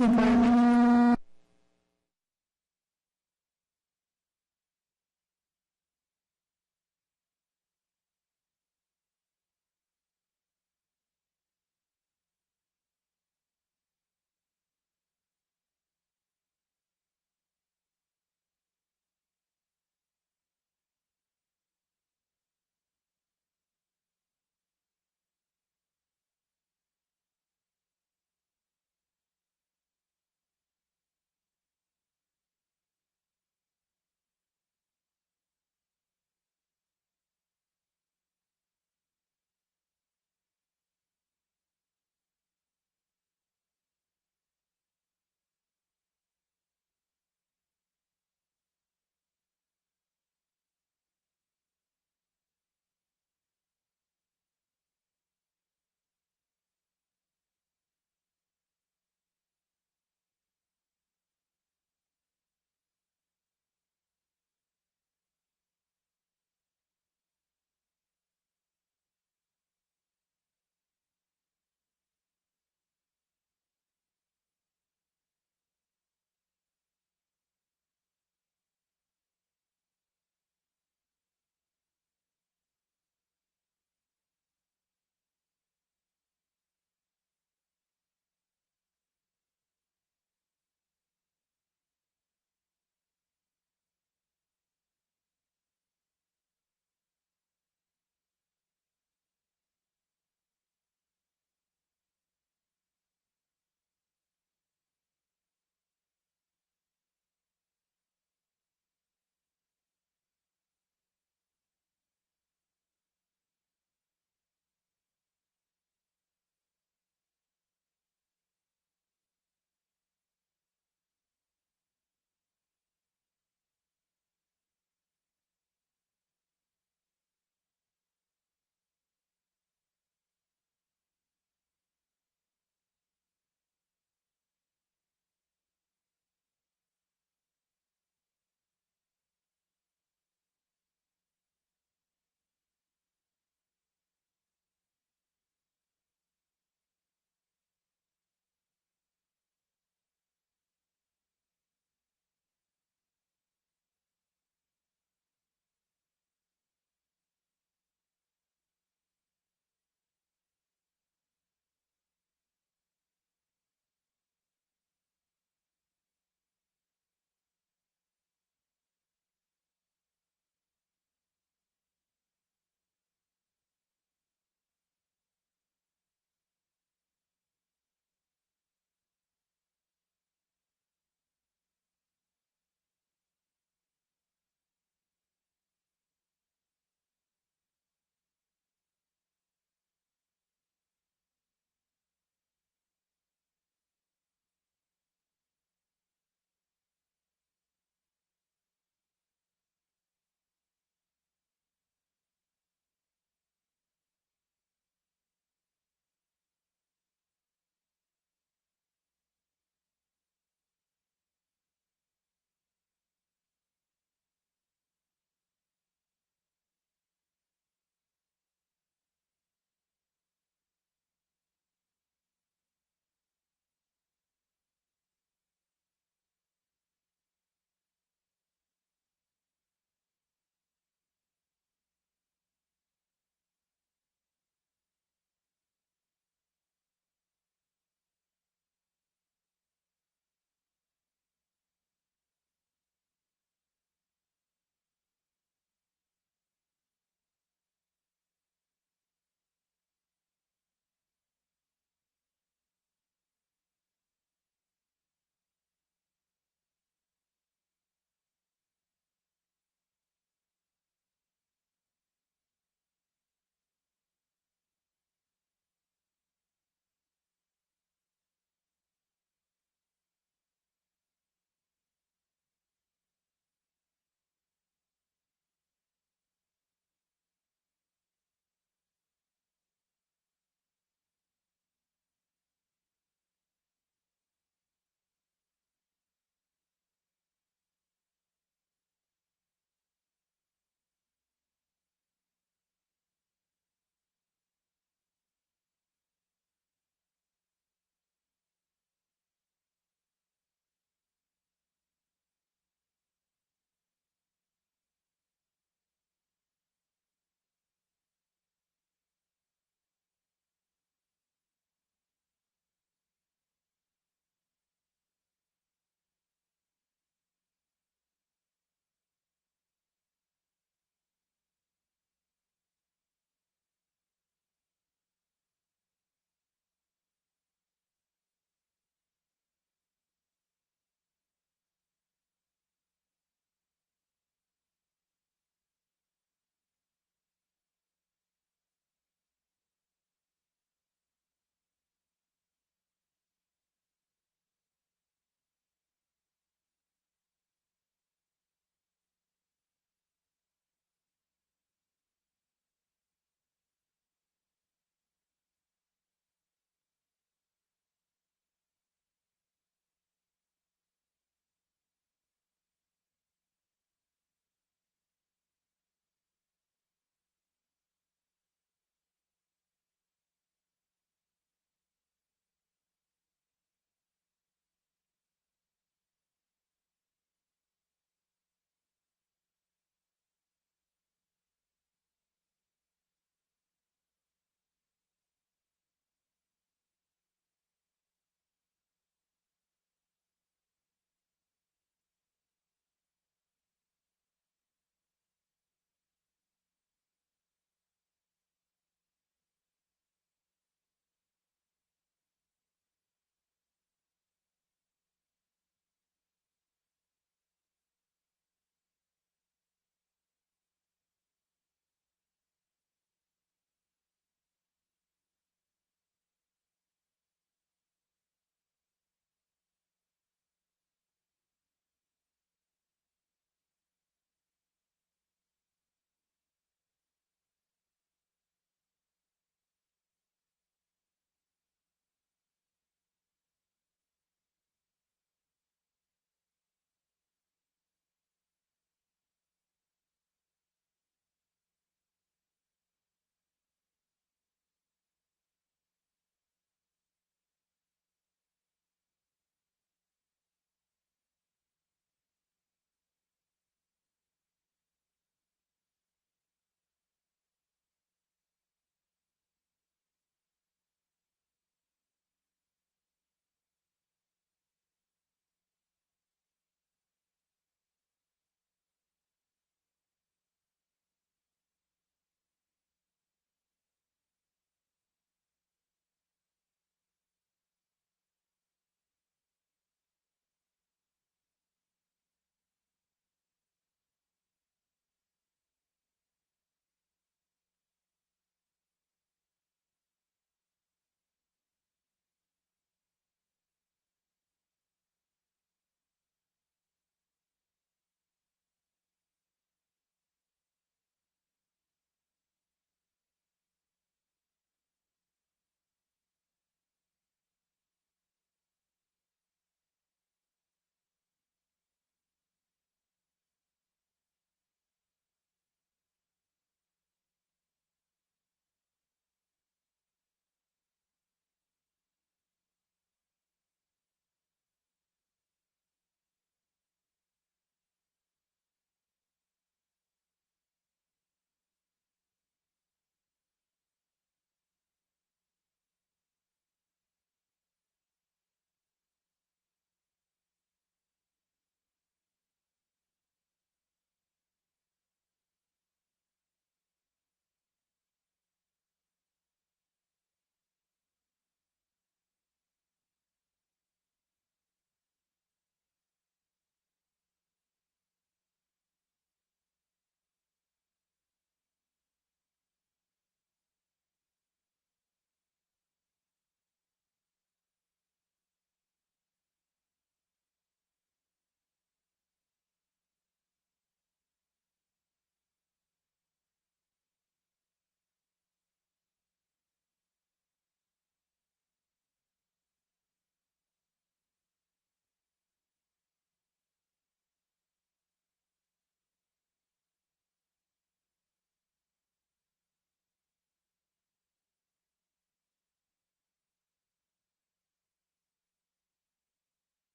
environment.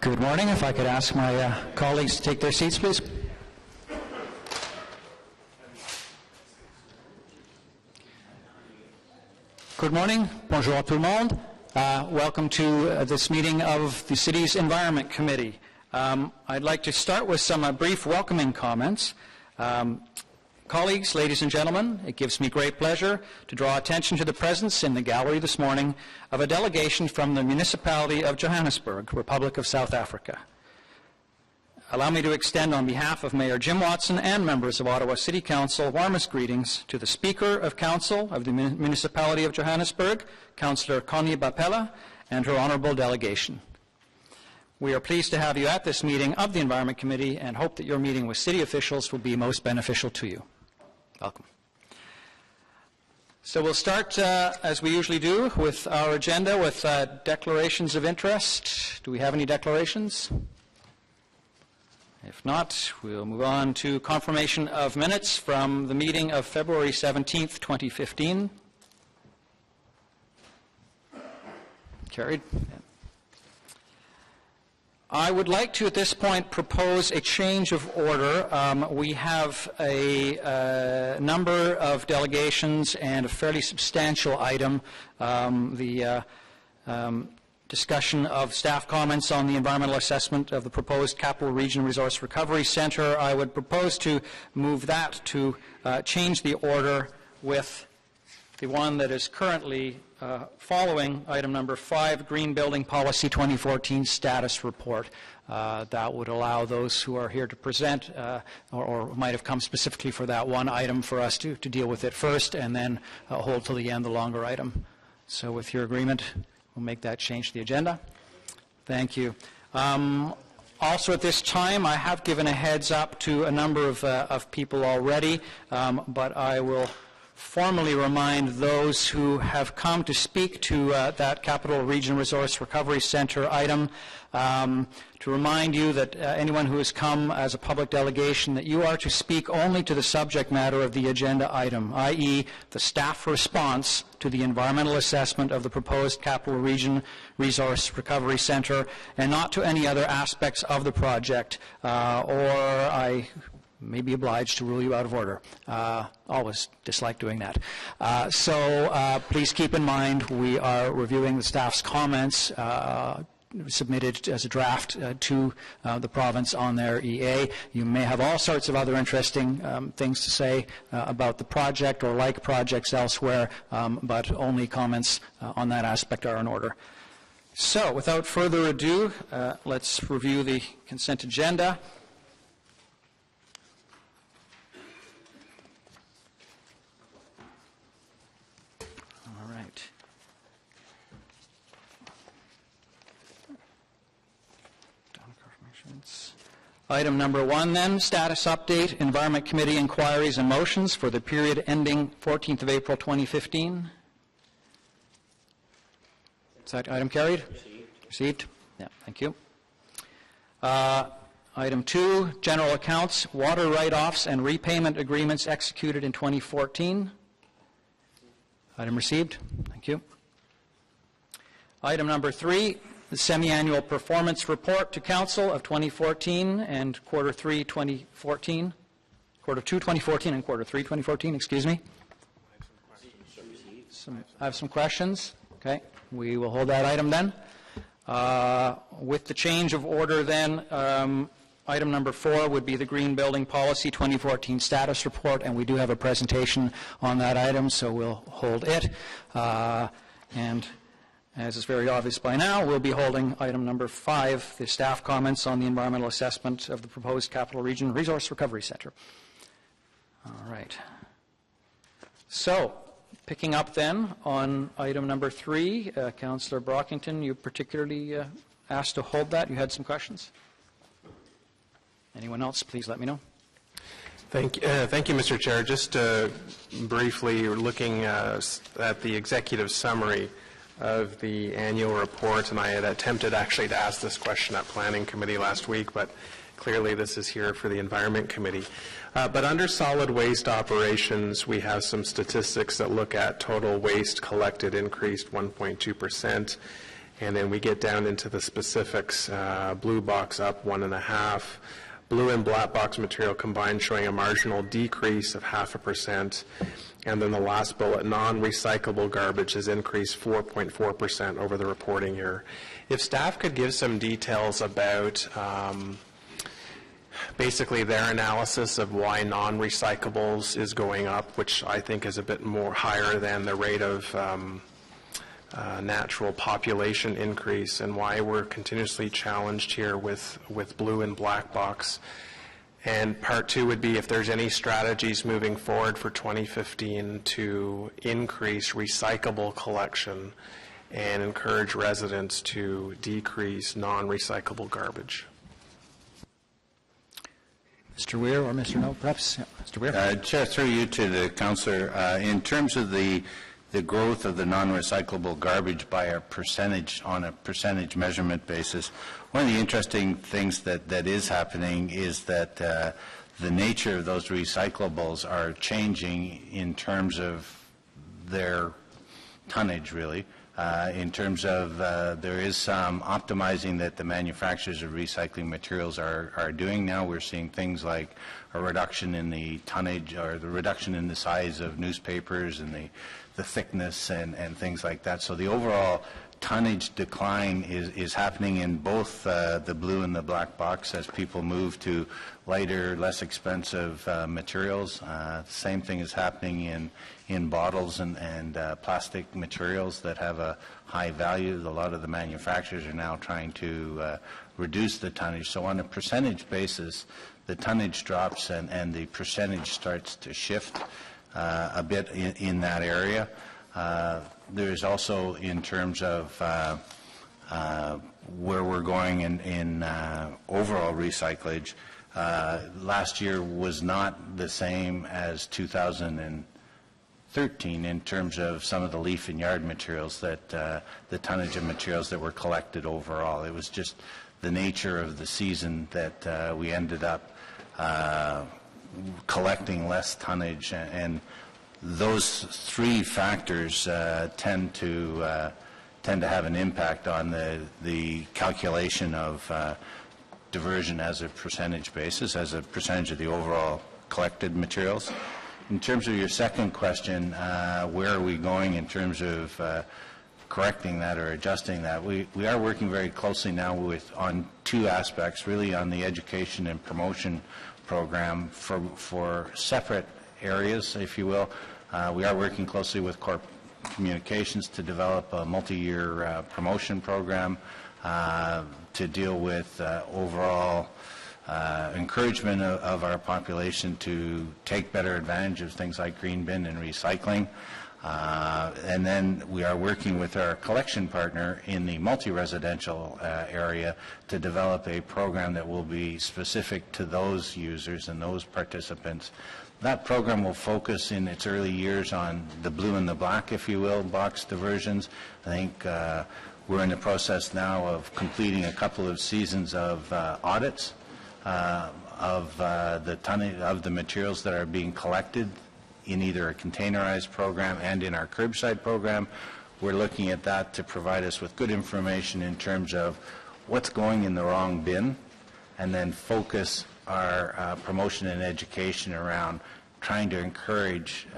Good morning. If I could ask my colleagues to take their seats, please. Good morning. Bonjour à tout le monde. Welcome to this meeting of the City's Environment Committee. I'd like to start with some brief welcoming comments. Colleagues, ladies and gentlemen, it gives me great pleasure to draw attention to the presence in the gallery this morning of a delegation from the municipality of Johannesburg, Republic of South Africa. Allow me to extend on behalf of Mayor Jim Watson and members of Ottawa City Council warmest greetings to the Speaker of Council of the Municipality of Johannesburg, Councillor Connie Bapela, and her honourable delegation. We are pleased to have you at this meeting of the Environment Committee and hope that your meeting with city officials will be most beneficial to you. Welcome. So we'll start, as we usually do, with our agenda with declarations of interest. Do we have any declarations? If not, we'll move on to confirmation of minutes from the meeting of February 17th, 2015. Carried. I would like to, at this point, propose a change of order. We have a number of delegations and a fairly substantial item, the discussion of staff comments on the environmental assessment of the proposed Capital Region Resource Recovery Centre. I would propose to move that to change the order with the one that is currently following item number 5, Green Building Policy 2014 Status Report. That would allow those who are here to present or might have come specifically for that one item for us to deal with it first and then hold till the end the longer item. So with your agreement, we'll make that change to the agenda. Thank you. Also at this time, I have given a heads up to a number of people already, but I will formally remind those who have come to speak to that Capital Region Resource Recovery Centre item to remind you that anyone who has come as a public delegation that you are to speak only to the subject matter of the agenda item, i.e. the staff response to the environmental assessment of the proposed Capital Region Resource Recovery Centre and not to any other aspects of the project, or I may be obliged to rule you out of order. Always dislike doing that. So please keep in mind we are reviewing the staff's comments submitted as a draft to the province on their EA. You may have all sorts of other interesting things to say about the project or like projects elsewhere, but only comments on that aspect are in order. So without further ado, let's review the consent agenda. Item number 1 then, status update, Environment Committee inquiries and motions for the period ending 14th of April 2015. Is that item carried? Received. Yeah, thank you. Item 2, general accounts, water write-offs and repayment agreements executed in 2014. Item received. Thank you. Item number 3, the semi-annual performance report to Council of 2014 and Quarter 3 2014, Quarter 2 2014 and Quarter 3 2014, excuse me. I have some questions. Okay, we will hold that item then. With the change of order then, item number 4 would be the Green Building Policy 2014 Status Report, and we do have a presentation on that item, so we'll hold it. And as is very obvious by now, we'll be holding item number 5, the staff comments on the environmental assessment of the proposed Capital Region Resource Recovery Centre. All right. So, picking up then on item number 3, Councillor Brockington, you particularly asked to hold that. You had some questions? Anyone else, please let me know. Thank you, Mr. Chair. Just briefly looking at the executive summary of the annual report, and I had attempted actually to ask this question at Planning Committee last week, but clearly this is here for the Environment Committee. But under solid waste operations, we have some statistics that look at total waste collected increased 1.2%, And then we get down into the specifics, blue box up 1.5%, blue and black box material combined showing a marginal decrease of 0.5%. And then the last bullet, non-recyclable garbage has increased 4.4% over the reporting year. If staff could give some details about basically their analysis of why non-recyclables is going up, which I think is a bit more higher than the rate of natural population increase, and why we're continuously challenged here with blue and black box. And part two would be if there's any strategies moving forward for 2015 to increase recyclable collection and encourage residents to decrease non-recyclable garbage. Mr. Weir or Mr. No, perhaps? Yeah, Mr. Weir. Chair, through you to the councillor, in terms of the growth of the non-recyclable garbage by a percentage, on a percentage measurement basis, one of the interesting things that is happening is that the nature of those recyclables are changing in terms of their tonnage, really. In terms of there is some optimizing that the manufacturers of recycling materials are doing now. We're seeing things like a reduction in the tonnage or the reduction in the size of newspapers and the thickness and things like that. So the overall tonnage decline is happening in both the blue and the black box as people move to lighter, less expensive materials. The same thing is happening in bottles and plastic materials that have a high value. A lot of the manufacturers are now trying to reduce the tonnage. So on a percentage basis, the tonnage drops and the percentage starts to shift a bit in that area. There's also, in terms of where we're going in overall recyclage, last year was not the same as 2013 in terms of some of the leaf and yard materials that the tonnage of materials that were collected overall. It was just the nature of the season that we ended up collecting less tonnage, and those three factors tend to have an impact on the calculation of diversion as a percentage basis, as a percentage of the overall collected materials. In terms of your second question, where are we going in terms of correcting that or adjusting that? We are working very closely now on two aspects, really on the education and promotion program for separate areas, if you will. We are working closely with Corp Communications to develop a multi-year promotion program to deal with overall encouragement of our population to take better advantage of things like green bin and recycling. And then we are working with our collection partner in the multi-residential area to develop a program that will be specific to those users and those participants. That program will focus in its early years on the blue and the black, if you will, box diversions. I think we're in the process now of completing a couple of seasons of audits of the tonnage of the materials that are being collected in either a containerized program and in our curbside program. We're looking at that to provide us with good information in terms of what's going in the wrong bin, and then focus our promotion and education around trying to encourage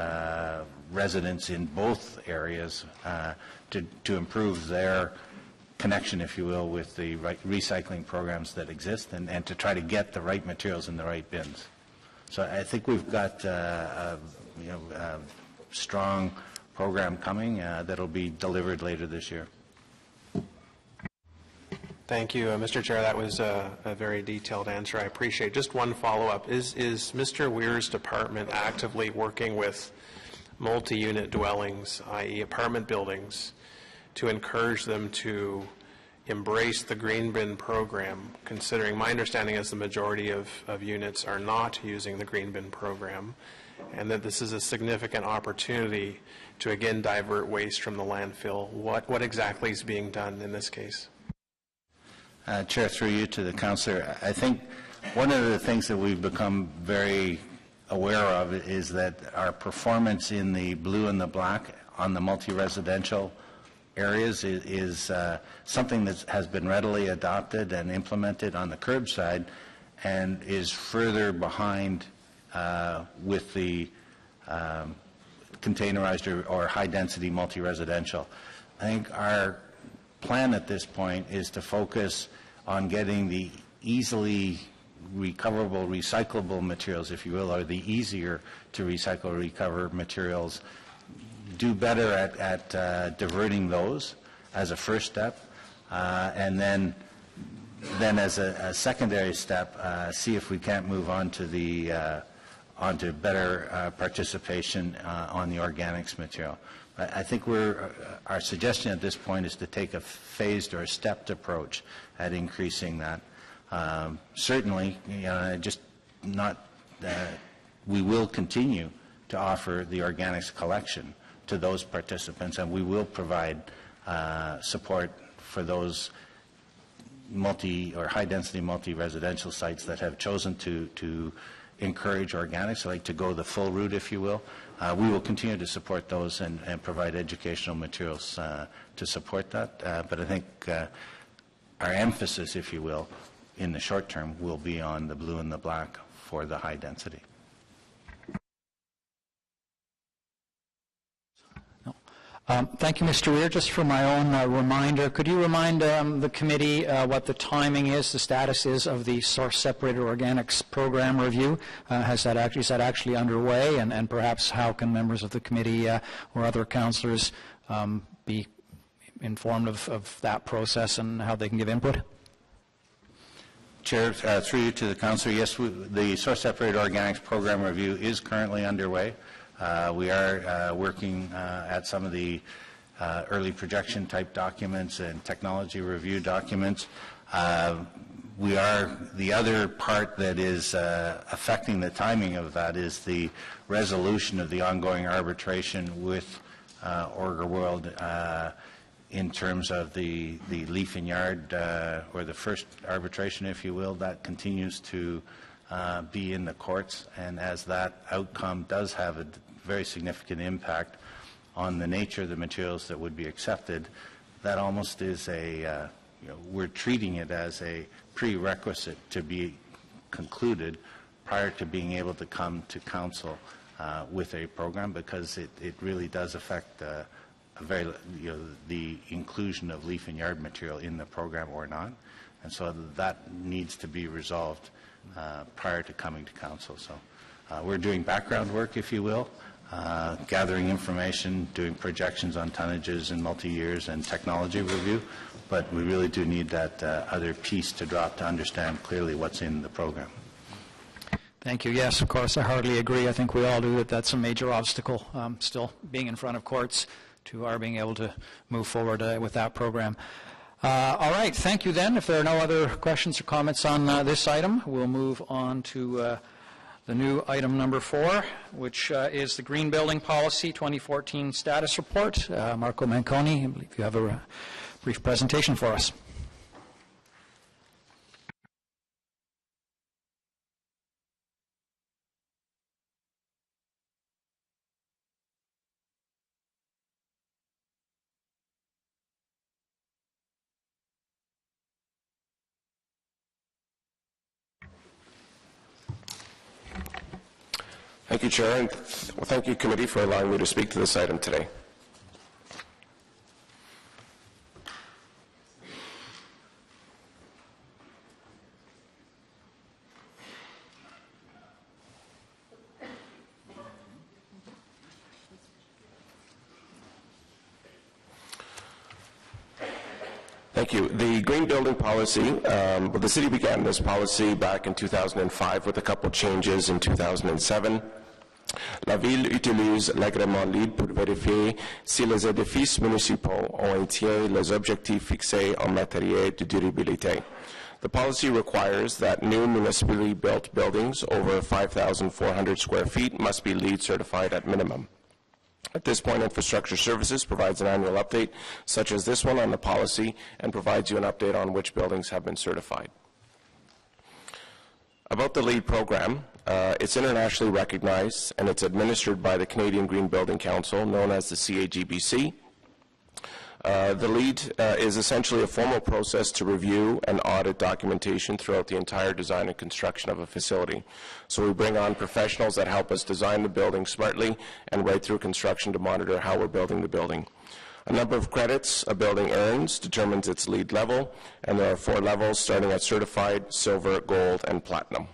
residents in both areas to improve their connection, if you will, with the recycling programs that exist, and to try to get the right materials in the right bins. So I think we've got a strong program coming that'll be delivered later this year. Thank you, Mr. Chair. That was a very detailed answer. I appreciate it. Just one follow-up. Is Mr. Weir's department actively working with multi-unit dwellings, i.e. apartment buildings, to encourage them to embrace the green bin program, considering my understanding is the majority of units are not using the green bin program, and that this is a significant opportunity to again divert waste from the landfill? What exactly is being done in this case? Chair, through you to the councillor, I think one of the things that we've become very aware of is that our performance in the blue and the black on the multi-residential areas is something that has been readily adopted and implemented on the curbside and is further behind with the containerized or high-density multi-residential. I think our plan at this point is to focus on getting the easily recoverable, recyclable materials, if you will, or the easier to recycle, recover materials, do better at diverting those as a first step, and then as a secondary step, see if we can't move on to the onto better participation on the organics material. I think our suggestion at this point is to take a phased or a stepped approach at increasing that. Certainly, we will continue to offer the organics collection to those participants, and we will provide support for those high-density multi-residential sites that have chosen to encourage organics, like to go the full route, if you will. We will continue to support those and provide educational materials to support that. But I think our emphasis, if you will, in the short term will be on the blue and the black for the high density. Thank you, Mr. Weir. Just for my own reminder, could you remind the committee what the timing is, the status is of the source-separated organics program review? Is that actually underway, and perhaps how can members of the committee or other councillors be informed of that process and how they can give input? Chair, through you to the councillor, yes, the source-separated organics program review is currently underway. We are working at some of the early projection type documents and technology review documents. The other part that is affecting the timing of that is the resolution of the ongoing arbitration with Orga World in terms of the leaf and yard, or the first arbitration, if you will. That continues to be in the courts, and as that outcome does have a very significant impact on the nature of the materials that would be accepted, that almost is we're treating it as a prerequisite to be concluded prior to being able to come to council with a program, because it really does affect the inclusion of leaf and yard material in the program or not, and so that needs to be resolved prior to coming to council. So we're doing background work, if you will, gathering information, doing projections on tonnages and multi-years and technology review, but we really do need that other piece to drop to understand clearly what's in the program. Thank you. Yes, of course, I hardly agree. I think we all do that that's a major obstacle, still being in front of courts, to our being able to move forward with that program. All right, thank you then. If there are no other questions or comments on this item, we'll move on to the new item number 4, which is the Green Building Policy 2014 Status Report. Marco Manconi, I believe you have a brief presentation for us. Thank you, Chair, and thank you, Committee, for allowing me to speak to this item today. Thank you. The Green Building Policy, the City began this policy back in 2005 with a couple changes in 2007. La Ville utilise l'agrément LEED pour vérifier si les édifices municipaux ont atteint les objectifs fixés en matière de durabilité. The policy requires that new municipally built buildings over 5,400 square feet must be LEED certified at minimum. At this point, Infrastructure Services provides an annual update, such as this one, on the policy, and provides you an update on which buildings have been certified. About the LEED program, it's internationally recognized, and it's administered by the Canadian Green Building Council, known as the CAGBC. The LEED is essentially a formal process to review and audit documentation throughout the entire design and construction of a facility. So we bring on professionals that help us design the building smartly and right through construction to monitor how we're building the building. A number of credits a building earns determines its LEED level, and there are 4 levels starting at certified, silver, gold, and platinum.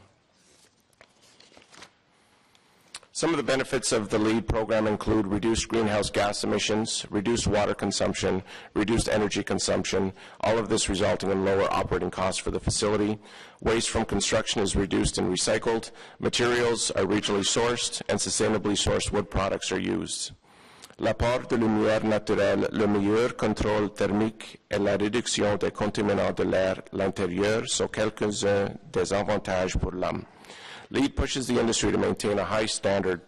Some of the benefits of the LEED program include reduced greenhouse gas emissions, reduced water consumption, reduced energy consumption, all of this resulting in lower operating costs for the facility. Waste from construction is reduced and recycled, materials are regionally sourced, and sustainably sourced wood products are used. L'apport de lumière naturelle, le meilleur contrôle thermique et la réduction des contaminants de l'air à l'intérieur sont quelques-uns des avantages pour l'homme. LEED pushes the industry to maintain a high standard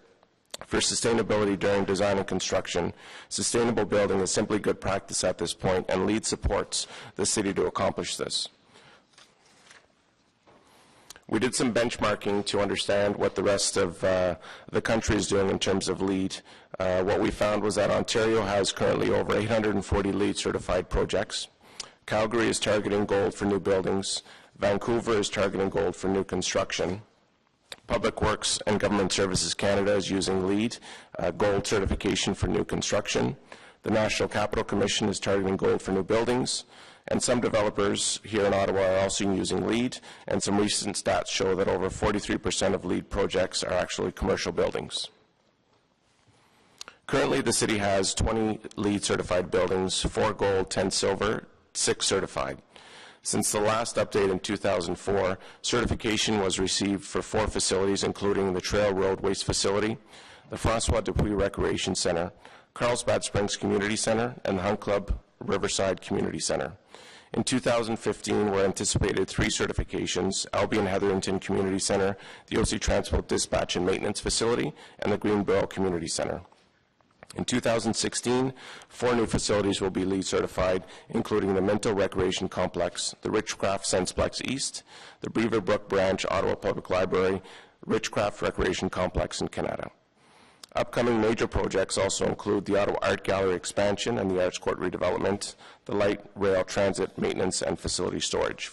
for sustainability during design and construction. Sustainable building is simply good practice at this point, and LEED supports the city to accomplish this. We did some benchmarking to understand what the rest of the country is doing in terms of LEED. What we found was that Ontario has currently over 840 LEED certified projects. Calgary is targeting gold for new buildings. Vancouver is targeting gold for new construction. Public Works and Government Services Canada is using LEED, gold certification for new construction. The National Capital Commission is targeting gold for new buildings. And some developers here in Ottawa are also using LEED, and some recent stats show that over 43% of LEED projects are actually commercial buildings. Currently, the city has 20 LEED certified buildings, 4 gold, 10 silver, 6 certified. Since the last update in 2004, certification was received for 4 facilities, including the Trail Road Waste Facility, the François Dupuis Recreation Center, Carlsbad Springs Community Center, and the Hunt Club Riverside Community Center. In 2015, we're anticipated 3 certifications: Albion Hetherington Community Center, the OC Transport Dispatch and Maintenance Facility, and the Greenboro Community Center. In 2016, 4 new facilities will be LEED certified, including the Minto Recreation Complex, the Richcraft Sensplex East, the Beaverbrook Branch Ottawa Public Library, Richcraft Recreation Complex in Canada. Upcoming major projects also include the Ottawa Art Gallery expansion and the Arts Court redevelopment, the light rail transit maintenance and facility storage.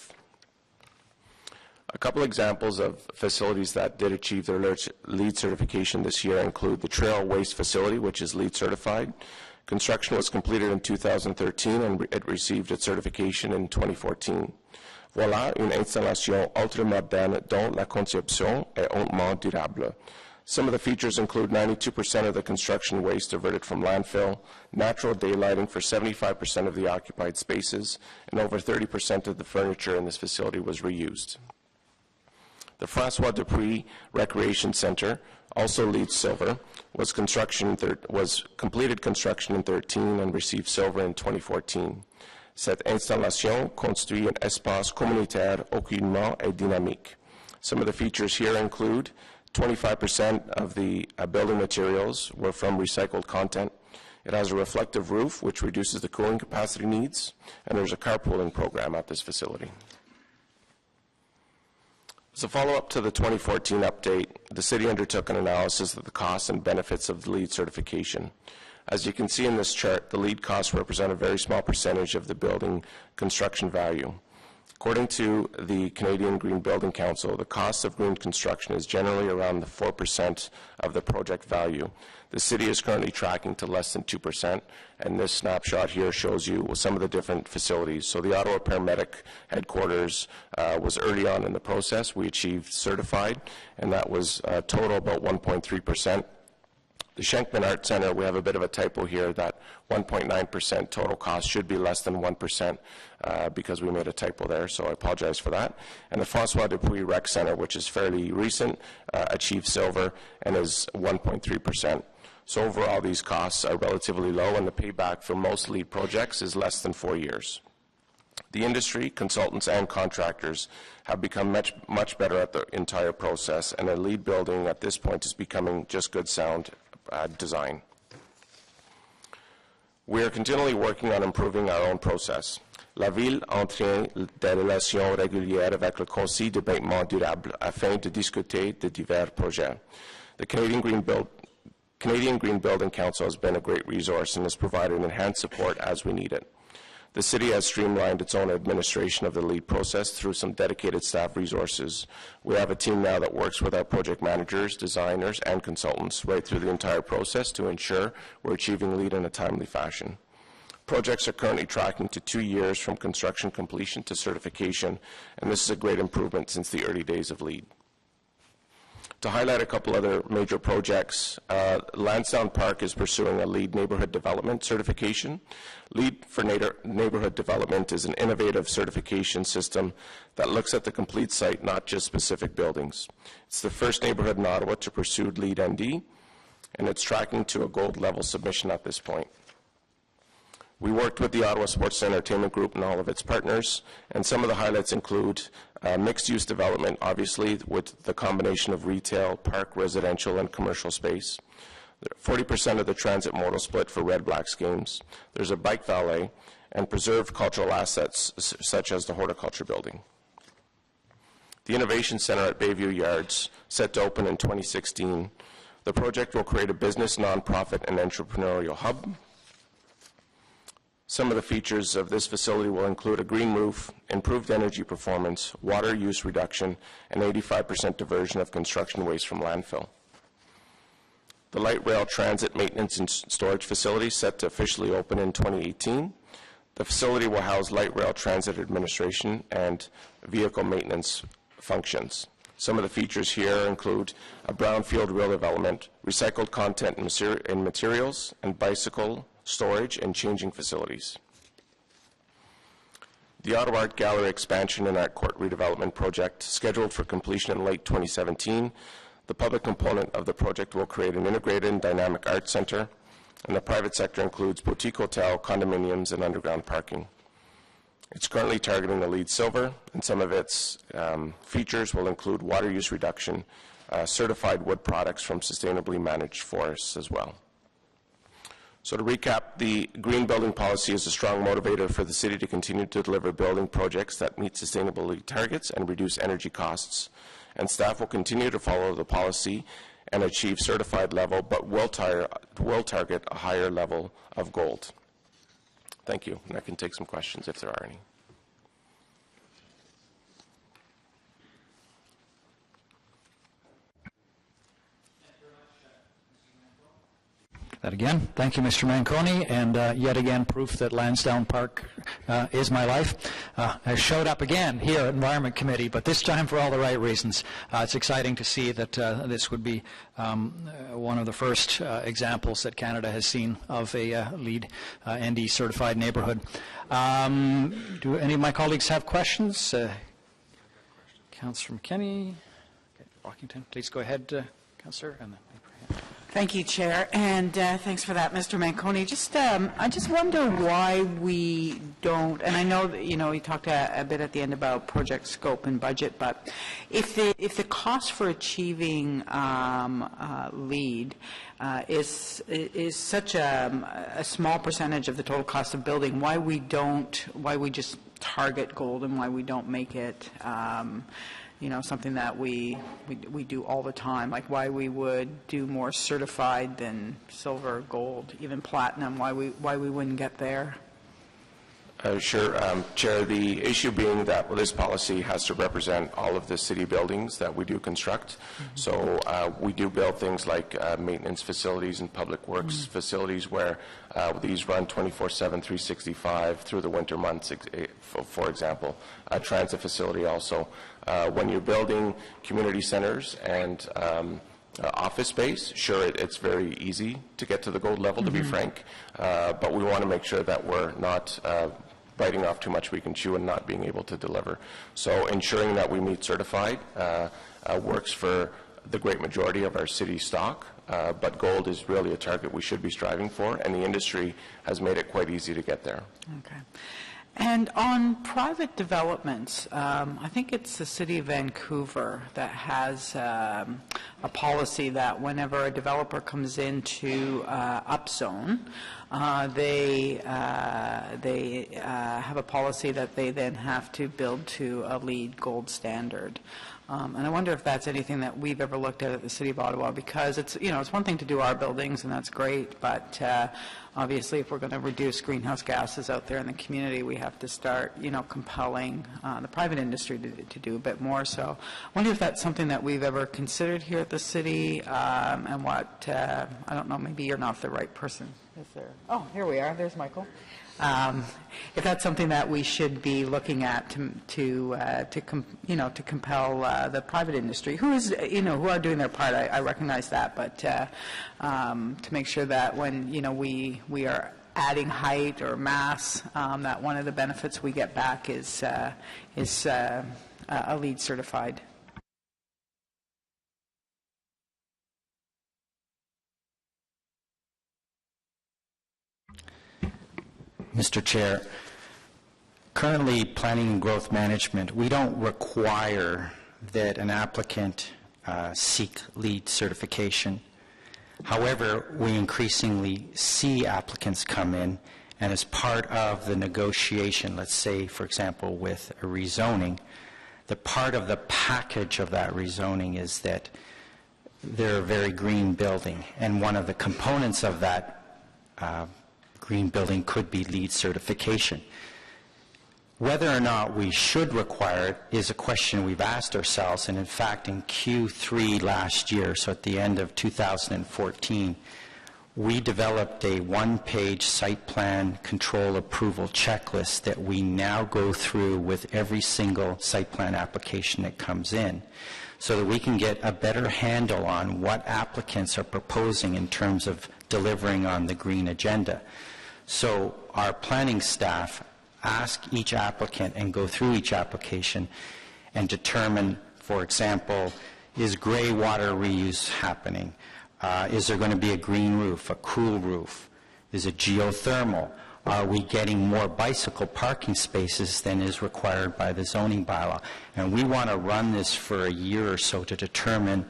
A couple examples of facilities that did achieve their LEED certification this year include the Trail Waste Facility, which is LEED certified. Construction was completed in 2013 and it received its certification in 2014. Voilà une installation ultra-moderne dont la conception est hautement durable. Some of the features include 92% of the construction waste diverted from landfill, natural daylighting for 75% of the occupied spaces, and over 30% of the furniture in this facility was reused. The François Dupuis Recreation Center, also LEED Silver, was completed construction in 2013 and received silver in 2014. Cette installation construit un espace communautaire aucunement et dynamique. Some of the features here include 25% of the building materials were from recycled content. It has a reflective roof, which reduces the cooling capacity needs, and there's a carpooling program at this facility. As a follow-up to the 2014 update, the city undertook an analysis of the costs and benefits of the LEED certification. As you can see in this chart, the LEED costs represent a very small percentage of the building construction value. According to the Canadian Green Building Council, the cost of green construction is generally around the 4% of the project value. The city is currently tracking to less than 2%, and this snapshot here shows you some of the different facilities. So the Ottawa Paramedic Headquarters was early on in the process. We achieved certified, and that was total about 1.3%. The Schenkman Art Center, we have a bit of a typo here, that 1.9% total cost should be less than 1% because we made a typo there, so I apologize for that. And the François Dupuis Rec Center, which is fairly recent, achieved silver and is 1.3%. So overall, these costs are relatively low, and the payback for most LEED projects is less than 4 years. The industry, consultants, and contractors have become much better at the entire process, and a LEED building at this point is becoming just good sound design. We are continually working on improving our own process. La Ville entretient des relations régulières avec le Conseil de bâtiment durable afin de discuter de divers projets. The Canadian Canadian Green Building Council has been a great resource and has provided enhanced support as we need it. The city has streamlined its own administration of the LEED process through some dedicated staff resources. We have a team now that works with our project managers, designers, and consultants right through the entire process to ensure we're achieving LEED in a timely fashion. Projects are currently tracking to 2 years from construction completion to certification, and this is a great improvement since the early days of LEED. To highlight a couple other major projects, Lansdowne Park is pursuing a LEED neighborhood development certification. LEED for neighborhood development is an innovative certification system that looks at the complete site, not just specific buildings. It's the first neighborhood in Ottawa to pursue LEED ND, and it's tracking to a gold level submission at this point. We worked with the Ottawa Sports and Entertainment Group and all of its partners, and some of the highlights include mixed-use development, obviously, with the combination of retail, park, residential, and commercial space. 40% of the transit modal split for Red Blacks games. There's a bike valet, and preserved cultural assets, such as the horticulture building. The Innovation Center at Bayview Yards, set to open in 2016. The project will create a business, nonprofit, and entrepreneurial hub. Some of the features of this facility will include a green roof, improved energy performance, water use reduction, and 85% diversion of construction waste from landfill. The light rail transit maintenance and storage facility set to officially open in 2018. The facility will house light rail transit administration and vehicle maintenance functions. Some of the features here include a brownfield rail development, recycled content and materials, and bicycle storage and changing facilities. The Ottawa Art Gallery expansion and art court redevelopment project, scheduled for completion in late 2017. The public component of the project will create an integrated and dynamic art center, and the private sector includes boutique hotel, condominiums, and underground parking. It's currently targeting the LEED Silver, and some of its features will include water use reduction, certified wood products from sustainably managed forests as well. So to recap, the green building policy is a strong motivator for the city to continue to deliver building projects that meet sustainability targets and reduce energy costs. And staff will continue to follow the policy and achieve certified level, but will target a higher level of gold. Thank you. And I can take some questions if there are any. That again, thank you, Mr. Manconi, and yet again, proof that Lansdowne Park is my life. I showed up again here at Environment Committee, but this time for all the right reasons. It's exciting to see that this would be one of the first examples that Canada has seen of a LEED ND certified neighborhood. Do any of my colleagues have questions? Councillor McKinney, Washington, please go ahead, Councillor. And then Thank you, Chair, and thanks for that, Mr. Manconi. I just wonder why we don't, and I know that, you talked a bit at the end about project scope and budget, but if the cost for achieving LEED is such a small percentage of the total cost of building, why we just target gold and why we don't make it something that we do all the time, like why we would do more certified than silver, gold, even platinum, why we wouldn't get there? Sure, Chair. The issue being that this policy has to represent all of the city buildings that we do construct. Mm-hmm. So we do build things like maintenance facilities and public works facilities where these run 24/7, 365 through the winter months, for example. A transit facility also. When you're building community centers and office space, sure, it's very easy to get to the gold level, to be frank, but we want to make sure that we're not biting off too much we can chew and not being able to deliver. So ensuring that we meet certified works for the great majority of our city stock, but gold is really a target we should be striving for, and the industry has made it quite easy to get there. Okay. And on private developments, I think it's the City of Vancouver that has a policy that whenever a developer comes in to upzone, they have a policy that they then have to build to a LEED Gold standard. And I wonder if that's anything that we've ever looked at the City of Ottawa, because it's, you know, it's one thing to do our buildings, and that's great, but obviously if we're going to reduce greenhouse gases out there in the community, we have to start, you know, compelling the private industry to do a bit more. So I wonder if that's something that we've ever considered here at the city, and what, I don't know, maybe you're not the right person. Is there? Oh, here we are. There's Michael. If that's something that we should be looking at to compel the private industry, who is, you know, who are doing their part. I recognize that, but to make sure that when, you know, we are adding height or mass, that one of the benefits we get back is a LEED certified. Mr. Chair, currently planning and growth management, we don't require that an applicant seek LEED certification. However, we increasingly see applicants come in, and as part of the negotiation, let's say, for example, with a rezoning, the part of the package of that rezoning is that they're a very green building, and one of the components of that green building could be LEED certification. Whether or not we should require it is a question we've asked ourselves, and in fact in Q3 last year, so at the end of 2014, we developed a one-page site plan control approval checklist that we now go through with every single site plan application that comes in, so that we can get a better handle on what applicants are proposing in terms of delivering on the green agenda. So our planning staff ask each applicant and go through each application and determine, for example, is gray water reuse happening? Is there going to be a green roof, a cool roof? Is it geothermal? Are we getting more bicycle parking spaces than is required by the zoning bylaw? And we want to run this for a year or so to determine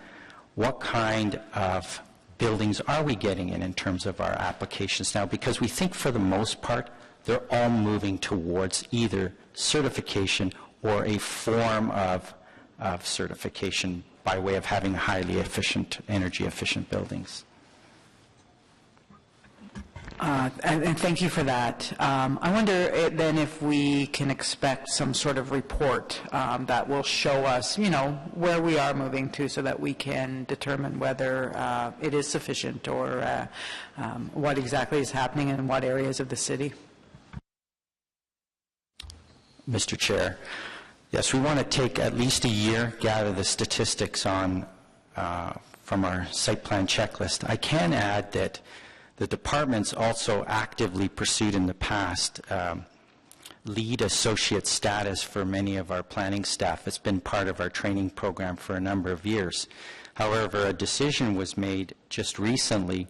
what kind of buildings are we getting in terms of our applications now, because we think for the most part they're all moving towards either certification or a form of certification by way of having highly efficient, energy efficient buildings. And thank you for that. I wonder then if we can expect some sort of report that will show us, you know, where we are moving to, so that we can determine whether it is sufficient or what exactly is happening in what areas of the city. Mr. Chair, yes, we want to take at least a year, gather the statistics on from our site plan checklist. I can add that the department's also actively pursued in the past LEED associate status for many of our planning staff. It's been part of our training program for a number of years. However, a decision was made just recently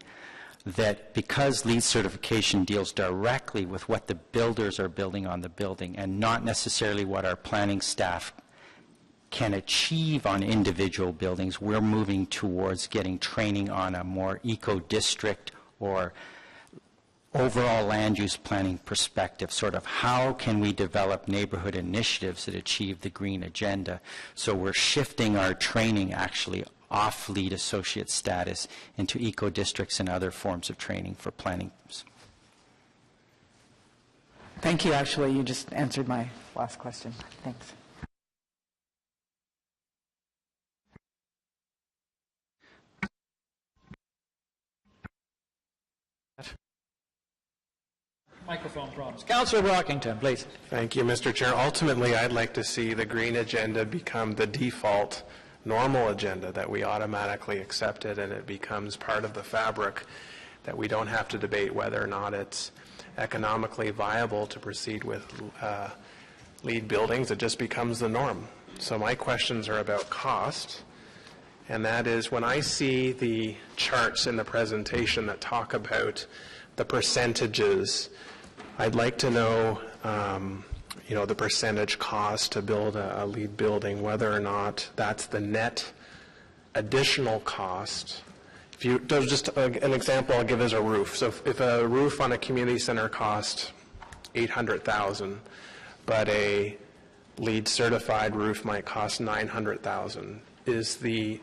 that because LEED certification deals directly with what the builders are building on the building and not necessarily what our planning staff can achieve on individual buildings, we're moving towards getting training on a more eco-district or overall land use planning perspective, sort of how can we develop neighborhood initiatives that achieve the green agenda. So we're shifting our training actually off LEED associate status into eco-districts and other forms of training for planning. Thank you. Actually, you just answered my last question. Thanks. Microphone problems. Councillor Brockington, please. Thank you, Mr. Chair. Ultimately, I'd like to see the green agenda become the default normal agenda, that we automatically accept it and it becomes part of the fabric, that we don't have to debate whether or not it's economically viable to proceed with LEED buildings. It just becomes the norm. So my questions are about cost, and that is, when I see the charts in the presentation that talk about the percentages, I'd like to know, you know, the percentage cost to build a LEED building, whether or not that's the net additional cost If you, there's just an example I'll give is a roof. So if a roof on a community center cost $800,000, but a LEED certified roof might cost $900,000, is the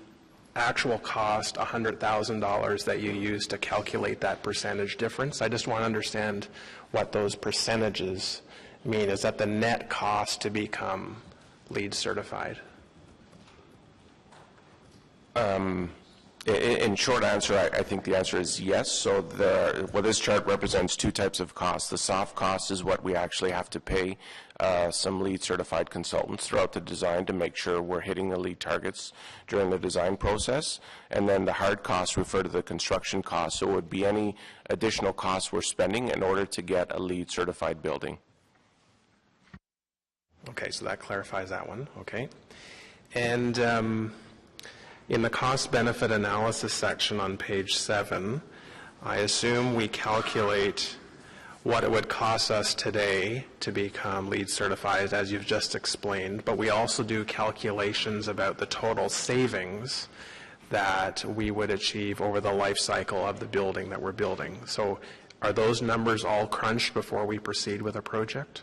actual cost $100,000 that you use to calculate that percentage difference? I just want to understand what those percentages mean. Is that the net cost to become LEED certified? In short answer, I think the answer is yes. So this chart represents two types of costs. The soft cost is what we actually have to pay some LEED certified consultants throughout the design to make sure we're hitting the LEED targets during the design process. And then the hard costs refer to the construction costs. So it would be any additional costs we're spending in order to get a LEED certified building. Okay, so that clarifies that one. Okay. And in the cost-benefit analysis section on page 7, I assume we calculate what it would cost us today to become LEED certified, as you've just explained, but we also do calculations about the total savings that we would achieve over the life cycle of the building that we're building. So are those numbers all crunched before we proceed with a project?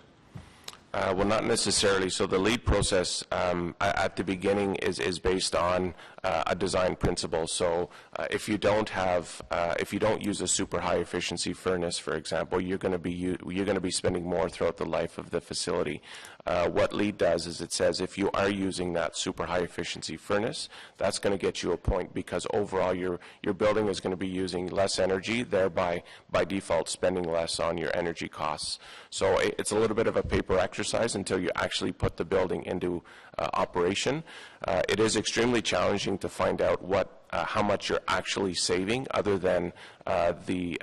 Well, not necessarily. So the LEED process at the beginning is based on a design principle. So if you don't use a super high efficiency furnace, for example, you're going to be spending more throughout the life of the facility. What LEED does is it says if you are using that super high efficiency furnace, that's going to get you a point, because overall your building is going to be using less energy, thereby by default spending less on your energy costs. So it's a little bit of a paper exercise until you actually put the building into operation. It is extremely challenging to find out how much you're actually saving, other than the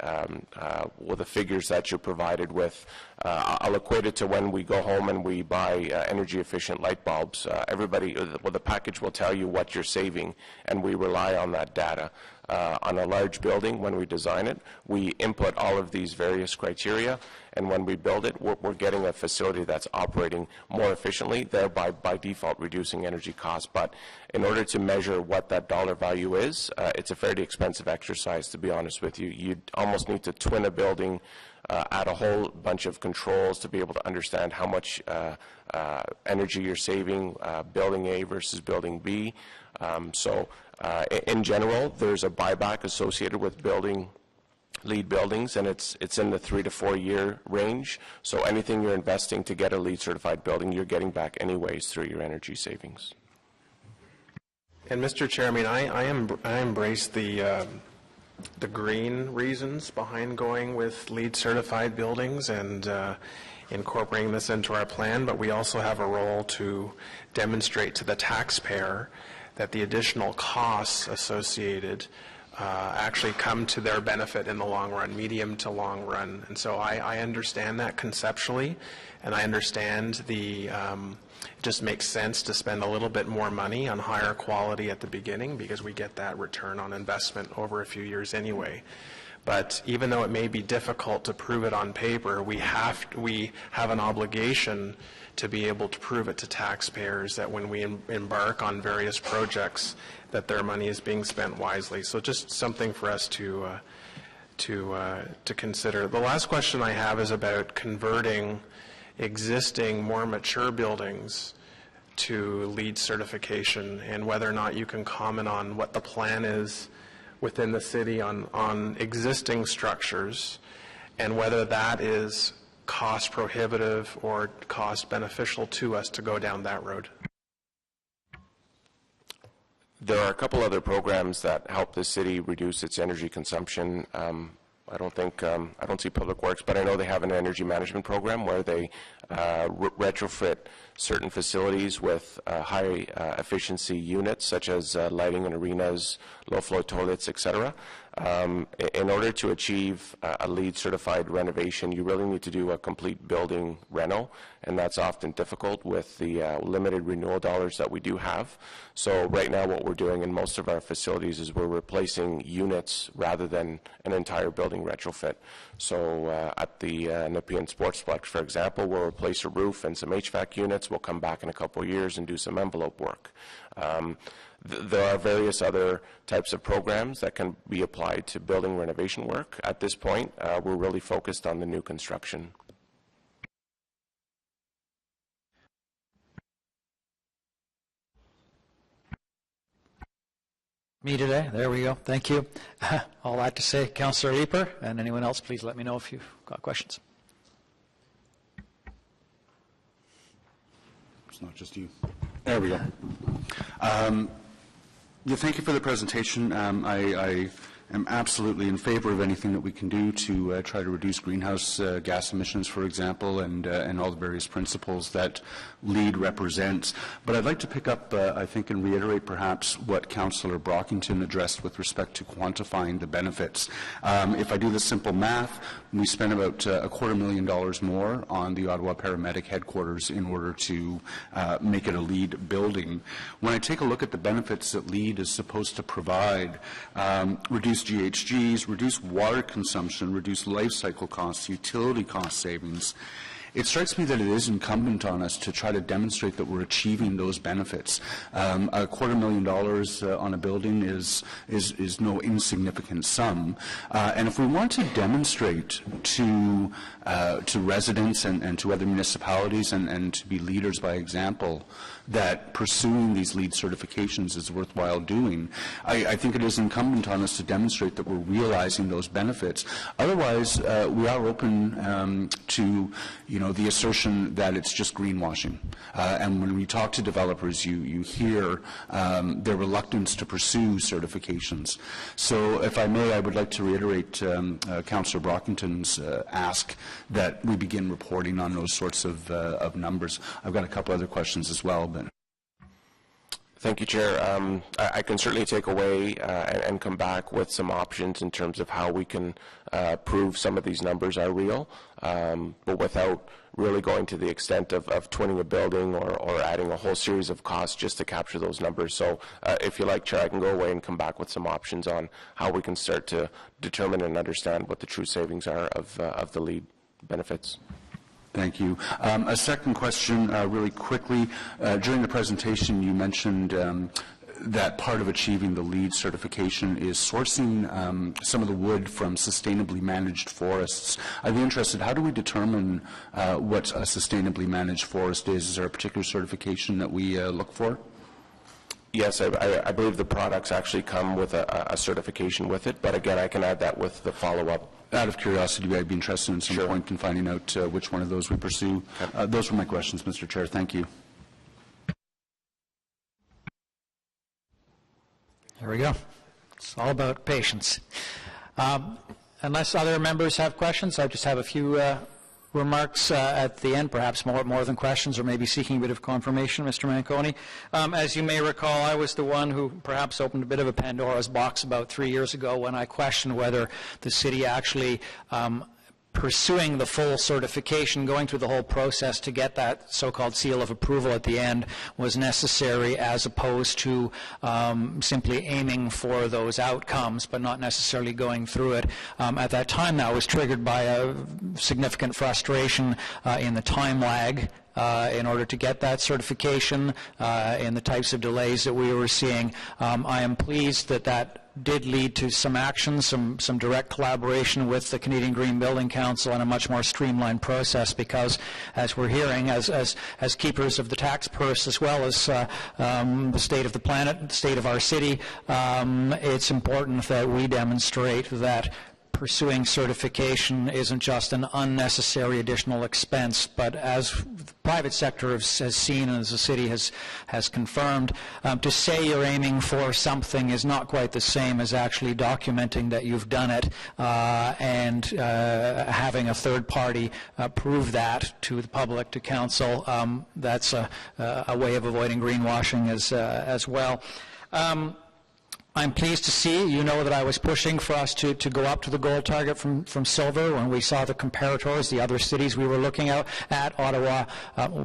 figures that you're provided with. I'll equate it to when we go home and we buy energy efficient light bulbs. The package will tell you what you're saving, and we rely on that data. On a large building, when we design it, we input all of these various criteria, and when we build it, we're getting a facility that's operating more efficiently, thereby by default reducing energy costs. But in order to measure what that dollar value is, it's a fairly expensive exercise, to be honest with you. You'd almost need to twin a building, add a whole bunch of controls to be able to understand how much energy you're saving, building A versus building B. In general, there's a buyback associated with building LEED buildings, and it's in the 3 to 4 year range. So anything you're investing to get a LEED certified building, you're getting back anyways through your energy savings. And Mr. Chair, I mean, I embrace the green reasons behind going with LEED certified buildings and incorporating this into our plan, but we also have a role to demonstrate to the taxpayer that the additional costs associated actually come to their benefit in the long run, medium to long run. And so I understand that conceptually, and I understand it just makes sense to spend a little bit more money on higher quality at the beginning, because we get that return on investment over a few years anyway. But even though it may be difficult to prove it on paper, we have an obligation to be able to prove it to taxpayers that when we embark on various projects, that their money is being spent wisely. So just something for us to consider. The last question I have is about converting existing, more mature buildings to LEED certification, and whether or not you can comment on what the plan is within the city on existing structures, and whether that is cost prohibitive or cost beneficial to us to go down that road. There are a couple other programs that help the city reduce its energy consumption. I don't see Public Works, but I know they have an energy management program where they retrofit certain facilities with high efficiency units, such as lighting in arenas, low flow toilets, etc. In order to achieve a LEED certified renovation, you really need to do a complete building reno, and that's often difficult with the limited renewal dollars that we do have. So right now what we're doing in most of our facilities is we're replacing units rather than an entire building retrofit. So at the Nepean Sportsplex, for example, we'll replace a roof and some HVAC units. we'll come back in a couple of years and do some envelope work. There are various other types of programs that can be applied to building renovation work. At this point, we're really focused on the new construction. Me today. There we go. Thank you. All that to say, Councillor Leeper, and anyone else, please let me know if you've got questions. It's not just you. There we go. Yeah, thank you for the presentation. I am absolutely in favor of anything that we can do to try to reduce greenhouse gas emissions, for example, and all the various principles that LEED represents. But I'd like to pick up, I think, and reiterate perhaps what Councillor Brockington addressed with respect to quantifying the benefits. If I do the simple math, we spent about $250,000 more on the Ottawa Paramedic headquarters in order to make it a LEED building. When I take a look at the benefits that LEED is supposed to provide, reduce GHGs, reduce water consumption, reduce life cycle costs, utility cost savings, it strikes me that it is incumbent on us to try to demonstrate that we're achieving those benefits. $250,000 on a building is no insignificant sum, and if we want to demonstrate to residents and to other municipalities and to be leaders by example that pursuing these LEED certifications is worthwhile doing, I think it is incumbent on us to demonstrate that we're realizing those benefits. Otherwise, we are open to, the assertion that it's just greenwashing. And when we talk to developers, you hear their reluctance to pursue certifications. So, if I may, I would like to reiterate Councillor Brockington's ask that we begin reporting on those sorts of numbers. I've got a couple other questions as well, but. Thank you, Chair. I can certainly take away and come back with some options in terms of how we can prove some of these numbers are real, but without really going to the extent of twinning a building or adding a whole series of costs just to capture those numbers. So if you like, Chair, I can go away and come back with some options on how we can start to determine and understand what the true savings are of the LEED benefits. Thank you. A second question, really quickly. During the presentation, you mentioned that part of achieving the LEED certification is sourcing some of the wood from sustainably managed forests. I'd be interested, how do we determine what a sustainably managed forest is? Is there a particular certification that we look for? Yes, I believe the products actually come with a certification with it, but again, I can add that with the follow-up. Out of curiosity, I'd be interested in some point in finding out which one of those we pursue. Those were my questions, Mr. Chair. Thank you. There we go. It's all about patience. Unless other members have questions, I just have a few remarks at the end, perhaps more than questions, or maybe seeking a bit of confirmation, Mr. Manconi. As you may recall, I was the one who perhaps opened a bit of a Pandora's box about 3 years ago when I questioned whether the city actually pursuing the full certification, going through the whole process to get that so-called seal of approval at the end was necessary, as opposed to simply aiming for those outcomes but not necessarily going through it. At that time, that was triggered by a significant frustration in the time lag in order to get that certification, in the types of delays that we were seeing. I am pleased that did lead to some action, some direct collaboration with the Canadian Green Building Council and a much more streamlined process, because as we're hearing, as keepers of the tax purse as well as the state of the planet, the state of our city, it's important that we demonstrate that pursuing certification isn't just an unnecessary additional expense, but as the private sector has seen and as the city has confirmed, to say you're aiming for something is not quite the same as actually documenting that you've done it and having a third party prove that to the public, to council. That's a way of avoiding greenwashing as well. I'm pleased to see, you know that I was pushing for us to go up to the gold target from silver when we saw the comparators, the other cities we were looking at. Ottawa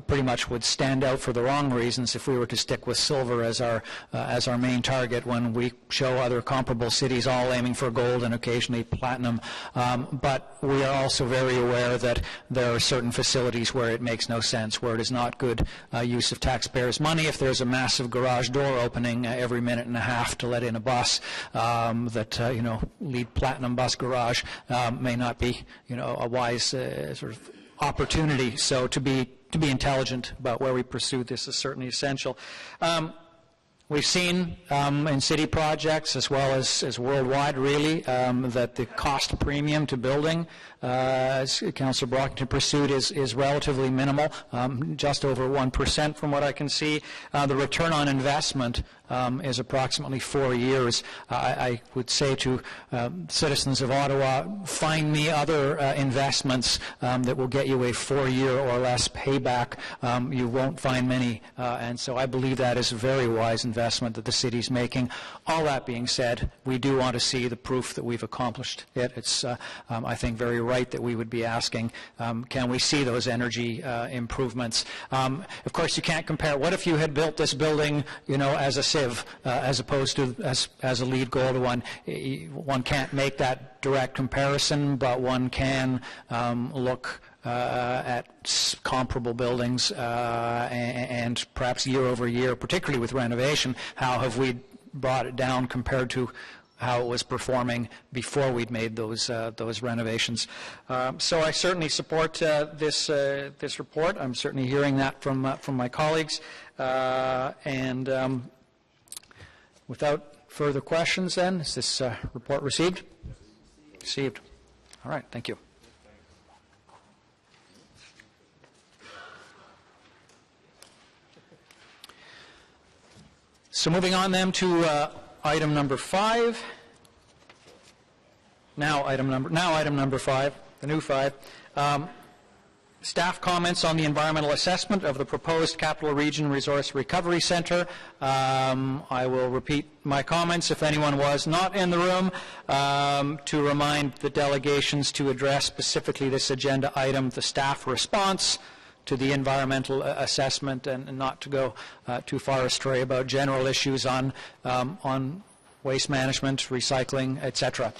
pretty much would stand out for the wrong reasons if we were to stick with silver as our main target when we show other comparable cities all aiming for gold and occasionally platinum. But we are also very aware that there are certain facilities where it makes no sense, where it is not good use of taxpayers' money if there's a massive garage door opening every minute and a half to let in a bus lead platinum bus garage may not be a wise sort of opportunity. So to be intelligent about where we pursue this is certainly essential. We've seen in city projects as well as worldwide, really, that the cost premium to building, as Councillor Brockington pursued, is relatively minimal, just over 1% from what I can see. The return on investment is approximately 4 years. I would say to citizens of Ottawa, find me other investments that will get you a 4-year or less payback. You won't find many, and so I believe that is a very wise investment that the city's making. All that being said, we do want to see the proof that we've accomplished it. It's, I think, very right that we would be asking, can we see those energy improvements? Of course, you can't compare. What if you had built this building, as a civ, as opposed to as a LEED Gold one? One can't make that direct comparison, but one can look at comparable buildings and perhaps year over year, particularly with renovation, how have we brought it down compared to how it was performing before we'd made those renovations. So I certainly support this report. I'm certainly hearing that from my colleagues. And without further questions, then, is this report received? Received. All right. Thank you. So moving on then to item number 5. Now item number 5, the new 5. Staff comments on the environmental assessment of the proposed Capital Region Resource Recovery Centre. I will repeat my comments if anyone was not in the room to remind the delegations to address specifically this agenda item, the staff response to the environmental assessment, and not to go too far astray about general issues on waste management, recycling, etc.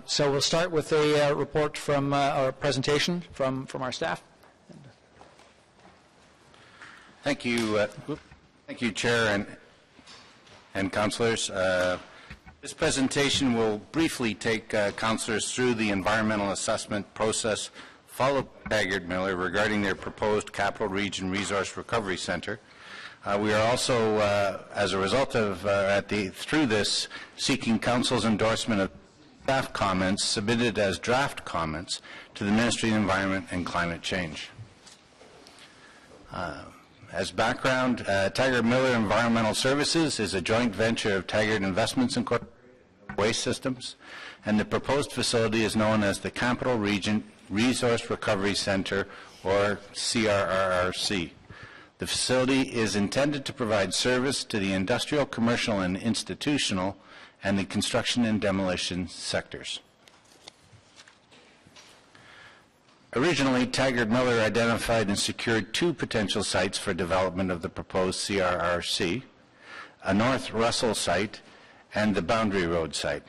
So we'll start with a report from our presentation from our staff. Thank you, Chair and councillors. This presentation will briefly take councillors through the environmental assessment process followed by Taggart-Miller regarding their proposed Capital Region Resource Recovery Centre. We are also, as a result of through this, seeking Council's endorsement of staff comments submitted as draft comments to the Ministry of Environment and Climate Change. As background, Taggart-Miller Environmental Services is a joint venture of Taggart Investments Incorporated Waste Systems, and the proposed facility is known as the Capital Region Resource Recovery Centre, or CRRC. The facility is intended to provide service to the industrial, commercial, and institutional, and the construction and demolition sectors. Originally, Taggart-Miller identified and secured 2 potential sites for development of the proposed CRRC, a North Russell site and the Boundary Road site.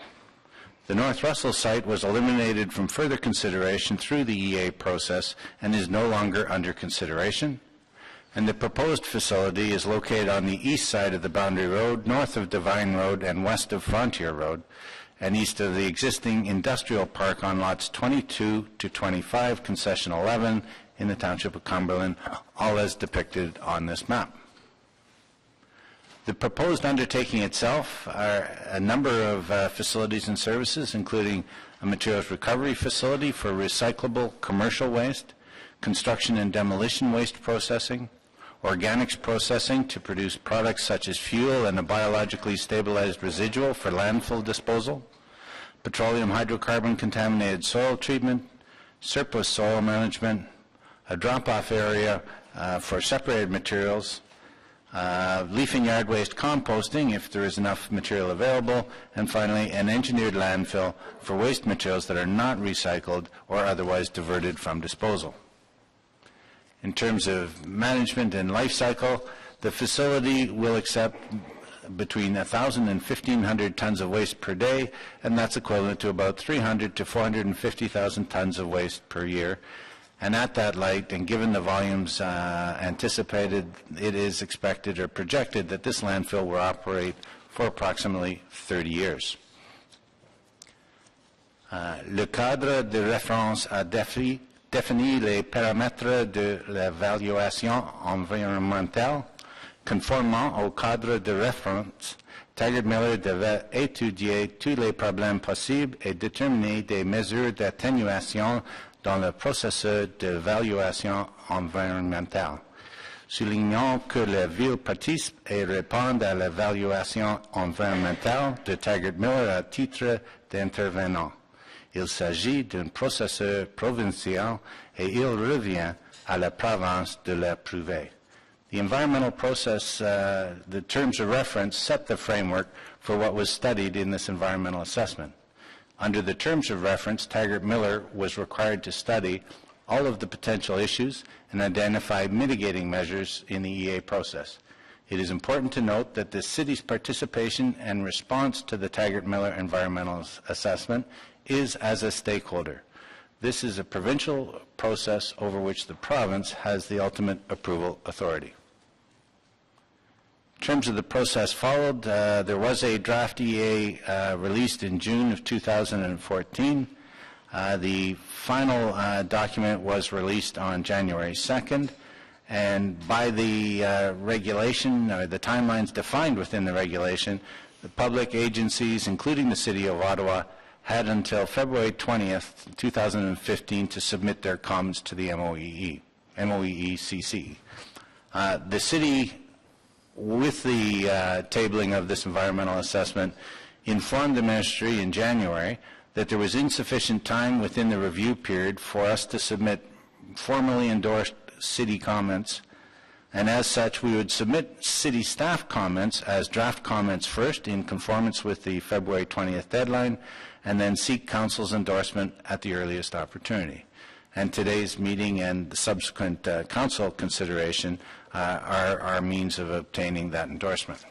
The North Russell site was eliminated from further consideration through the EA process and is no longer under consideration. And the proposed facility is located on the east side of the Boundary Road, north of Divine Road and west of Frontier Road, and east of the existing industrial park on lots 22 to 25, concession 11 in the Township of Cumberland, all as depicted on this map. The proposed undertaking itself are a number of facilities and services, including a materials recovery facility for recyclable commercial waste, construction and demolition waste processing, organics processing to produce products such as fuel and a biologically stabilized residual for landfill disposal, petroleum hydrocarbon contaminated soil treatment, surplus soil management, a drop-off area for separated materials, leaf and yard waste composting if there is enough material available, and finally, an engineered landfill for waste materials that are not recycled or otherwise diverted from disposal. In terms of management and life cycle, the facility will accept between 1,000 and 1,500 tons of waste per day, and that's equivalent to about 300 to 450,000 tons of waste per year. And at that light, and given the volumes anticipated, it is expected or projected that this landfill will operate for approximately 30 years. Le cadre de référence a défini les paramètres de l'évaluation environnementale. Conformément au cadre de référence, Taggart Miller devait étudier tous les problèmes possibles et déterminer des mesures d'atténuation dans le processus d'évaluation environnementale, soulignant que la ville participe et répond à l'évaluation environnementale de Taggart Miller à titre d'intervenant. Il s'agit d'un processus provincial et il revient à la province de l'approuver. The environmental process, the terms of reference, set the framework for what was studied in this environmental assessment. Under the terms of reference, Taggart Miller was required to study all of the potential issues and identify mitigating measures in the EA process. It is important to note that the city's participation and response to the Taggart Miller environmental assessment is as a stakeholder. This is a provincial process over which the province has the ultimate approval authority. In terms of the process followed, there was a draft EA released in June of 2014. The final document was released on January 2nd, and by the regulation, or the timelines defined within the regulation, the public agencies, including the City of Ottawa, had until February 20th, 2015 to submit their comments to the MOEE-CC. The City, with the tabling of this environmental assessment, informed the Ministry in January that there was insufficient time within the review period for us to submit formally endorsed City comments, and as such we would submit City staff comments as draft comments first in conformance with the February 20th deadline, and then seek Council's endorsement at the earliest opportunity. And today's meeting and the subsequent Council consideration are our means of obtaining that endorsement.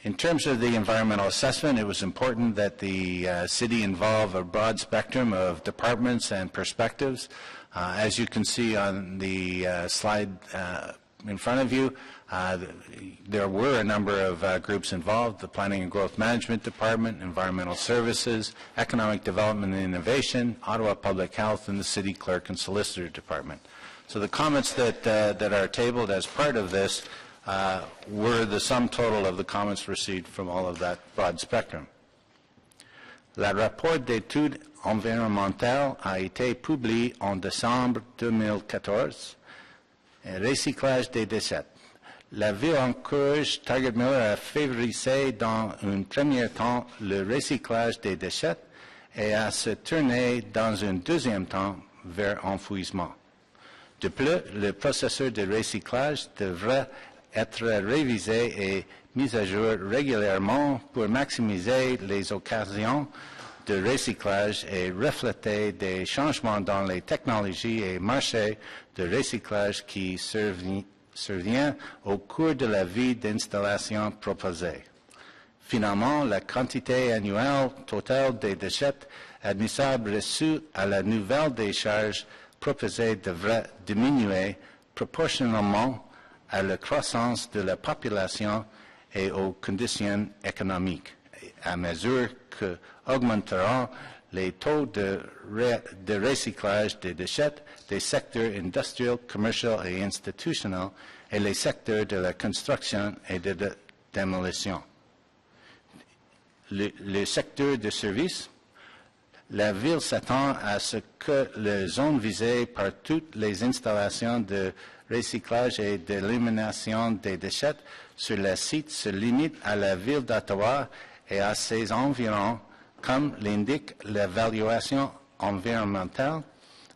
In terms of the environmental assessment, it was important that the City involve a broad spectrum of departments and perspectives. As you can see on the slide in front of you, there were a number of groups involved: the Planning and Growth Management Department, Environmental Services, Economic Development and Innovation, Ottawa Public Health, and the City Clerk and Solicitor Department. So the comments that are tabled as part of this were the sum total of the comments received from all of that broad spectrum. Le rapport d'étude environnementale a été publié en décembre 2014. Recyclage des déchets. La Ville encourage Taggart Miller à favoriser dans un premier temps le recyclage des déchets et à se tourner dans un deuxième temps vers enfouissement. De plus, le processus de recyclage devrait être révisé et mis à jour régulièrement pour maximiser les occasions de recyclage et refléter des changements dans les technologies et marchés de recyclage qui survient au cours de la vie d'installation proposée. Finalement, la quantité annuelle totale des déchets admissables reçus à la nouvelle décharge proposée devrait diminuer proportionnellement à la croissance de la population et aux conditions économiques, à mesure que augmenteront les taux de recyclage des déchets des secteurs industriels, commerciaux et institutionnels et les secteurs de la construction et de la démolition. Le secteur de services, la Ville s'attend à ce que les zones visées par toutes les installations de recyclage et d'élimination des déchets sur le site se limitent à la Ville d'Ottawa et à ses environs, comme l'indique l'évaluation environnementale,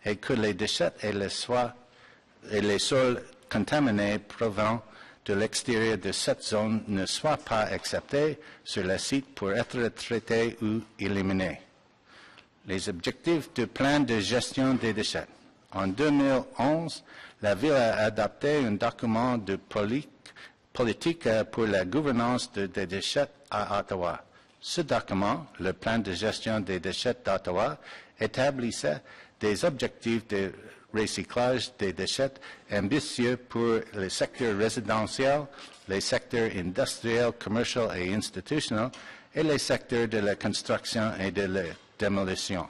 et que les déchets et les sols contaminés provenant de l'extérieur de cette zone ne soient pas acceptés sur le site pour être traités ou éliminés. Les objectifs du plan de gestion des déchets. En 2011, la Ville a adopté un document de politique pour la gouvernance des déchets à Ottawa. Ce document, le plan de gestion des déchets d'Ottawa, établissait des objectifs de recyclage des déchets ambitieux pour les secteurs résidentiels, les secteurs industriels, commerciaux et institutionnels et les secteurs de la construction et de la démolition.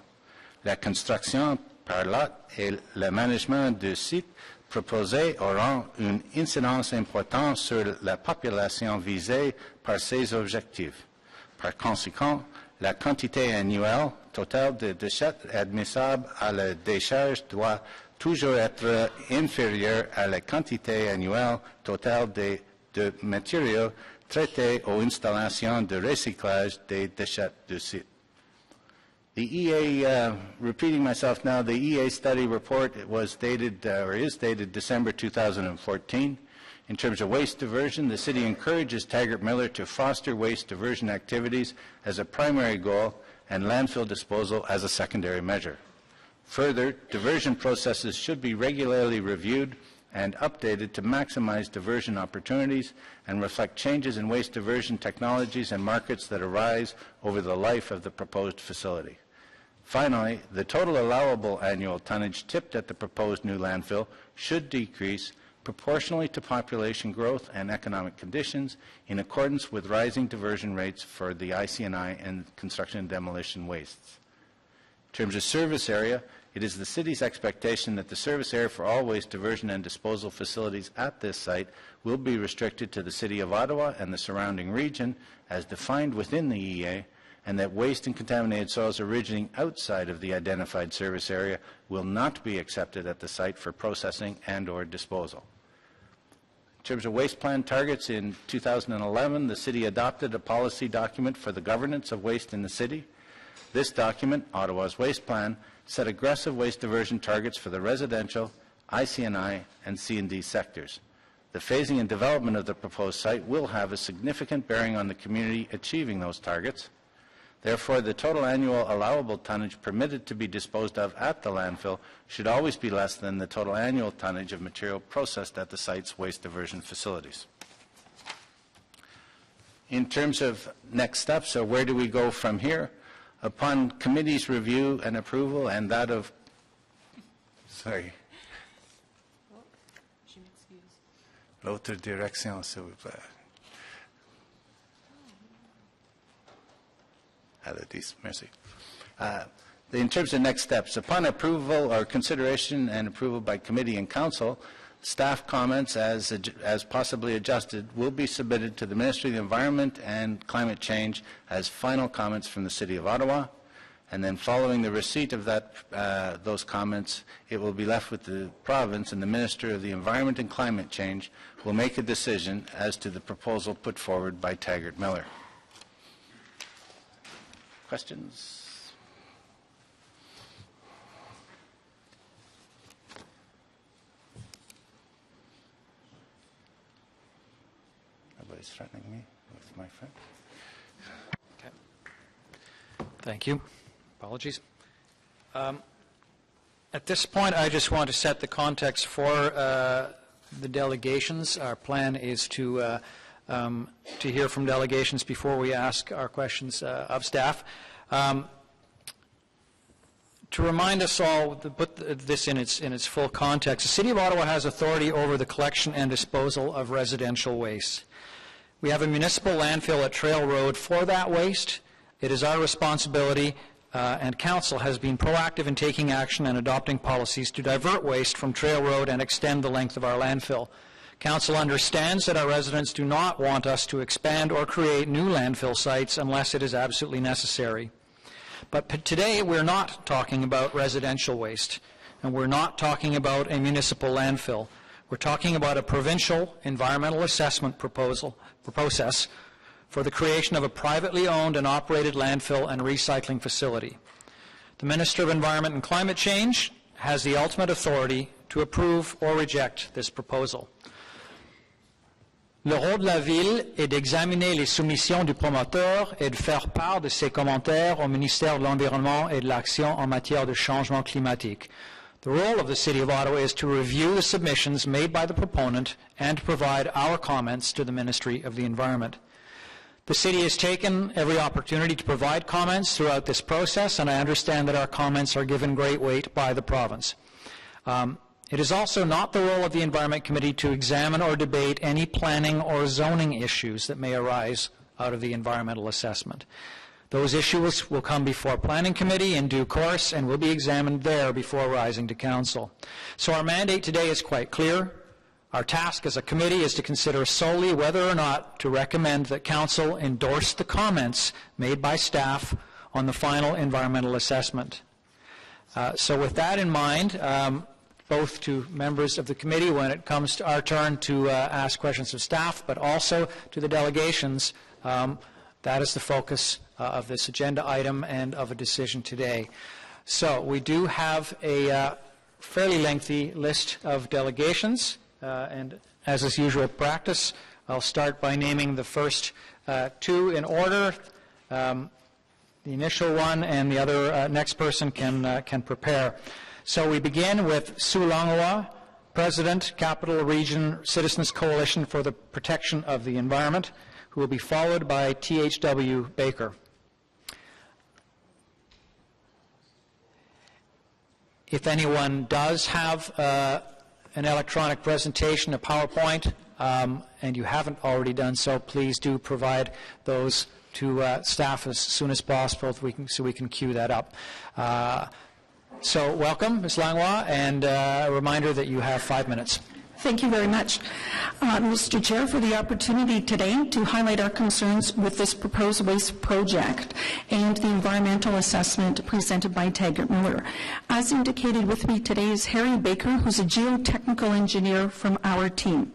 La construction par lot et le management du site proposés auront une incidence importante sur la population visée par ces objectifs. Par conséquent, la quantité annuelle totale de déchets admissibles à la décharge doit toujours être inférieure à la quantité annuelle totale de matériaux traités aux installations de recyclage des déchets du site. The EA, repeating myself now, the EA study report was dated, or is dated December 2014. In terms of waste diversion, the City encourages Taggart Miller to foster waste diversion activities as a primary goal and landfill disposal as a secondary measure. Further, diversion processes should be regularly reviewed and updated to maximize diversion opportunities and reflect changes in waste diversion technologies and markets that arise over the life of the proposed facility. Finally, the total allowable annual tonnage tipped at the proposed new landfill should decrease proportionally to population growth and economic conditions in accordance with rising diversion rates for the IC&I and construction and demolition wastes. In terms of service area, it is the City's expectation that the service area for all waste diversion and disposal facilities at this site will be restricted to the City of Ottawa and the surrounding region as defined within the EA, and that waste and contaminated soils originating outside of the identified service area will not be accepted at the site for processing and/or disposal. In terms of waste plan targets, in 2011, the City adopted a policy document for the governance of waste in the City. This document, Ottawa's Waste Plan, set aggressive waste diversion targets for the residential, IC&I, and C&D sectors. The phasing and development of the proposed site will have a significant bearing on the community achieving those targets. Therefore, the total annual allowable tonnage permitted to be disposed of at the landfill should always be less than the total annual tonnage of material processed at the site's waste diversion facilities. In terms of next steps, or where do we go from here? Upon committee's review and approval and that of, l'autre direction, s'il vous plaît. Merci. In terms of next steps, upon approval or consideration and approval by committee and council, staff comments as possibly adjusted will be submitted to the Ministry of the Environment and Climate Change as final comments from the City of Ottawa. And then following the receipt of those comments, it will be left with the province, and the Minister of the Environment and Climate Change will make a decision as to the proposal put forward by Taggart Miller. Questions? Nobody's threatening me with my friend. Okay. Thank you. Apologies. At this point, I just want to set the context for the delegations. Our plan is to hear from delegations before we ask our questions of staff. To remind us all, to put this in its full context, the City of Ottawa has authority over the collection and disposal of residential waste. We have a municipal landfill at Trail Road for that waste. It is our responsibility, and Council has been proactive in taking action and adopting policies to divert waste from Trail Road and extend the length of our landfill. Council understands that our residents do not want us to expand or create new landfill sites unless it is absolutely necessary. But today we're not talking about residential waste, and we're not talking about a municipal landfill. We're talking about a provincial environmental assessment process for the creation of a privately owned and operated landfill and recycling facility. The Minister of Environment and Climate Change has the ultimate authority to approve or reject this proposal. Le rôle de la Ville est d'examiner les soumissions du promoteur et de faire part de ses commentaires au ministère de l'Environnement et de l'Action en matière de changement climatique. The role of the City of Ottawa is to review the submissions made by the proponent and to provide our comments to the Ministry of the Environment. The City has taken every opportunity to provide comments throughout this process, and I understand that our comments are given great weight by the province. It is also not the role of the Environment Committee to examine or debate any planning or zoning issues that may arise out of the environmental assessment. Those issues will come before Planning Committee in due course and will be examined there before rising to Council. So our mandate today is quite clear. Our task as a committee is to consider solely whether or not to recommend that Council endorse the comments made by staff on the final environmental assessment. So with that in mind, both to members of the committee when it comes to our turn to ask questions of staff, but also to the delegations. That is the focus of this agenda item and of a decision today. So we do have a fairly lengthy list of delegations, and as is usual practice, I'll start by naming the first two in order. The initial one and the other next person can prepare. So we begin with Sue Langlois, President, Capital Region Citizens Coalition for the Protection of the Environment, who will be followed by T.H.W. Baker. If anyone does have an electronic presentation, a PowerPoint, and you haven't already done so, please do provide those to staff as soon as possible so we can queue that up. So welcome, Ms. Langlois, and a reminder that you have 5 minutes. Thank you very much, Mr. Chair, for the opportunity today to highlight our concerns with this proposed waste project and the environmental assessment presented by Taggart Miller. As indicated with me today is Harry Baker, who's a geotechnical engineer from our team.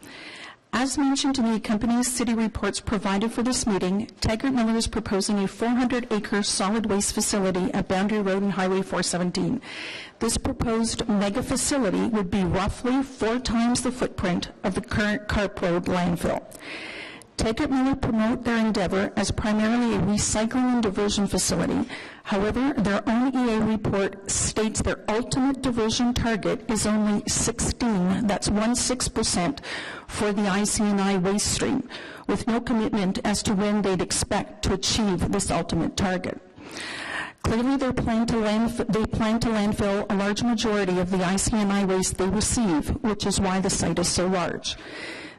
As mentioned in the accompanying city reports provided for this meeting, Taggart Miller is proposing a 400-acre solid waste facility at Boundary Road and Highway 417. This proposed mega facility would be roughly 4 times the footprint of the current Carp Road landfill. Taggart Miller promote their endeavor as primarily a recycling and diversion facility. However, their own EA report states their ultimate diversion target is only 16%, that's 16%, for the IC&I waste stream, with no commitment as to when they'd expect to achieve this ultimate target. Clearly, they plan to landfill a large majority of the IC&I waste they receive, which is why the site is so large.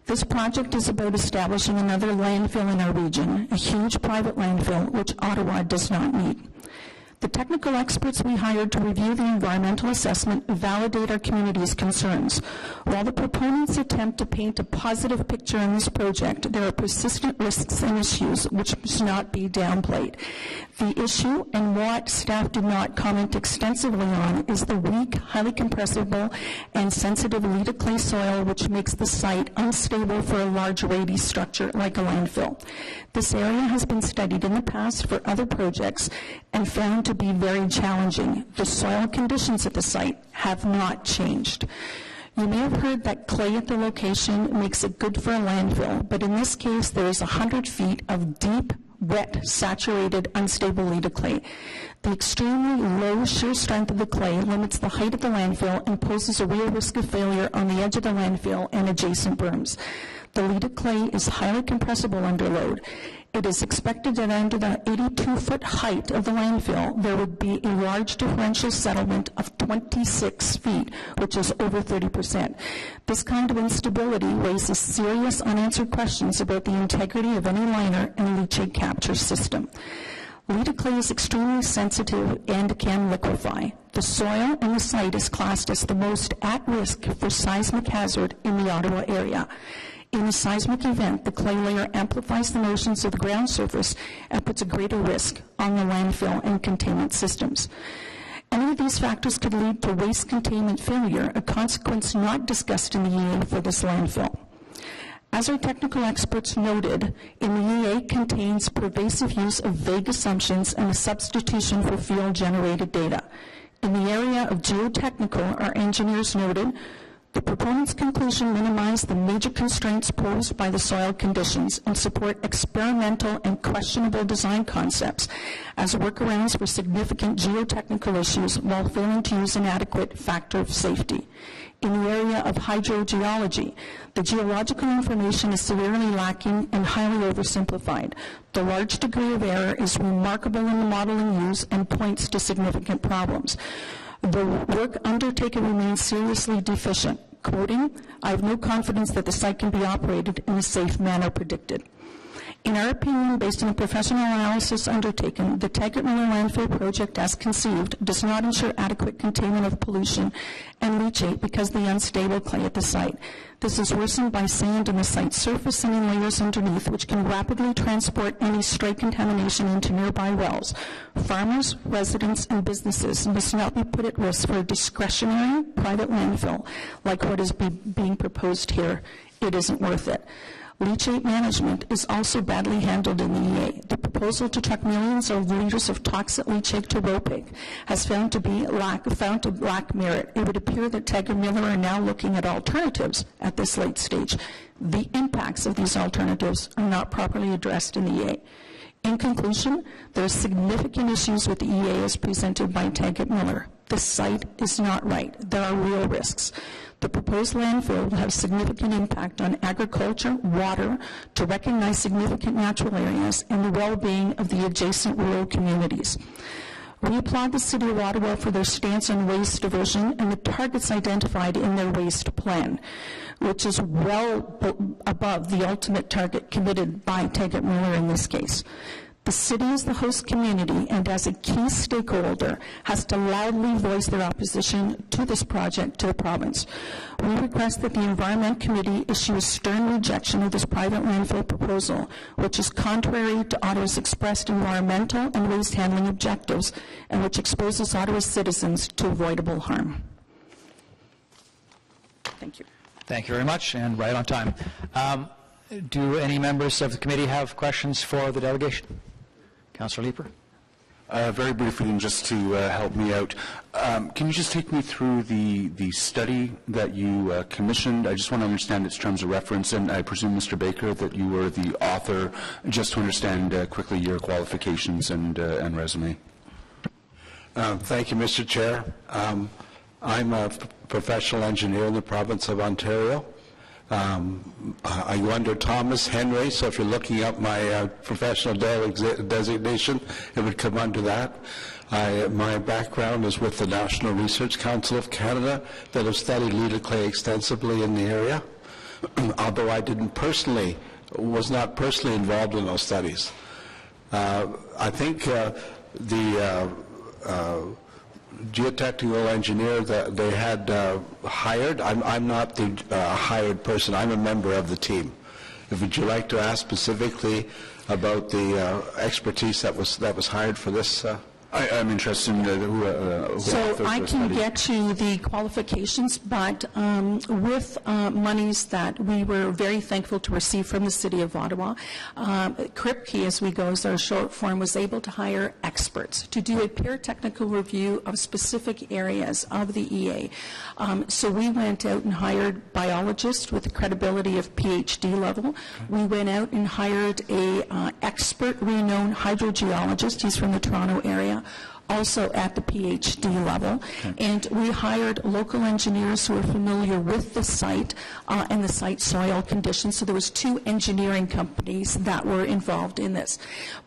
This project is about establishing another landfill in our region, a huge private landfill, which Ottawa does not need. The technical experts we hired to review the environmental assessment validate our community's concerns. While the proponents attempt to paint a positive picture in this project, there are persistent risks and issues which must not be downplayed. The issue, and what staff did not comment extensively on, is the weak, highly compressible, and sensitive Leda clay soil, which makes the site unstable for a large weighty structure like a landfill. This area has been studied in the past for other projects and found to be very challenging. The soil conditions at the site have not changed. You may have heard that clay at the location makes it good for a landfill, but in this case there is 100 feet of deep, wet, saturated, unstable Leda clay. The extremely low shear strength of the clay limits the height of the landfill and poses a real risk of failure on the edge of the landfill and adjacent berms. The Leda clay is highly compressible under load. It is expected that under the 82-foot height of the landfill, there would be a large differential settlement of 26 feet, which is over 30%. This kind of instability raises serious unanswered questions about the integrity of any liner and leachate capture system. Leda clay is extremely sensitive and can liquefy. The soil in the site is classed as the most at risk for seismic hazard in the Ottawa area. In a seismic event, the clay layer amplifies the motions of the ground surface and puts a greater risk on the landfill and containment systems. Any of these factors could lead to waste containment failure, a consequence not discussed in the EA for this landfill. As our technical experts noted, in the EA contains pervasive use of vague assumptions and a substitution for field-generated data. In the area of geotechnical, our engineers noted, The proponent's conclusion minimized the major constraints posed by the soil conditions and support experimental and questionable design concepts as workarounds for significant geotechnical issues while failing to use an adequate factor of safety. In the area of hydrogeology, the geological information is severely lacking and highly oversimplified. The large degree of error is remarkable in the modeling used and points to significant problems. The work undertaken remains seriously deficient. Quoting, "I have no confidence that the site can be operated in a safe manner predicted." In our opinion, based on a professional analysis undertaken, the Taggart-Miller landfill project as conceived does not ensure adequate containment of pollution and leachate because of the unstable clay at the site. This is worsened by sand in the site surface and in layers underneath, which can rapidly transport any stray contamination into nearby wells. Farmers, residents, and businesses must not be put at risk for a discretionary private landfill like what is being proposed here. It isn't worth it. Leachate management is also badly handled in the EA. The proposal to truck millions of liters of toxic leachate to Ropeg has found to lack merit. It would appear that Taggart-Miller are now looking at alternatives at this late stage. The impacts of these alternatives are not properly addressed in the EA. In conclusion, there are significant issues with the EA as presented by Taggart-Miller. The site is not right. There are real risks. The proposed landfill will have significant impact on agriculture, water, to recognize significant natural areas, and the well-being of the adjacent rural communities. We applaud the City of Ottawa for their stance on waste diversion and the targets identified in their waste plan, which is well above the ultimate target committed by Taggart-Miller in this case. The city as the host community and as a key stakeholder has to loudly voice their opposition to this project to the province. We request that the Environment Committee issue a stern rejection of this private landfill proposal, which is contrary to Ottawa's expressed environmental and waste handling objectives and which exposes Ottawa's citizens to avoidable harm. Thank you. Thank you very much, and right on time. Do any members of the committee have questions for the delegation? Councillor Leeper. Very briefly, and just to help me out, can you just take me through the study that you commissioned? I just want to understand its terms of reference, and I presume, Mr. Baker, that you were the author, just to understand quickly your qualifications and resume. Thank you, Mr. Chair. I'm a professional engineer in the province of Ontario. I'm under Thomas Henry, so if you're looking up my professional designation, it would come under that. My background is with the National Research Council of Canada that have studied leader clay extensively in the area, although I was not personally involved in those studies. I think the geotechnical engineer that they had hired, I'm not the hired person, I'm a member of the team. Would you like to ask specifically about the expertise that was hired for this? I'm interested in who So I can get you the qualifications, but with monies that we were very thankful to receive from the City of Ottawa, CRIPKey, as we go, is our short form, was able to hire experts to do a peer technical review of specific areas of the EA. So we went out and hired biologists with the credibility of PhD level. We went out and hired a expert, renowned hydrogeologist. He's from the Toronto area, also at the PhD level. And we hired local engineers who are familiar with the site and the site soil conditions. So there was 2 engineering companies that were involved in this.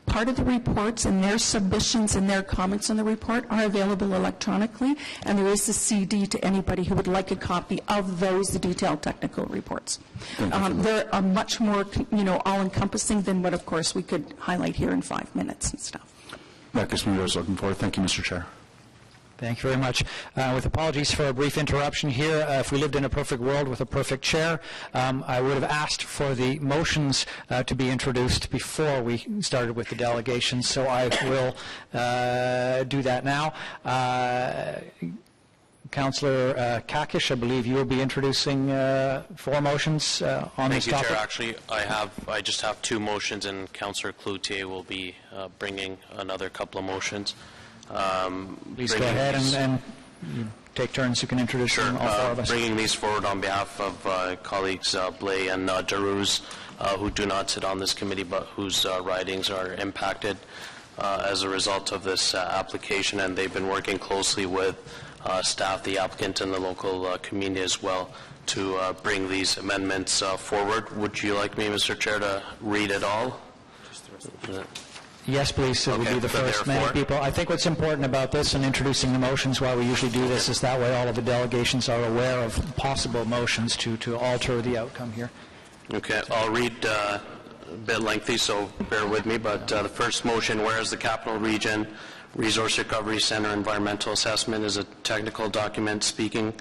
Part of the reports and their submissions and their comments on the report are available electronically, and there is a CD to anybody who would like a copy of those detailed technical reports. They're much more, all-encompassing than what, of course, we could highlight here in 5 minutes and stuff. That gives me what I was looking for. Thank you, Mr. Chair. Thank you very much. With apologies for a brief interruption here, if we lived in a perfect world with a perfect chair, I would have asked for the motions to be introduced before we started with the delegations, so I will do that now. Councillor Kakish, I believe you will be introducing 4 motions on this topic. Thank you, Chair. Actually, I just have 2 motions, and Councillor Cloutier will be bringing another couple of motions. Please go ahead and take turns, you can introduce them, all four of us. Bringing these forward on behalf of colleagues Blais and Darouz, who do not sit on this committee, but whose ridings are impacted as a result of this application, and they've been working closely with staff, the applicant, and the local community as well to bring these amendments forward. Would you like me, Mr. Chair, to read it all? Yes, please, it would Okay, be the but first. Many therefore- people, I think what's important about this and introducing the motions, why we usually do this, is that way all of the delegations are aware of possible motions to alter the outcome here. Okay, I'll read a bit lengthy, so bear with me, but the first motion, whereas the Capital Region Resource Recovery Center environmental assessment is a technical document speaking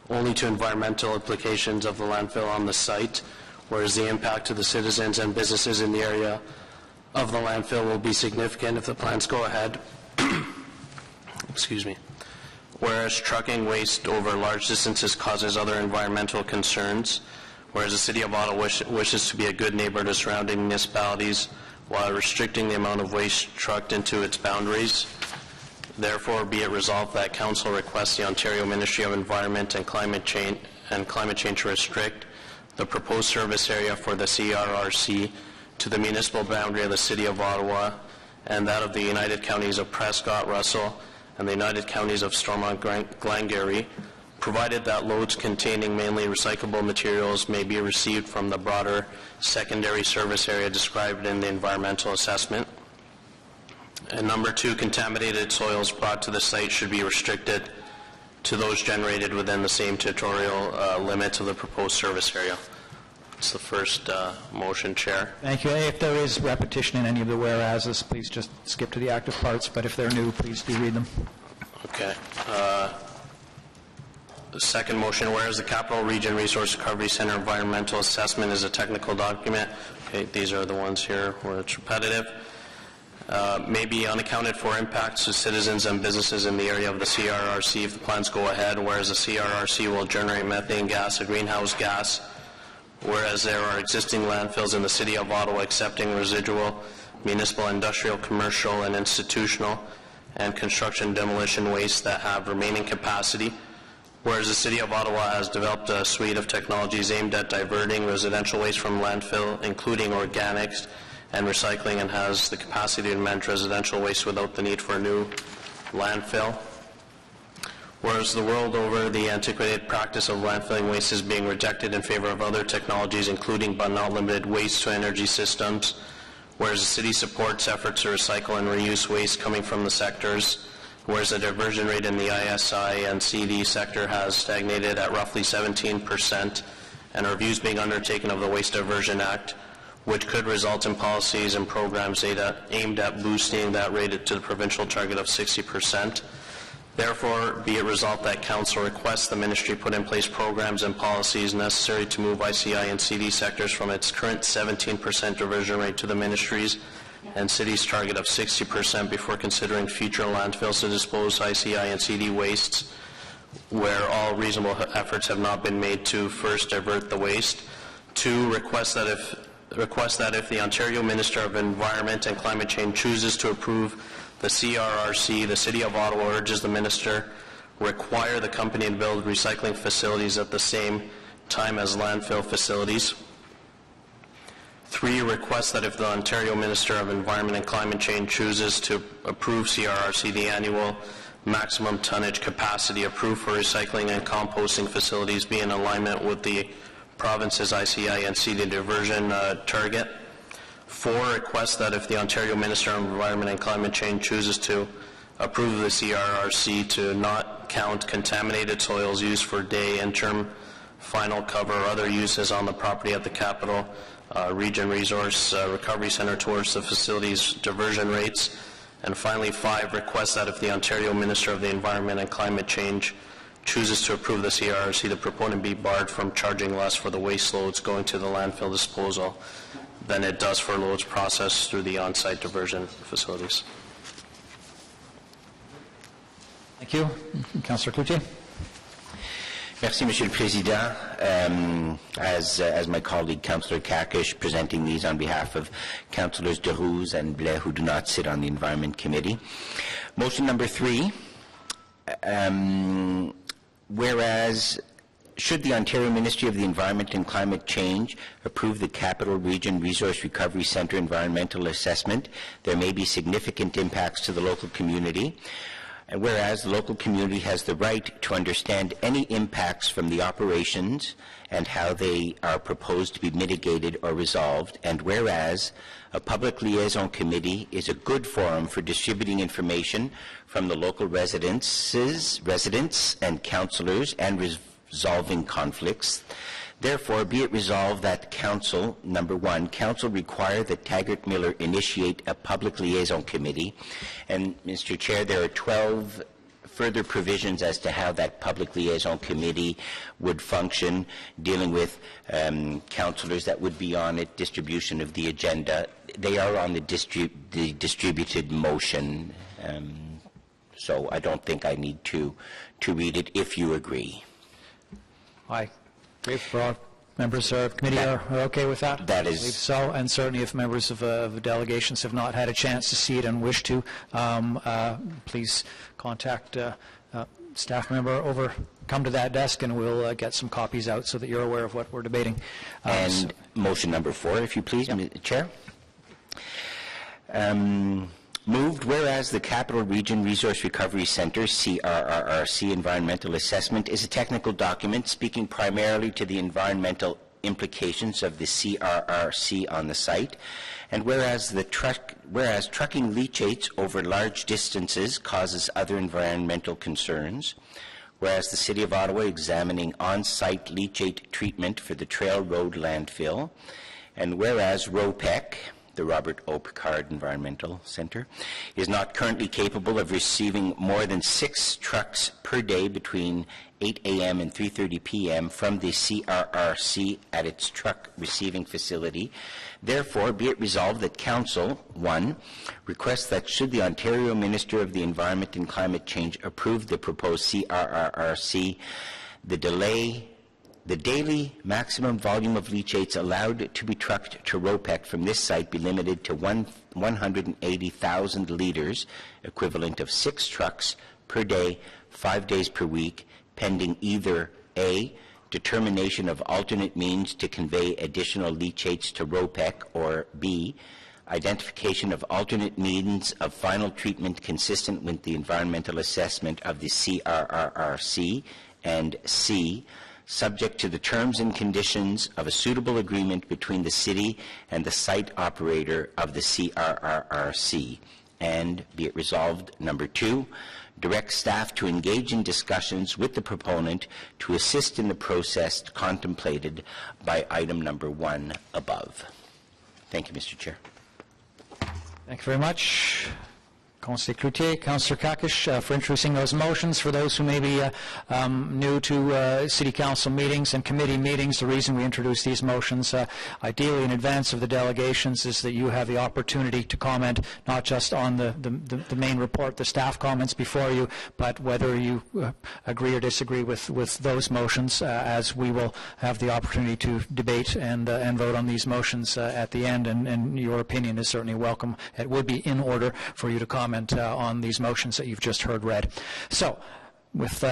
only to environmental implications of the landfill on the site, whereas the impact to the citizens and businesses in the area of the landfill will be significant if the plans go ahead. Excuse me. Whereas trucking waste over large distances causes other environmental concerns, whereas the City of Ottawa wishes to be a good neighbor to surrounding municipalities while restricting the amount of waste trucked into its boundaries. Therefore, be it resolved that Council requests the Ontario Ministry of Environment and Climate Change to restrict the proposed service area for the CRRC to the municipal boundary of the City of Ottawa and that of the United Counties of Prescott, Russell, and the United Counties of Stormont, Glengarry, provided that loads containing mainly recyclable materials may be received from the broader secondary service area described in the environmental assessment. And number 2, contaminated soils brought to the site should be restricted to those generated within the same territorial limits of the proposed service area. It's the first motion, Chair. Thank you. If there is repetition in any of the whereases, please just skip to the active parts, but if they're new, please do read them. Okay. The second motion, whereas the Capital Region Resource Recovery Center environmental assessment is a technical document, okay, these are the ones here where it's repetitive, may be unaccounted for impacts to citizens and businesses in the area of the CRRC if the plans go ahead, whereas the CRRC will generate methane gas, a greenhouse gas, whereas there are existing landfills in the City of Ottawa accepting residual municipal, industrial, commercial, and institutional and construction demolition waste that have remaining capacity, whereas the City of Ottawa has developed a suite of technologies aimed at diverting residential waste from landfill, including organics and recycling, and has the capacity to manage residential waste without the need for a new landfill. Whereas the world over, the antiquated practice of landfilling waste is being rejected in favor of other technologies, including but not limited waste-to-energy systems, whereas the city supports efforts to recycle and reuse waste coming from the sectors, whereas the diversion rate in the ISI and CD sector has stagnated at roughly 17%, and reviews being undertaken of the Waste Diversion Act, which could result in policies and programs aimed at boosting that rate to the provincial target of 60%. Therefore, be it resolved that Council requests the Ministry put in place programs and policies necessary to move ICI and CD sectors from its current 17% diversion rate to the Ministry's and City's target of 60% before considering future landfills to dispose ICI and CD wastes, where all reasonable efforts have not been made to first divert the waste. 2, request that if the Ontario Minister of Environment and Climate Change chooses to approve the CRRC, the City of Ottawa urges the Minister require the company to build recycling facilities at the same time as landfill facilities. 3, request that if the Ontario Minister of Environment and Climate Change chooses to approve CRRC, the annual maximum tonnage capacity approved for recycling and composting facilities be in alignment with the province's ICI and CD diversion target. 4, request that if the Ontario Minister of Environment and Climate Change chooses to approve the CRRC to not count contaminated soils used for day, interim, final cover, or other uses on the property at the Capital Region Resource Recovery Center towards the facility's diversion rates. And finally, 5, request that if the Ontario Minister of the Environment and Climate Change chooses to approve the CRRC, the proponent be barred from charging less for the waste loads going to the landfill disposal than it does for loads processed through the on-site diversion facilities. Thank you. Councillor Cloutier. Merci, Monsieur le Président. As my colleague, Councillor Kakish, presenting these on behalf of Councillors Darouz and Blais, who do not sit on the Environment Committee. Motion number 3, whereas should the Ontario Ministry of the Environment and Climate Change approve the Capital Region Resource Recovery Centre environmental assessment, there may be significant impacts to the local community. And whereas the local community has the right to understand any impacts from the operations and how they are proposed to be mitigated or resolved, and whereas a public liaison committee is a good forum for distributing information from the local residents and councillors and resolving conflicts. Therefore, be it resolved that Council, number one, Council require that Taggart Miller initiate a public liaison committee. And, Mr. Chair, there are 12 further provisions as to how that public liaison committee would function, dealing with councillors that would be on it, distribution of the agenda. They are on the distributed motion, so I don't think I need to read it, if you agree. Aye. If members of the committee are okay with that? That is. I believe so, and certainly if members of the delegations have not had a chance to see it and wish to, please contact staff member over, come to that desk, and we'll get some copies out so that you're aware of what we're debating. And motion number 4, if you please, Chair. Moved, whereas the Capital Region Resource Recovery Centre, CRRRC Environmental Assessment, is a technical document speaking primarily to the environmental implications of the CRRC on the site, and whereas trucking leachates over large distances causes other environmental concerns, whereas the City of Ottawa examining on-site leachate treatment for the Trail Road landfill, and whereas ROPEC, the Robert O. Picard Environmental Centre, is not currently capable of receiving more than 6 trucks per day between 8 a.m. and 3:30 p.m. from the CRRC at its truck receiving facility. Therefore, be it resolved that Council, 1, requests that should the Ontario Minister of the Environment and Climate Change approve the proposed CRRC, the daily maximum volume of leachates allowed to be trucked to ROPEC from this site be limited to 180,000 litres, equivalent of 6 trucks per day, 5 days per week, pending either A, determination of alternate means to convey additional leachates to ROPEC, or B, identification of alternate means of final treatment consistent with the environmental assessment of the CRRRC, and C, subject to the terms and conditions of a suitable agreement between the City and the site operator of the CRRRC. And be it resolved, number 2, direct staff to engage in discussions with the proponent to assist in the process contemplated by item number 1 above. Thank you, Mr. Chair. Thank you very much. Councillor Cloutier, Councillor Kakish, for introducing those motions. For those who may be new to City Council meetings and committee meetings, the reason we introduce these motions ideally in advance of the delegations is that you have the opportunity to comment not just on the main report, the staff comments before you, but whether you agree or disagree with those motions, as we will have the opportunity to debate and vote on these motions at the end, and your opinion is certainly welcome. It would be in order for you to comment on these motions that you've just heard read. So, with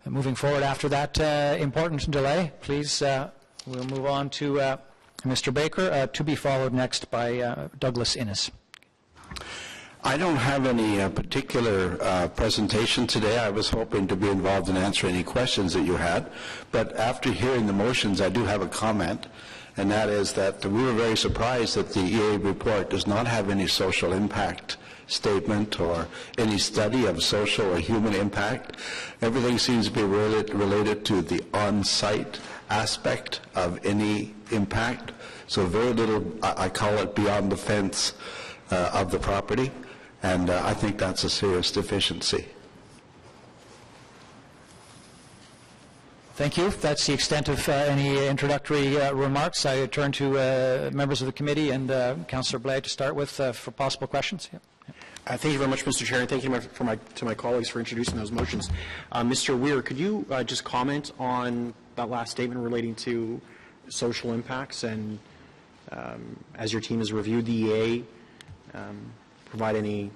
moving forward after that important delay, please, we'll move on to Mr. Baker, to be followed next by Douglas Innes. I don't have any particular presentation today. I was hoping to be involved and answer any questions that you had, but after hearing the motions, I do have a comment, and that is that we were very surprised that the EA report does not have any social impact statement or any study of social or human impact. Everything seems to be related to the on-site aspect of any impact. So very little, I call it beyond the fence of the property, and I think that's a serious deficiency. Thank you. That's the extent of any introductory remarks. I turn to members of the committee and Councillor Blais to start with for possible questions. Yeah. Thank you very much, Mr. Chair, and thank you to my colleagues for introducing those motions. Mr. Weir, could you just comment on that last statement relating to social impacts, and as your team has reviewed the EA, provide any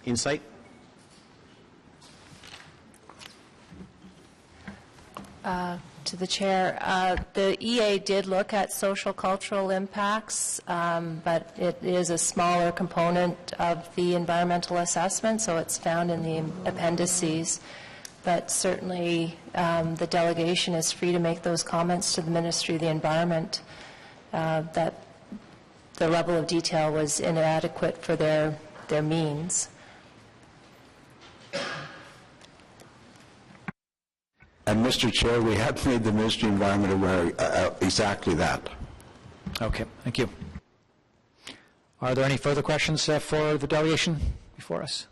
insight? to the chair. The EA did look at social cultural impacts, but it is a smaller component of the environmental assessment, so it's found in the appendices. But certainly the delegation is free to make those comments to the Ministry of the Environment that the level of detail was inadequate for their means. And, Mr. Chair, we have made the Ministry of Environment aware exactly that. Okay, thank you. Are there any further questions for the delegation before us?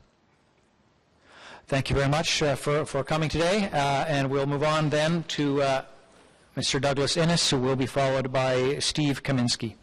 Thank you very much for coming today, and we'll move on then to Mr. Douglas Innes, who will be followed by Steve Kaminsky.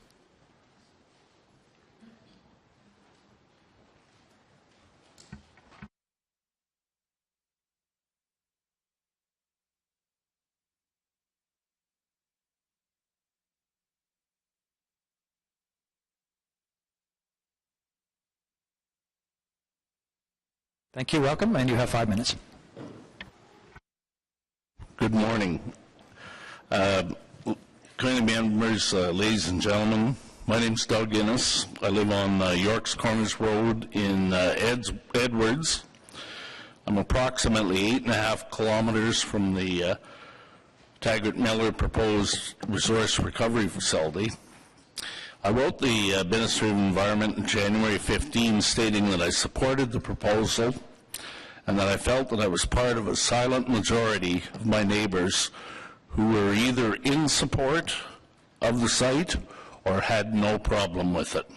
Thank you. Welcome, and you have 5 minutes. Good morning. Committee members, ladies and gentlemen, my name is Doug Innes. I live on York's Corners Road in Edwards. I'm approximately 8.5 kilometers from the Taggart Miller proposed resource recovery facility. I wrote the Ministry of Environment in January 15 stating that I supported the proposal and that I felt that I was part of a silent majority of my neighbors who were either in support of the site or had no problem with it.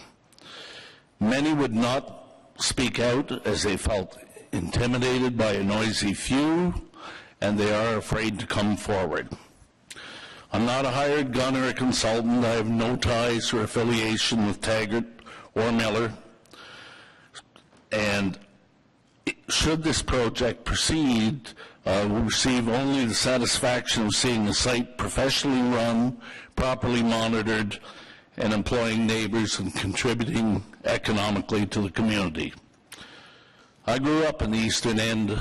Many would not speak out as they felt intimidated by a noisy few and they are afraid to come forward. I'm not a hired gun or a consultant. I have no ties or affiliation with Taggart or Miller. And should this project proceed, we'll receive only the satisfaction of seeing the site professionally run, properly monitored, and employing neighbors and contributing economically to the community. I grew up in the eastern end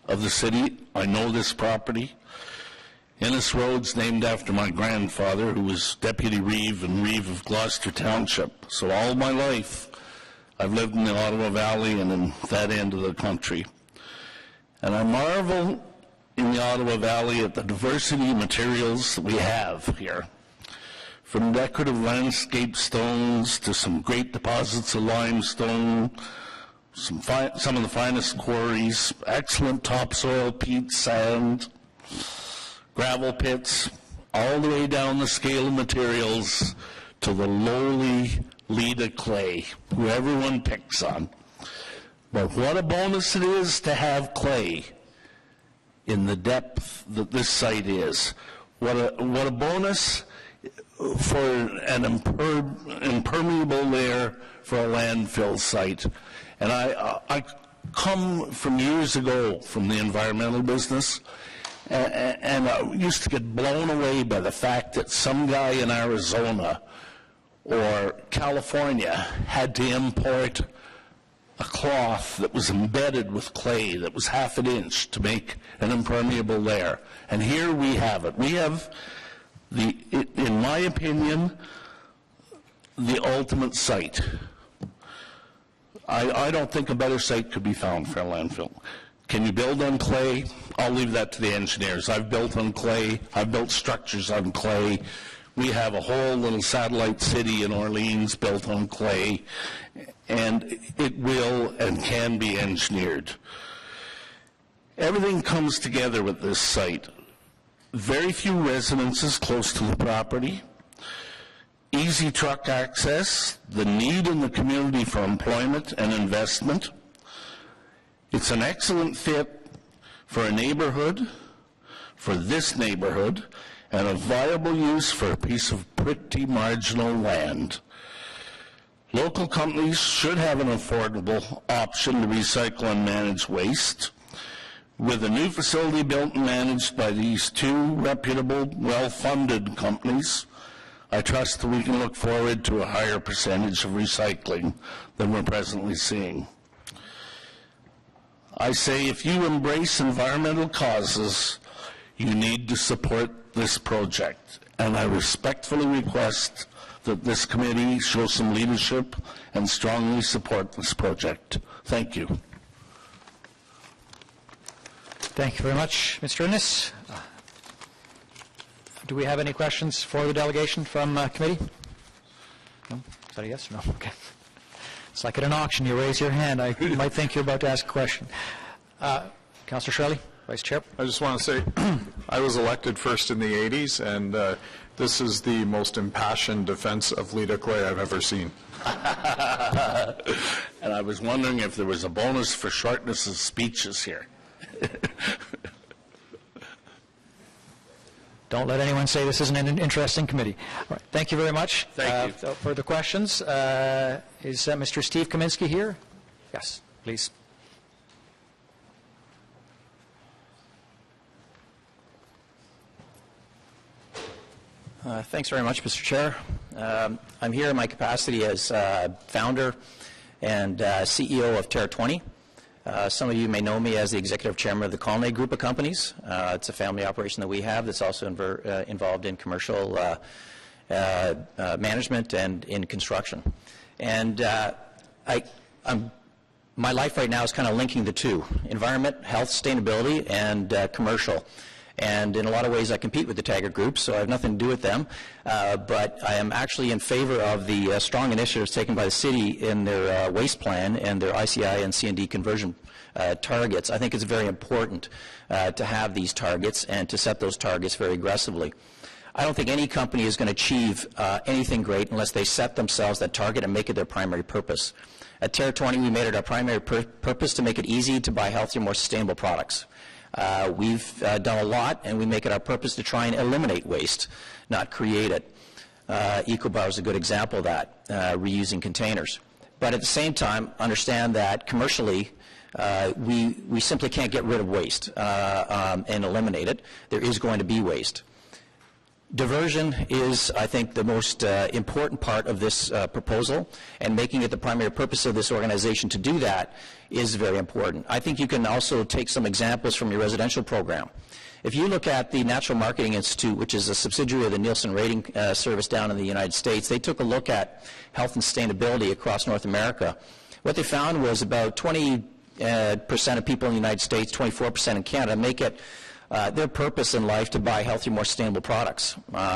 of the city. I know this property. Innes Road's named after my grandfather, who was Deputy Reeve and Reeve of Gloucester Township. So all my life, I've lived in the Ottawa Valley and in that end of the country. And I marvel in the Ottawa Valley at the diversity of materials that we have here. From decorative landscape stones to some great deposits of limestone, some of the finest quarries, excellent topsoil, peat, sand, gravel pits, all the way down the scale of materials to the lowly Leda clay, who everyone picks on. But what a bonus it is to have clay in the depth that this site is. What a bonus for an impermeable layer for a landfill site. And I come from years ago from the environmental business, and I used to get blown away by the fact that some guy in Arizona or California had to import a cloth that was embedded with clay that was half an inch to make an impermeable layer. And here we have it. We have, in my opinion, the ultimate site. I don't think a better site could be found for a landfill. Can you build on clay? I'll leave that to the engineers. I've built on clay. I've built structures on clay. We have a whole little satellite city in Orleans built on clay, and it will and can be engineered. Everything comes together with this site. Very few residences close to the property, easy truck access, the need in the community for employment and investment. It's an excellent fit for a neighborhood, for this neighborhood, and a viable use for a piece of pretty marginal land. Local companies should have an affordable option to recycle and manage waste. With a new facility built and managed by these two reputable, well-funded companies, I trust that we can look forward to a higher percentage of recycling than we're presently seeing. I say if you embrace environmental causes, You need to support this project, and I respectfully request that this committee show some leadership and strongly support this project. Thank you. Thank you very much, Mr. Innes. Do we have any questions for the delegation from committee? No? Is that a yes or no? Okay. It's like at an auction, you raise your hand. I might think you're about to ask a question. Councillor Shirley, Vice Chair. I just want to say I was elected first in the 80s, and this is the most impassioned defense of Lida Clay I've ever seen. And I was wondering if there was a bonus for shortness of speeches here. Don't let anyone say this isn't an interesting committee. All right, thank you very much. Thank you. Without further questions, is Mr. Steve Kaminsky here? Yes, please. Thanks very much, Mr. Chair. I'm here in my capacity as founder and CEO of Terra 20. Some of you may know me as the executive chairman of the Colonnade Group of Companies. It's a family operation that we have that's also involved in commercial management and in construction. And my life right now is kind of linking the two: environment, health, sustainability, and commercial. And in a lot of ways I compete with the Taggart Group, so I have nothing to do with them. But I am actually in favor of the strong initiatives taken by the city in their waste plan and their ICI and C&D conversion targets. I think it's very important to have these targets and to set those targets very aggressively. I don't think any company is going to achieve anything great unless they set themselves that target and make it their primary purpose. At Terra 20, we made it our primary purpose to make it easy to buy healthier, more sustainable products. We've done a lot, and we make it our purpose to try and eliminate waste, not create it. EcoBar is a good example of that, reusing containers. But at the same time, understand that commercially, we simply can't get rid of waste and eliminate it. There is going to be waste. Diversion is, I think, the most important part of this proposal, and making it the primary purpose of this organization to do that is very important. I think you can also take some examples from your residential program. If you look at the Natural Marketing Institute, which is a subsidiary of the Nielsen Rating Service down in the United States, they took a look at health and sustainability across North America. What they found was about 20% of people in the United States, 24% in Canada, make it their purpose in life to buy healthier, more sustainable products.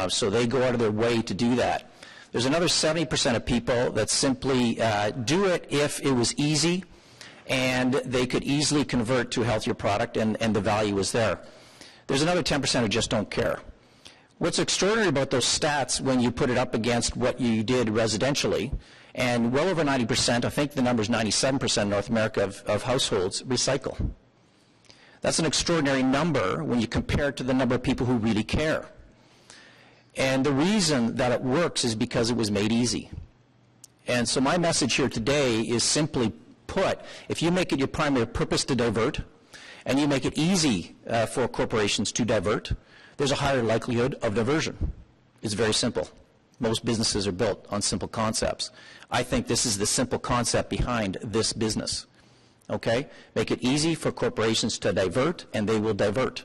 So they go out of their way to do that. There's another 70% of people that simply do it if it was easy and they could easily convert to a healthier product and the value is there. There's another 10% who just don't care. What's extraordinary about those stats when you put it up against what you did residentially, and well over 90%, I think the number is 97% in North America of households recycle. That's an extraordinary number when you compare it to the number of people who really care. And the reason that it works is because it was made easy. And so my message here today is simply put, if you make it your primary purpose to divert, and you make it easy for corporations to divert, there's a higher likelihood of diversion. It's very simple. Most businesses are built on simple concepts. I think this is the simple concept behind this business. Okay? Make it easy for corporations to divert, and they will divert.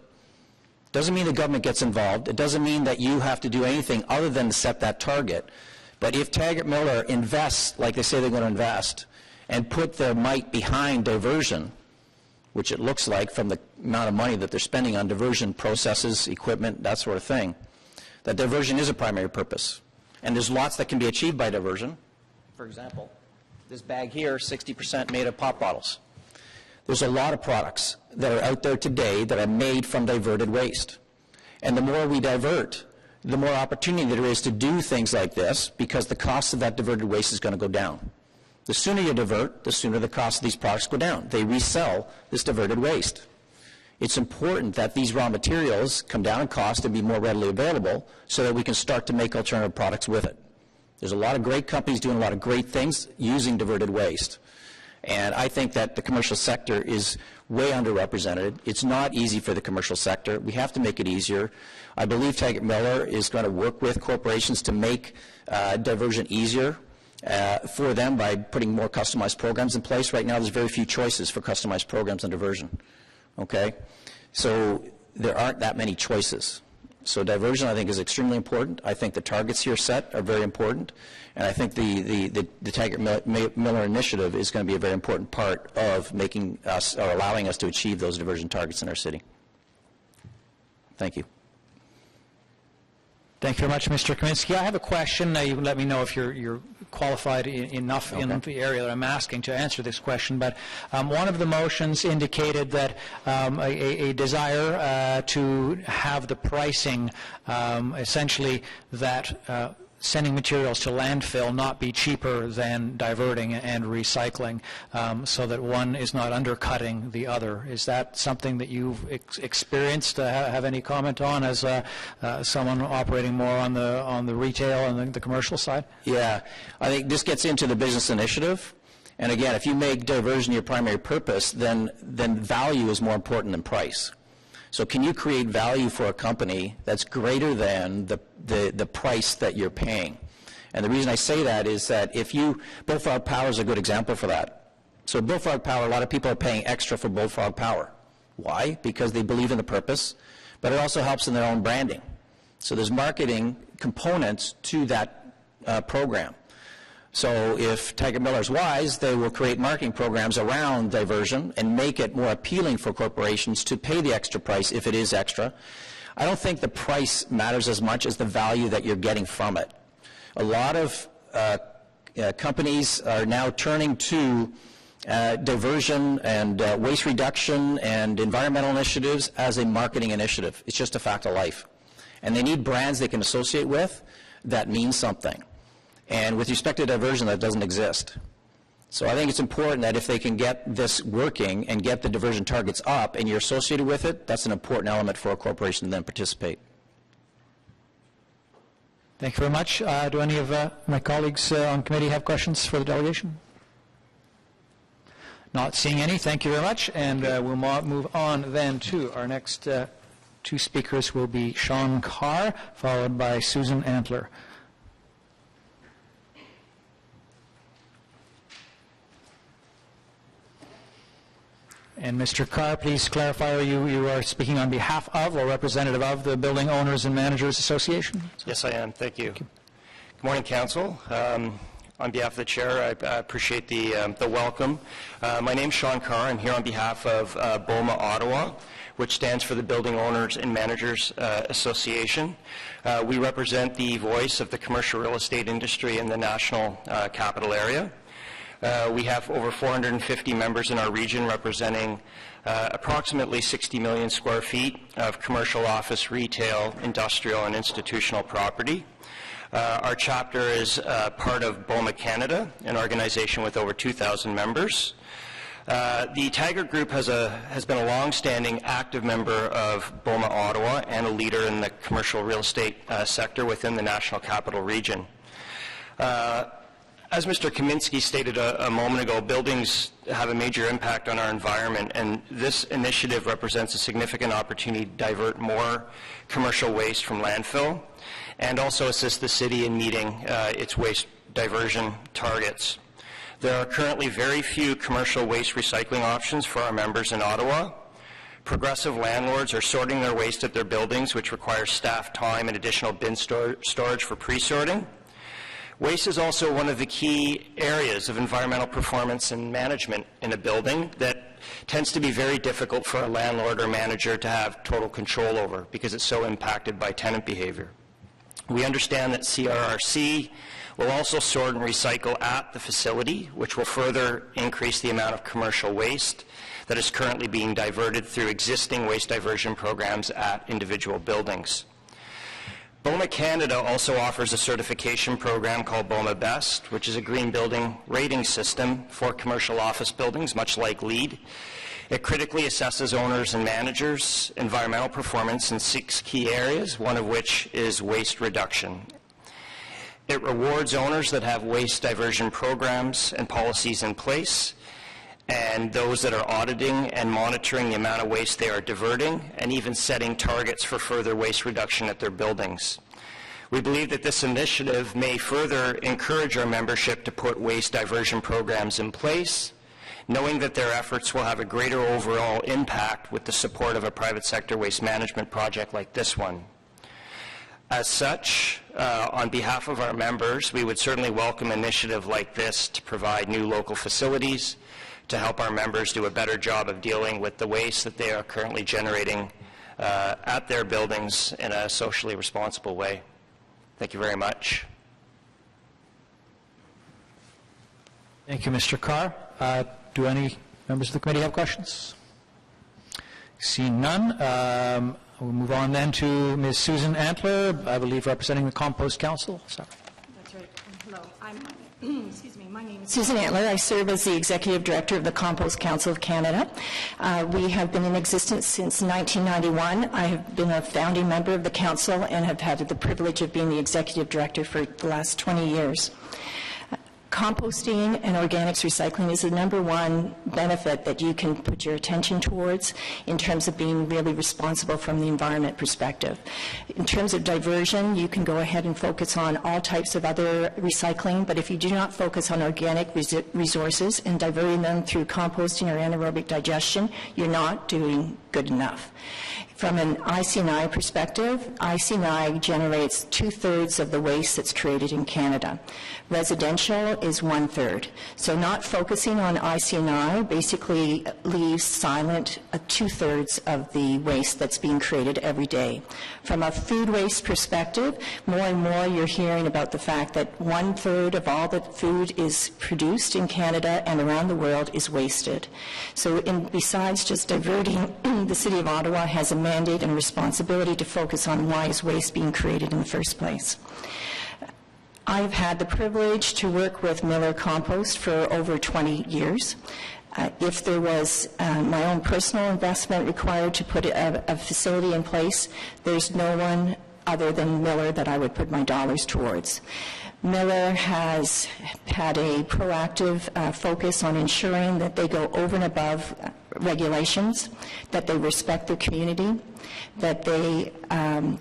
Doesn't mean the government gets involved. It doesn't mean that you have to do anything other than to set that target. But if Taggart Miller invests like they say they're going to invest and put their might behind diversion, which it looks like from the amount of money that they're spending on diversion processes, equipment, that sort of thing, that diversion is a primary purpose. And there's lots that can be achieved by diversion. For example, this bag here, 60% made of pop bottles. There's a lot of products that are out there today that are made from diverted waste. And the more we divert, the more opportunity there is to do things like this, because the cost of that diverted waste is going to go down. The sooner you divert, the sooner the cost of these products go down. They resell this diverted waste. It's important that these raw materials come down in cost and be more readily available so that we can start to make alternative products with it. There's a lot of great companies doing a lot of great things using diverted waste. And I think that the commercial sector is way underrepresented. It's not easy for the commercial sector. We have to make it easier. I believe Taggart Miller is going to work with corporations to make diversion easier for them by putting more customized programs in place. Right now, there's very few choices for customized programs on diversion. Okay? So there aren't that many choices. So diversion, I think, is extremely important. I think the targets here set are very important, and I think the Taggart-Miller initiative is going to be a very important part of making us, or allowing us to achieve those diversion targets in our city. Thank you. Thank you very much, Mr. Kaminsky. I have a question. You can let me know if you're qualified enough in the area that I'm asking to answer this question. But one of the motions indicated that a desire to have the pricing, essentially that sending materials to landfill not be cheaper than diverting and recycling, so that one is not undercutting the other. Is that something that you've experienced? Have any comment on as someone operating more on the retail and the commercial side? Yeah, I think this gets into the business initiative. And again, if you make diversion your primary purpose, then value is more important than price. So can you create value for a company that's greater than the price that you're paying? And the reason I say that is that Bullfrog Power is a good example for that. So Bullfrog Power, a lot of people are paying extra for Bullfrog Power. Why? Because they believe in the purpose, but it also helps in their own branding. So there's marketing components to that program. So if Taggart-Miller is wise, they will create marketing programs around diversion and make it more appealing for corporations to pay the extra price if it is extra. I don't think the price matters as much as the value that you're getting from it. A lot of companies are now turning to diversion and waste reduction and environmental initiatives as a marketing initiative. It's just a fact of life. And they need brands they can associate with that mean something. And with respect to diversion, that doesn't exist. So I think it's important that if they can get this working and get the diversion targets up and you're associated with it, that's an important element for a corporation to then participate. Thank you very much. Do any of my colleagues on committee have questions for the delegation? Not seeing any. Thank you very much. And we'll move on then to our next two speakers will be Sean Carr, followed by Susan Antler. And Mr. Carr, please clarify, you are speaking on behalf of or representative of the Building Owners and Managers Association? Yes, I am. Thank you. Good morning, Council. On behalf of the Chair, I appreciate the welcome. My name is Sean Carr. I'm here on behalf of BOMA Ottawa, which stands for the Building Owners and Managers Association. We represent the voice of the commercial real estate industry in the national capital area. We have over 450 members in our region representing approximately 60 million square feet of commercial office, retail, industrial, and institutional property. Our chapter is part of BOMA Canada, an organization with over 2,000 members. The Taggart Group has been a long-standing active member of BOMA Ottawa and a leader in the commercial real estate sector within the National Capital Region. As Mr. Kaminsky stated a moment ago, buildings have a major impact on our environment, and this initiative represents a significant opportunity to divert more commercial waste from landfill and also assist the city in meeting its waste diversion targets. There are currently very few commercial waste recycling options for our members in Ottawa. Progressive landlords are sorting their waste at their buildings, which requires staff time and additional bin storage for pre-sorting. Waste is also one of the key areas of environmental performance and management in a building that tends to be very difficult for a landlord or manager to have total control over because it's so impacted by tenant behavior. We understand that CRRC will also sort and recycle at the facility, which will further increase the amount of commercial waste that is currently being diverted through existing waste diversion programs at individual buildings. BOMA Canada also offers a certification program called BOMA Best, which is a green building rating system for commercial office buildings, much like LEED. It critically assesses owners and managers' environmental performance in 6 key areas, one of which is waste reduction. It rewards owners that have waste diversion programs and policies in place, and those that are auditing and monitoring the amount of waste they are diverting, and even setting targets for further waste reduction at their buildings. We believe that this initiative may further encourage our membership to put waste diversion programs in place, knowing that their efforts will have a greater overall impact with the support of a private sector waste management project like this one. As such, on behalf of our members, we would certainly welcome an initiative like this to provide new local facilities to help our members do a better job of dealing with the waste that they are currently generating at their buildings in a socially responsible way. Thank you very much. Thank you, Mr. Carr. Do any members of the committee have questions? Seeing none, we'll move on then to Ms. Susan Antler, I believe representing the Compost Council. Sorry. That's right. Hello. Excuse me. My name is Susan Antler. I serve as the Executive Director of the Compost Council of Canada. We have been in existence since 1991. I have been a founding member of the Council and have had the privilege of being the Executive Director for the last 20 years. Composting and organics recycling is the number one benefit that you can put your attention towards in terms of being really responsible from the environment perspective. In terms of diversion, you can go ahead and focus on all types of other recycling, but if you do not focus on organic resources and diverting them through composting or anaerobic digestion, you're not doing good enough. From an IC&I perspective, IC&I generates 2/3 of the waste that's created in Canada. Residential is 1/3. So not focusing on IC&I basically leaves silent 2/3 of the waste that's being created every day. From a food waste perspective, more and more you're hearing about the fact that 1/3 of all the food is produced in Canada and around the world is wasted. So besides just diverting, the City of Ottawa has a mandate and responsibility to focus on why is waste being created in the first place. I've had the privilege to work with Miller Compost for over 20 years. If there was my own personal investment required to put a facility in place, there's no one other than Miller that I would put my dollars towards. Miller has had a proactive focus on ensuring that they go over and above regulations, that they respect their community, that they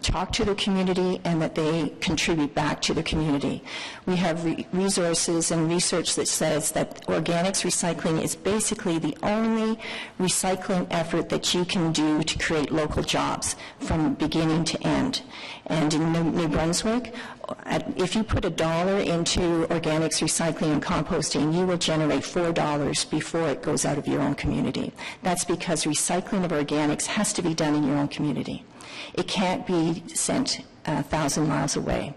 talk to the community, and that they contribute back to the community. We have resources and research that says that organics recycling is basically the only recycling effort that you can do to create local jobs from beginning to end. And in New Brunswick, if you put $1 into organics recycling and composting, you will generate $4 before it goes out of your own community. That's because recycling of organics has to be done in your own community. It can't be sent 1,000 miles away.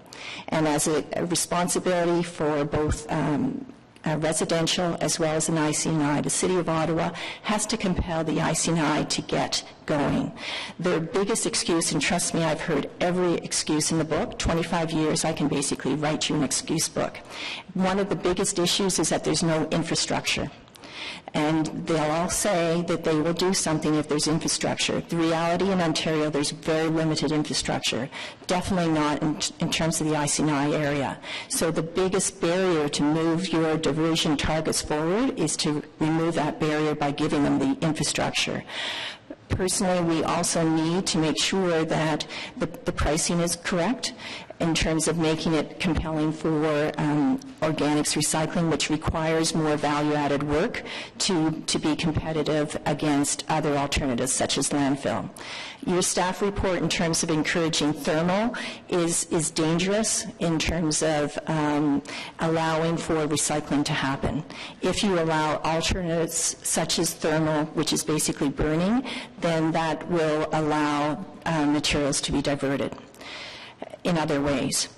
And as a responsibility for both residential as well as an IC&I, the City of Ottawa has to compel the IC&I to get going. Their biggest excuse, and trust me, I've heard every excuse in the book, 25 years, I can basically write you an excuse book. One of the biggest issues is that there's no infrastructure. And they'll all say that they will do something if there's infrastructure. The reality in Ontario, there's very limited infrastructure, definitely not in terms of the IC&I area. So the biggest barrier to move your diversion targets forward is to remove that barrier by giving them the infrastructure. Personally, we also need to make sure that the pricing is correct in terms of making it compelling for organics recycling, which requires more value-added work to be competitive against other alternatives such as landfill. Your staff report in terms of encouraging thermal is dangerous in terms of allowing for recycling to happen. If you allow alternatives such as thermal, which is basically burning, then that will allow materials to be diverted in other ways.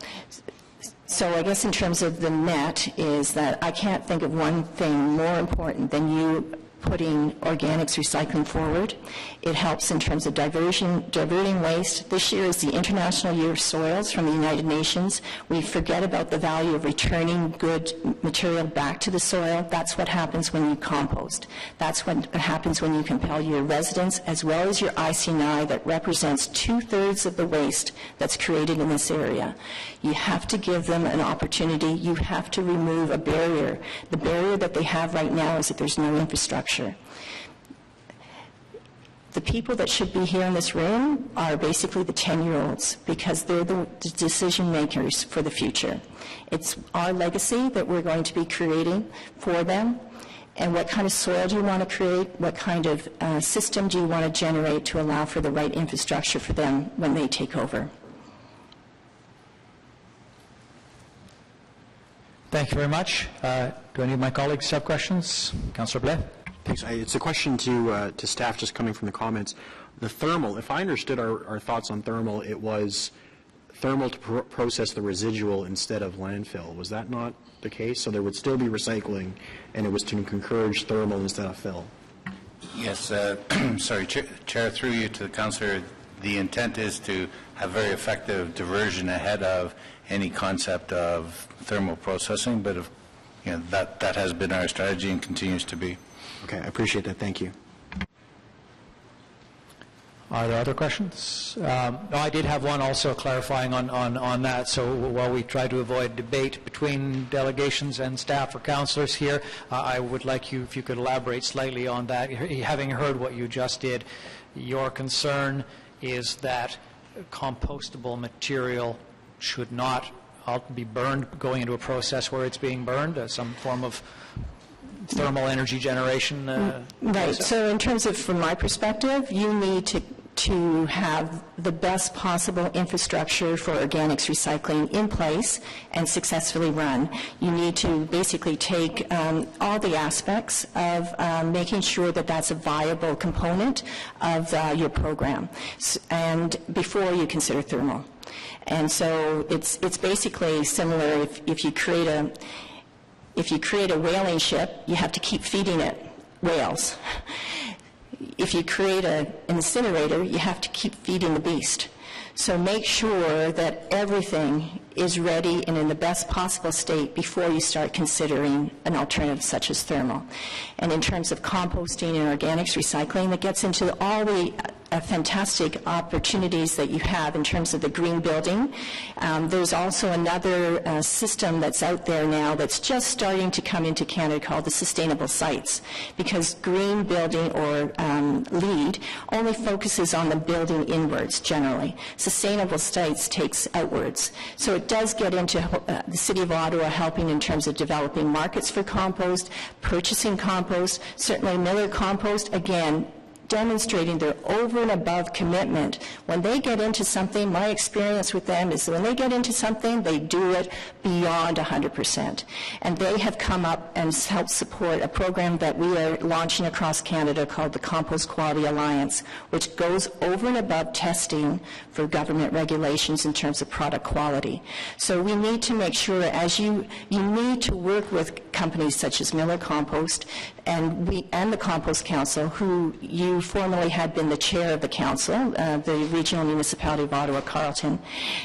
So I guess in terms of the net is that I can't think of one thing more important than you putting organics recycling forward. It helps in terms of diverting waste. This year is the International Year of Soils from the United Nations. We forget about the value of returning good material back to the soil. That's what happens when you compost. That's what happens when you compel your residents as well as your IC&I that represents 2/3 of the waste that's created in this area. You have to give them an opportunity. You have to remove a barrier. The barrier that they have right now is that there's no infrastructure. The people that should be here in this room are basically the 10-year-olds because they're the decision makers for the future. It's our legacy that we're going to be creating for them, and what kind of soil do you want to create, what kind of system do you want to generate to allow for the right infrastructure for them when they take over. Thank you very much. Do any of my colleagues have questions? Councillor Blais? Thanks. It's a question to staff just coming from the comments. The thermal, if I understood our thoughts on thermal, it was thermal to process the residual instead of landfill. Was that not the case? So there would still be recycling, and it was to encourage thermal instead of fill. Yes, sorry, Chair, through you to the councillor, the intent is to have very effective diversion ahead of any concept of thermal processing, but that has been our strategy and continues to be. Okay, I appreciate that. Thank you. Are there other questions? No, I did have one also clarifying on that. So while we try to avoid debate between delegations and staff or councillors here, I would like you, if you could elaborate slightly on that. Having heard what you just did, your concern is that compostable material should not be burned going into a process where it's being burned, some form of thermal energy generation. Right. Process. So in terms of, from my perspective, you need to have the best possible infrastructure for organics recycling in place and successfully run. You need to basically take all the aspects of making sure that that's a viable component of your program, and before you consider thermal. And so it's basically similar. If you create a whaling ship, you have to keep feeding it whales. If you create an incinerator, you have to keep feeding the beast. So make sure that everything is ready and in the best possible state before you start considering an alternative such as thermal. And in terms of composting and organics recycling, that gets into all the fantastic opportunities that you have in terms of the green building. There's also another system that's out there now that's just starting to come into Canada called the sustainable sites, because green building or LEED only focuses on the building inwards generally. Sustainable sites takes outwards. So it does get into the City of Ottawa helping in terms of developing markets for compost, purchasing compost, certainly Miller Compost, again, demonstrating their over and above commitment. When they get into something, my experience with them is when they get into something, they do it beyond 100%. And they have come up and helped support a program that we are launching across Canada called the Compost Quality Alliance, which goes over and above testing for government regulations in terms of product quality. So we need to make sure, as you need to work with companies such as Miller Compost and the Compost Council, who you formerly had been the chair of the council, the Regional Municipality of Ottawa, Carleton,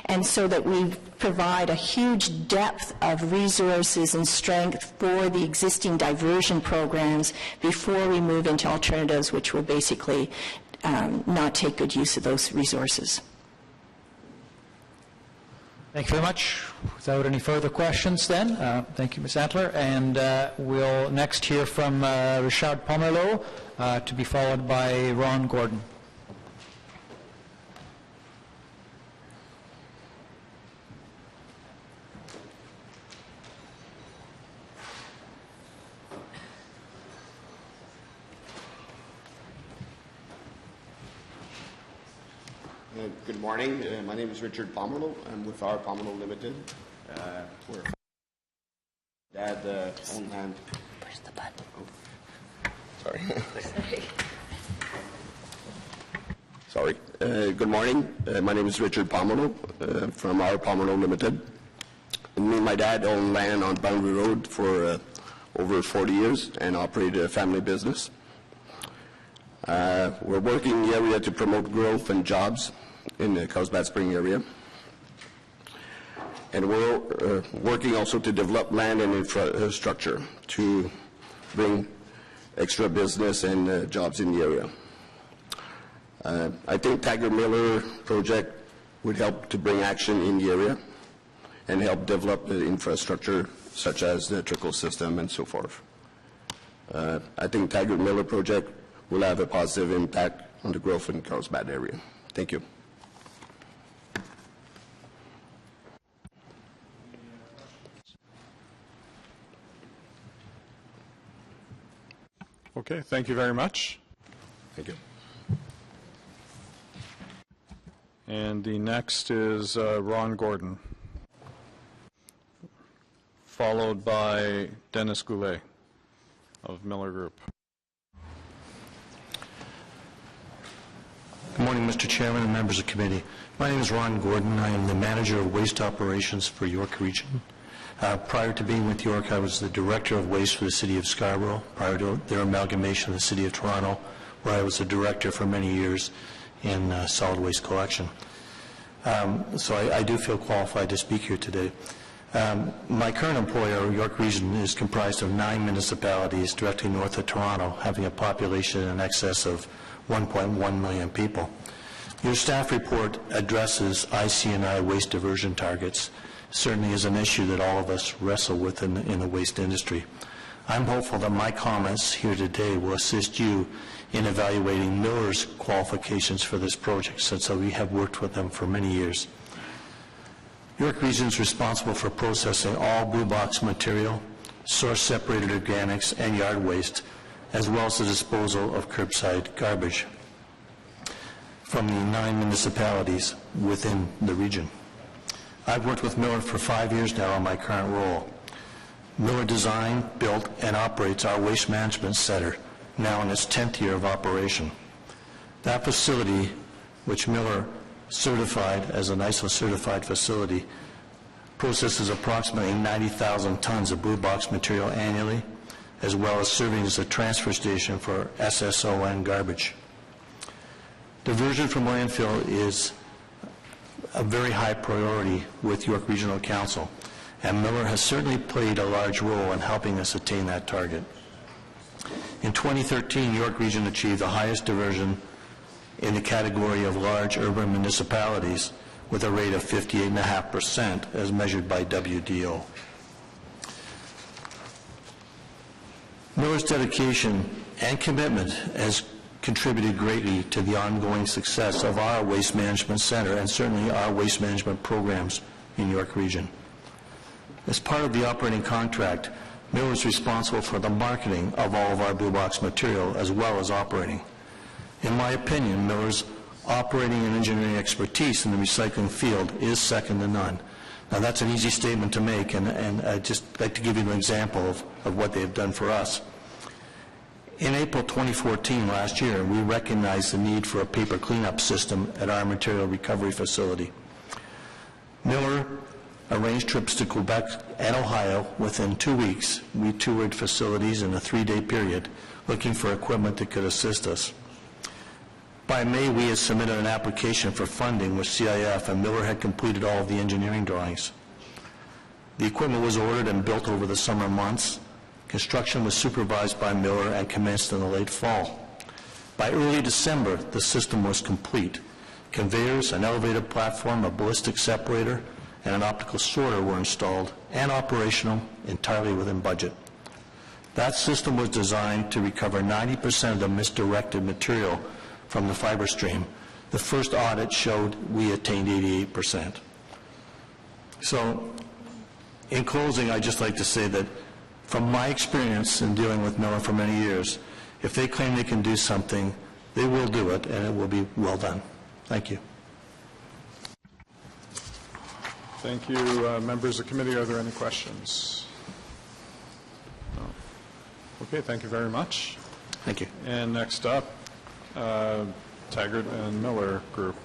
and so that we provide a huge depth of resources and strength for the existing diversion programs before we move into alternatives which will basically not take good use of those resources. Thank you very much. Without any further questions then, thank you, Ms. Antler. And we'll next hear from Richard Pomerleau, to be followed by Ron Gordon. Good morning. My name is Richard Pomerleau. I'm with our Pomerleau Limited. We're dad owned land. Push the button. Oh. Sorry. Sorry. Good morning. My name is Richard Pomerleau from our Pomerleau Limited. And me and my dad owned land on Boundary Road for over 40 years and operated a family business. We're working in the area to promote growth and jobs in the Carlsbad Spring area. And we're working also to develop land and infrastructure to bring extra business and jobs in the area. I think Taggart-Miller project would help to bring action in the area and help develop the infrastructure such as the trickle system and so forth. I think Taggart-Miller project will have a positive impact on the growth in the Carlsbad area. Thank you. Okay, thank you very much. Thank you. And the next is Ron Gordon, followed by Dennis Goulet of Miller Group. Good morning, Mr. Chairman and members of the committee. My name is Ron Gordon. I am the manager of waste operations for York Region. Prior to being with York, I was the director of waste for the city of Scarborough, prior to their amalgamation of the city of Toronto, where I was the director for many years in solid waste collection. So I do feel qualified to speak here today. My current employer, York Region, is comprised of 9 municipalities directly north of Toronto, having a population in excess of 1.1 million people. Your staff report addresses IC&I waste diversion targets. Certainly is an issue that all of us wrestle with in the waste industry. I'm hopeful that my comments here today will assist you in evaluating Miller's qualifications for this project, since we have worked with them for many years. York Region is responsible for processing all blue box material, source-separated organics, and yard waste, as well as the disposal of curbside garbage from the 9 municipalities within the region. I've worked with Miller for 5 years now in my current role. Miller designed, built, and operates our waste management center, now in its 10th year of operation. That facility, which Miller certified as an ISO-certified facility, processes approximately 90,000 tons of blue box material annually, as well as serving as a transfer station for SSON garbage. Diversion from landfill is a very high priority with York Regional Council, and Miller has certainly played a large role in helping us attain that target. In 2013, York Region achieved the highest diversion in the category of large urban municipalities with a rate of 58.5% as measured by WDO. Miller's dedication and commitment has contributed greatly to the ongoing success of our waste management center and certainly our waste management programs in York Region. As part of the operating contract, Miller is responsible for the marketing of all of our blue box material as well as operating. In my opinion, Miller's operating and engineering expertise in the recycling field is second to none. Now that's an easy statement to make, and I'd just like to give you an example of what they have done for us. In April 2014, last year, we recognized the need for a paper cleanup system at our material recovery facility. Miller arranged trips to Quebec and Ohio. Within 2 weeks, we toured facilities in a 3-day period looking for equipment that could assist us. By May, we had submitted an application for funding with CIF, and Miller had completed all of the engineering drawings. The equipment was ordered and built over the summer months. Construction was supervised by Miller and commenced in the late fall. By early December, the system was complete. Conveyors, an elevated platform, a ballistic separator, and an optical sorter were installed and operational entirely within budget. That system was designed to recover 90% of the misdirected material from the fiber stream. The first audit showed we attained 88%. So, in closing, I'd just like to say that from my experience in dealing with Miller for many years, if they claim they can do something, they will do it, and it will be well done. Thank you. Thank you. Members of the committee, are there any questions? No. Okay, thank you very much. Thank you. And next up, Taggart and Miller Group.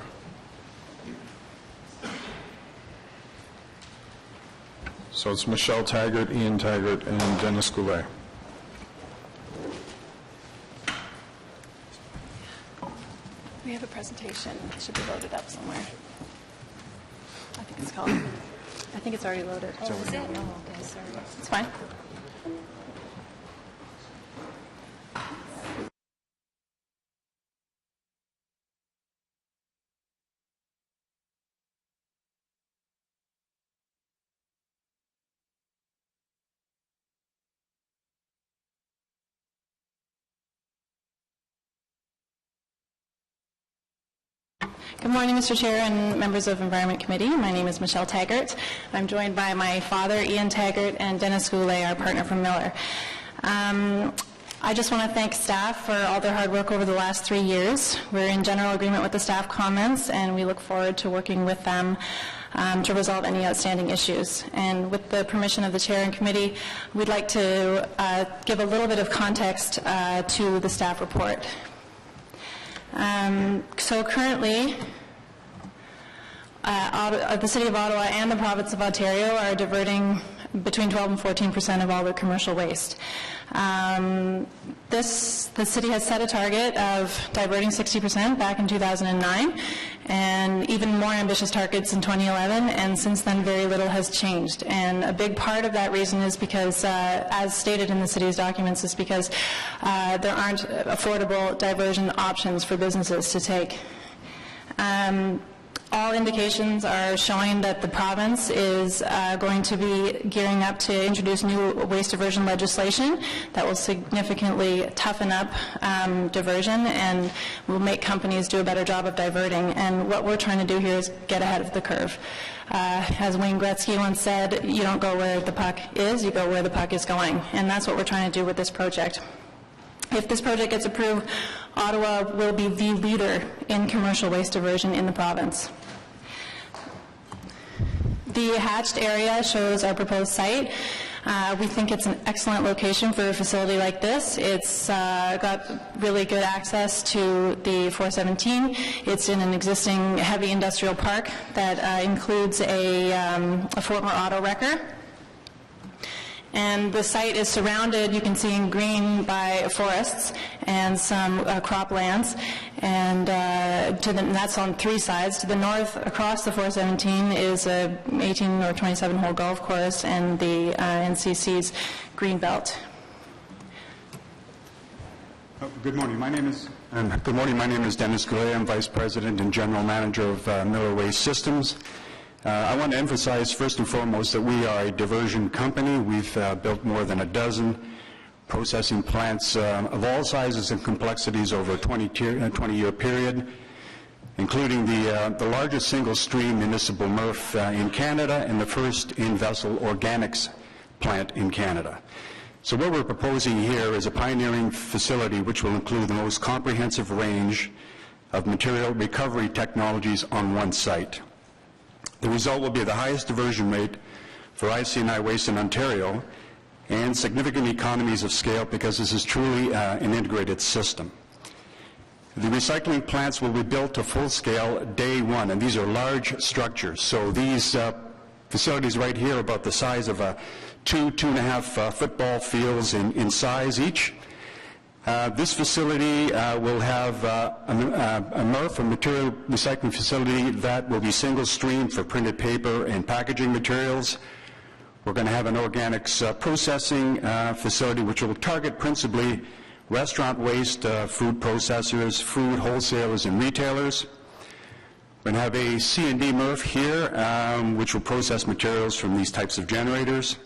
So it's Michelle Taggart, Ian Taggart, and Dennis Goulet. We have a presentation. It should be loaded up somewhere. I think it's called. I think it's already loaded. Oh, is it? Oh, okay, sorry. It's fine. Good morning, Mr. Chair and members of Environment Committee. My name is Michelle Taggart. I'm joined by my father, Ian Taggart, and Dennis Goulet, our partner from Miller. I just want to thank staff for all their hard work over the last 3 years. We're in general agreement with the staff comments, and we look forward to working with them to resolve any outstanding issues. And with the permission of the chair and committee, we'd like to give a little bit of context to the staff report. So currently, the City of Ottawa and the Province of Ontario are diverting between 12 and 14% of all their commercial waste. The city has set a target of diverting 60% back in 2009, and even more ambitious targets in 2011, and since then very little has changed. And a big part of that reason is because, as stated in the city's documents, is because there aren't affordable diversion options for businesses to take. All indications are showing that the province is going to be gearing up to introduce new waste diversion legislation that will significantly toughen up diversion and will make companies do a better job of diverting. And what we're trying to do here is get ahead of the curve. As Wayne Gretzky once said, you don't go where the puck is, you go where the puck is going. And that's what we're trying to do with this project. If this project gets approved, Ottawa will be the leader in commercial waste diversion in the province. The hatched area shows our proposed site. We think it's an excellent location for a facility like this. It's got really good access to the 417. It's in an existing heavy industrial park that includes a former auto wrecker. And the site is surrounded, you can see in green, by forests and some croplands, and that's on 3 sides. To the north, across the 417, is a 18 or 27-hole golf course and the NCC's green belt. Good morning. My name is Dennis Goulet. I'm Vice President and General Manager of Miller Waste Systems. I want to emphasize first and foremost that we are a diversion company. We've built more than a dozen processing plants of all sizes and complexities over a 20-year period, including the largest single-stream municipal MRF in Canada and the first in-vessel organics plant in Canada. So what we're proposing here is a pioneering facility which will include the most comprehensive range of material recovery technologies on one site. The result will be the highest diversion rate for IC&I waste in Ontario and significant economies of scale because this is truly an integrated system. The recycling plants will be built to full scale day one, and these are large structures. So these facilities right here are about the size of 2.5 football fields in size each. This facility will have a MRF, a material recycling facility, that will be single stream for printed paper and packaging materials. We're going to have an organics processing facility which will target principally restaurant waste, food processors, food wholesalers, and retailers. We're going to have a C&D MRF here which will process materials from these types of generators.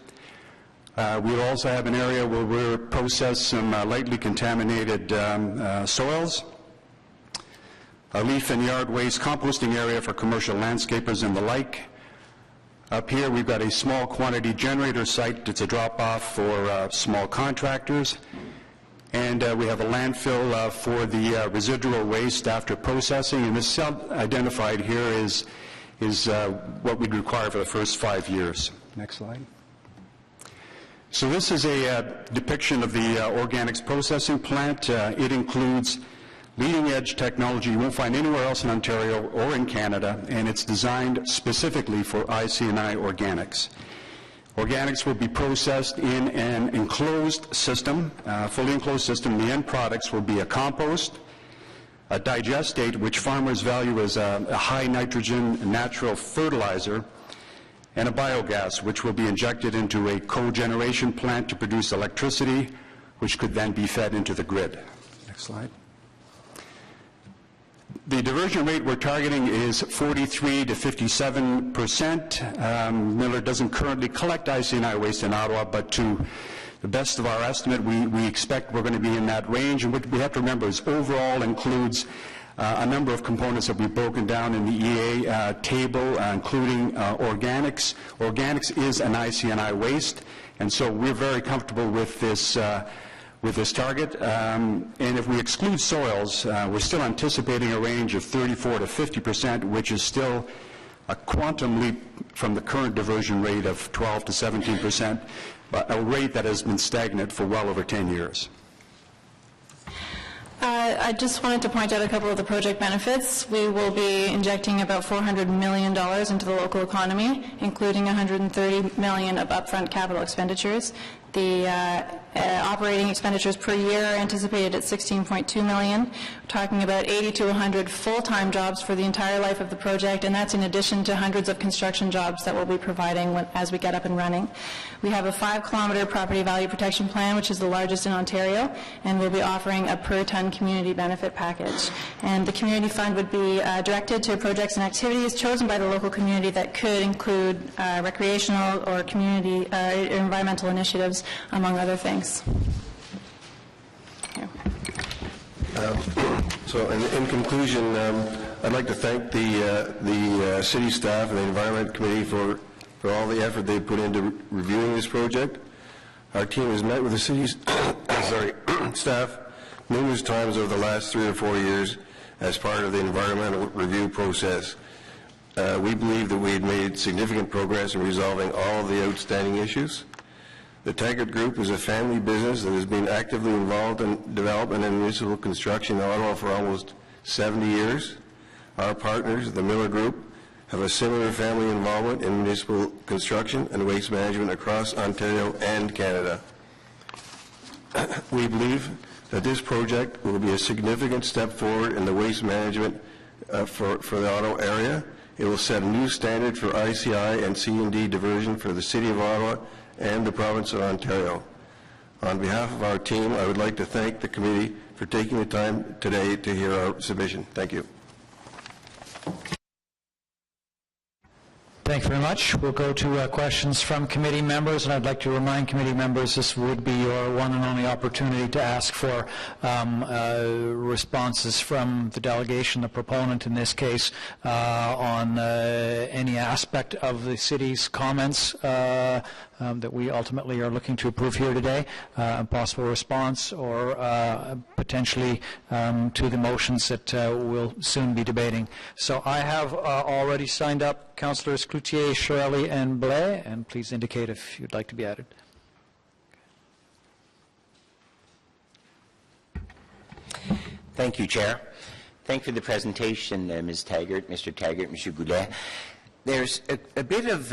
We'll also have an area where we'll process some lightly contaminated soils, a leaf and yard waste composting area for commercial landscapers and the like. Up here we've got a small quantity generator site. It's a drop-off for small contractors. And we have a landfill for the residual waste after processing, and this cell identified here is what we'd require for the first 5 years. Next slide. So this is a depiction of the organics processing plant. It includes leading-edge technology you won't find anywhere else in Ontario or in Canada, and it's designed specifically for IC&I organics. Organics will be processed in an enclosed system, fully enclosed system. The end products will be a compost, a digestate, which farmers value as a high nitrogen natural fertilizer, and a biogas, which will be injected into a cogeneration plant to produce electricity, which could then be fed into the grid. Next slide. The diversion rate we're targeting is 43 to 57%. Miller doesn't currently collect IC&I waste in Ottawa, but to the best of our estimate, we expect we're going to be in that range. And what we have to remember is overall includes a number of components that we've broken down in the EA table, including organics. Organics is an IC&I waste, and so we're very comfortable with this with this target. And if we exclude soils, we're still anticipating a range of 34 to 50%, which is still a quantum leap from the current diversion rate of 12 to 17%, a rate that has been stagnant for well over 10 years. I just wanted to point out a couple of the project benefits. We will be injecting about $400 million into the local economy, including $130 million of upfront capital expenditures. The operating expenditures per year are anticipated at $16.2 million. We're talking about 80 to 100 full-time jobs for the entire life of the project, and that's in addition to hundreds of construction jobs that we'll be providing as we get up and running. We have a 5-kilometer property value protection plan, which is the largest in Ontario, and we'll be offering a per-ton community benefit package. And the community fund would be directed to projects and activities chosen by the local community that could include recreational or community environmental initiatives, among other things. So in conclusion, I'd like to thank the city staff and the Environment Committee for all the effort they've put into reviewing this project. Our team has met with the city's staff numerous times over the last 3 or 4 years as part of the environmental review process. We believe that we had made significant progress in resolving all of the outstanding issues. The Taggart Group is a family business that has been actively involved in development and municipal construction in Ottawa for almost 70 years. Our partners, the Miller Group, have a similar family involvement in municipal construction and waste management across Ontario and Canada. We believe that this project will be a significant step forward in the waste management for the Ottawa area. It will set a new standard for ICI and C&D diversion for the City of Ottawa and the Province of Ontario. On behalf of our team, I would like to thank the committee for taking the time today to hear our submission. Thank you. Thank you very much. We'll go to questions from committee members, and I'd like to remind committee members this would be your one and only opportunity to ask for responses from the delegation, the proponent in this case, on any aspect of the city's comments that we ultimately are looking to approve here today, a possible response or potentially to the motions that we'll soon be debating. So I have already signed up Councillors Cloutier, Shirley, and Blais, and please indicate if you'd like to be added. Thank you, Chair. Thank you for the presentation, Ms. Taggart, Mr. Taggart, Mr. Goulet. There's a bit of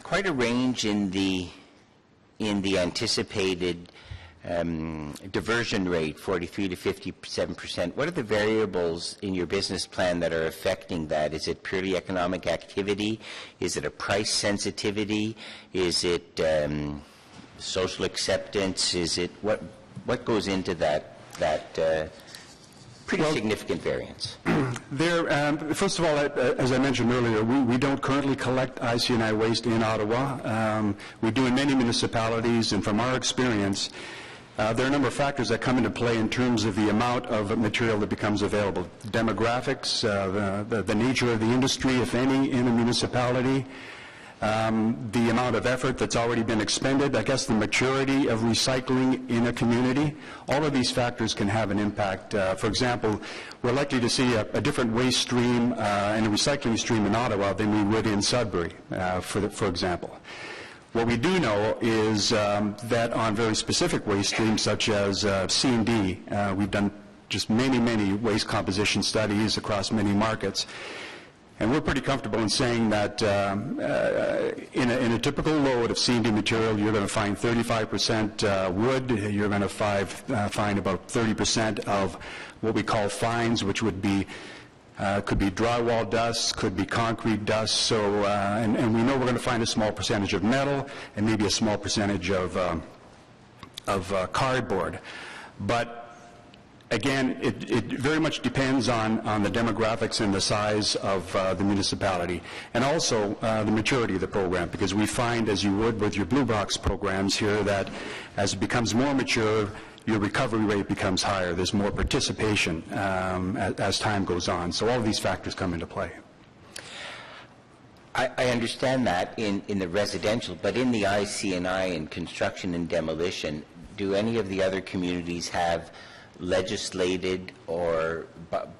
quite a range in the anticipated diversion rate, 43 to 57%. What are the variables in your business plan that are affecting that? Is it purely economic activity? Is it a price sensitivity? Is it social acceptance? Is it what goes into that pretty significant variance? First of all, as I mentioned earlier, we don't currently collect IC&I waste in Ottawa. We do in many municipalities, and from our experience, there are a number of factors that come into play in terms of the amount of material that becomes available. Demographics, the nature of the industry, if any, in a municipality, the amount of effort that's already been expended, I guess the maturity of recycling in a community. All of these factors can have an impact. For example, we're likely to see a different waste stream and a recycling stream in Ottawa than we would in Sudbury, for example. What we do know is that on very specific waste streams such as C&D, we've done just many waste composition studies across many markets. And we're pretty comfortable in saying that in a typical load of C&D material, you're going to find 35% wood. You're going to find about 30% of what we call fines, which would be could be drywall dust, could be concrete dust. So, and we know we're going to find a small percentage of metal and maybe a small percentage of cardboard. But again, it very much depends on the demographics and the size of the municipality, and also the maturity of the program, because we find, as you would with your Blue Box programs here, that as it becomes more mature, your recovery rate becomes higher. There's more participation as time goes on. So all of these factors come into play. I understand that in the residential, but in the IC&I and construction and demolition, do any of the other communities have legislated or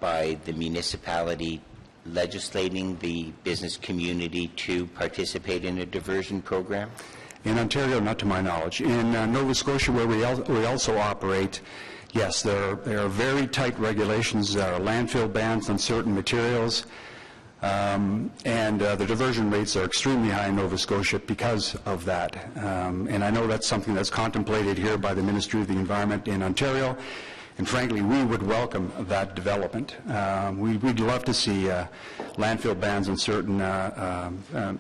by the municipality legislating the business community to participate in a diversion program? In Ontario, not to my knowledge. In Nova Scotia, where we also operate, yes, there are very tight regulations. There are landfill bans on certain materials, and the diversion rates are extremely high in Nova Scotia because of that. And I know that's something that's contemplated here by the Ministry of the Environment in Ontario, and frankly, we would welcome that development. We'd love to see landfill bans on certain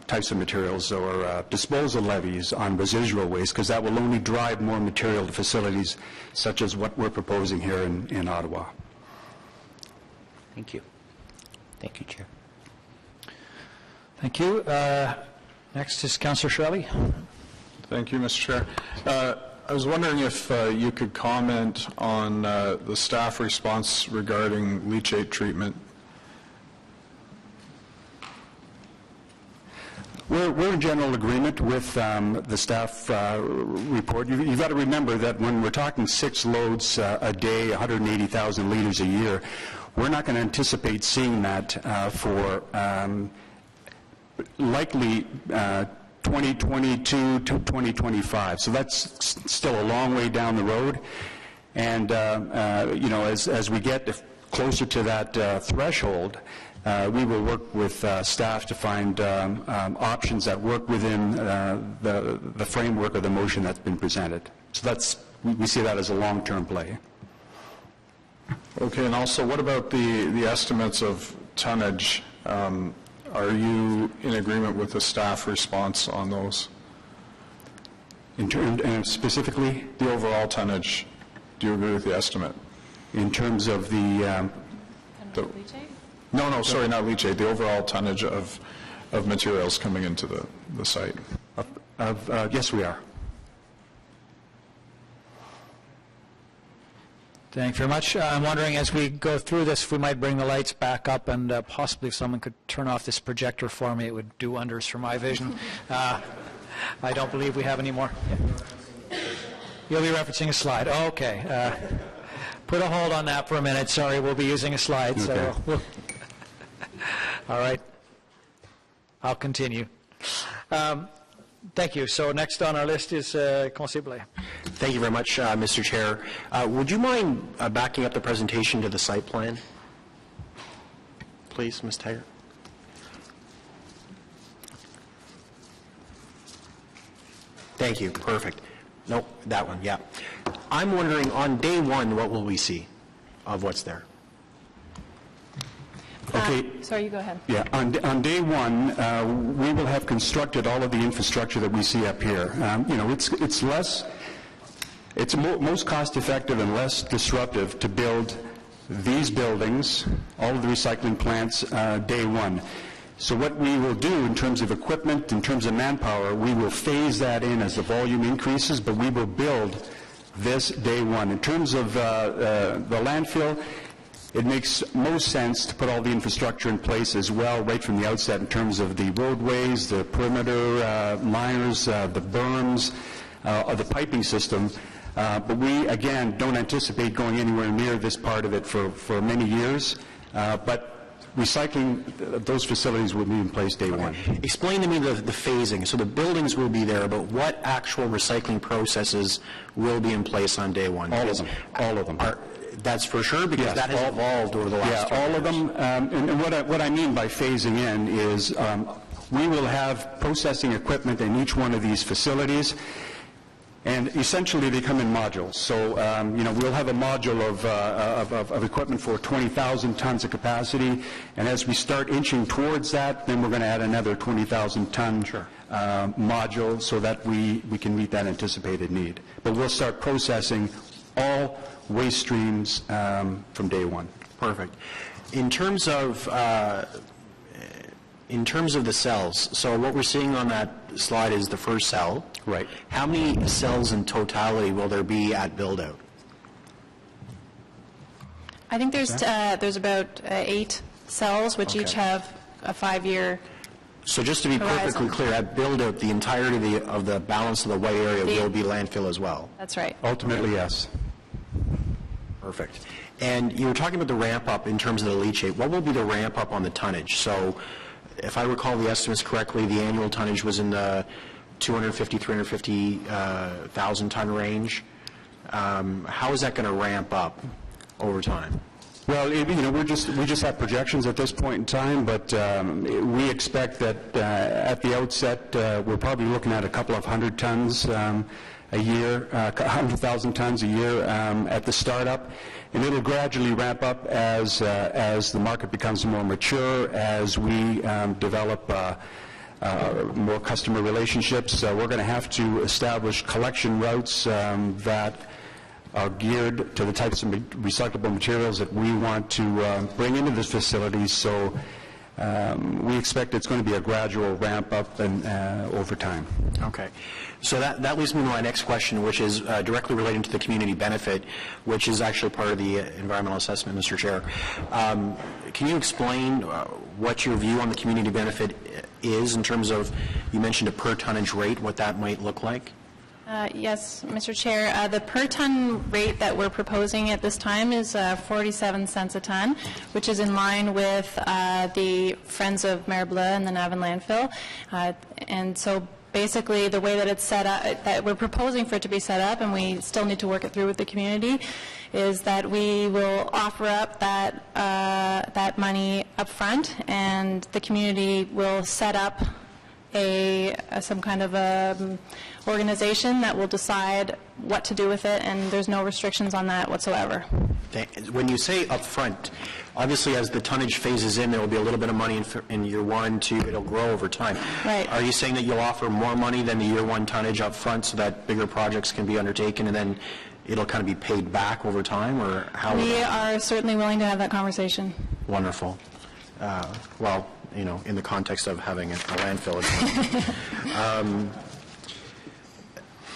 types of materials or disposal levies on residual waste, because that will only drive more material to facilities such as what we're proposing here in Ottawa. Thank you. Thank you, Chair. Thank you. Next is Councillor Shelley. Thank you, Mr. Chair. I was wondering if you could comment on the staff response regarding leachate treatment. We're in general agreement with the staff report. You've got to remember that when we're talking 6 loads a day, 180,000 liters a year, we're not going to anticipate seeing that for likely 2022 to 2025. So that's still a long way down the road. And, you know, as we get closer to that threshold, we will work with staff to find options that work within the framework of the motion that's been presented. So we see that as a long-term play. Okay, and also what about the estimates of tonnage? Are you in agreement with the staff response on those? Specifically? The overall tonnage. Do you agree with the estimate? In terms of the... No, sorry, not leachate. The overall tonnage of materials coming into the site. Yes, we are. Thank you very much. I'm wondering, as we go through this, if we might bring the lights back up, and possibly if someone could turn off this projector for me, it would do wonders for my vision. I don't believe we have any more. You'll be referencing a slide. Okay. Put a hold on that for a minute. Sorry, we'll be using a slide. Okay. So all right. I'll continue. Thank you. So next on our list is Councillor Blais. Thank you very much, Mr. Chair. Would you mind backing up the presentation to the site plan? Please, Ms. Taggart. Thank you. Perfect. Nope, that one, yeah. I'm wondering, on day one, what will we see of what's there? Okay. Sorry, you go ahead. Yeah, on day one, we will have constructed all of the infrastructure that we see up here. You know, it's most cost-effective and less disruptive to build these buildings, all of the recycling plants, day one. So what we will do in terms of equipment, in terms of manpower, we will phase that in as the volume increases, but we will build this day one. In terms of the landfill, it makes most sense to put all the infrastructure in place as well right from the outset in terms of the roadways, the perimeter liners, the berms, the piping system. But we, again, don't anticipate going anywhere near this part of it for many years. But recycling, those facilities will be in place day one. Explain to me the phasing. So the buildings will be there, but what actual recycling processes will be in place on day one? All of them. All of them. That's for sure, because that has evolved over the last 2 years. Yeah, all of them. And what I mean by phasing in is we will have processing equipment in each one of these facilities, and essentially they come in modules. So, you know, we'll have a module of equipment for 20,000 tons of capacity, and as we start inching towards that, then we're going to add another 20,000 ton module so that we can meet that anticipated need. But we'll start processing all waste streams from day one. Perfect. In terms of the cells, so what we're seeing on that slide is the first cell. Right. How many cells in totality will there be at build-out? I think there's about 8 cells, which each have a 5-year So just to be perfectly clear, that build-out, the entirety of the balance of the white area will be landfill as well? That's right. Ultimately, yes. Perfect. And you were talking about the ramp-up in terms of the leachate. What will be the ramp-up on the tonnage? So if I recall the estimates correctly, the annual tonnage was in the 250, 350,000 ton range. How is that going to ramp up over time? Well, we just have projections at this point in time, but we expect that at the outset we're probably looking at a couple of 100 tons a year, 100,000 tons a year at the startup, and it'll gradually ramp up as the market becomes more mature, as we develop more customer relationships. We're going to have to establish collection routes that are geared to the types of recyclable materials that we want to bring into this facility. So we expect it's going to be a gradual ramp up and over time. Okay. So that leads me to my next question, which is directly relating to the community benefit, which is actually part of the environmental assessment, Mr. Chair. Can you explain what your view on the community benefit is in terms of, you mentioned a per tonnage rate, what that might look like? Yes, Mr. Chair. The per ton rate that we're proposing at this time is 47 cents a ton, which is in line with the Friends of Maribla and the Navan landfill. And so basically the way that it's set up, that we're proposing for it to be set up, and we still need to work it through with the community, is that we will offer up that money up front, and the community will set up some kind of a organization that will decide what to do with it, and there's no restrictions on that whatsoever. When you say up front, obviously as the tonnage phases in, there will be a little bit of money in year 1, 2, it'll grow over time. Right. Are you saying that you'll offer more money than the year 1 tonnage up front so that bigger projects can be undertaken and then it'll kind of be paid back over time, or how? We are certainly willing to have that conversation. Wonderful. Well, in the context of having a landfill.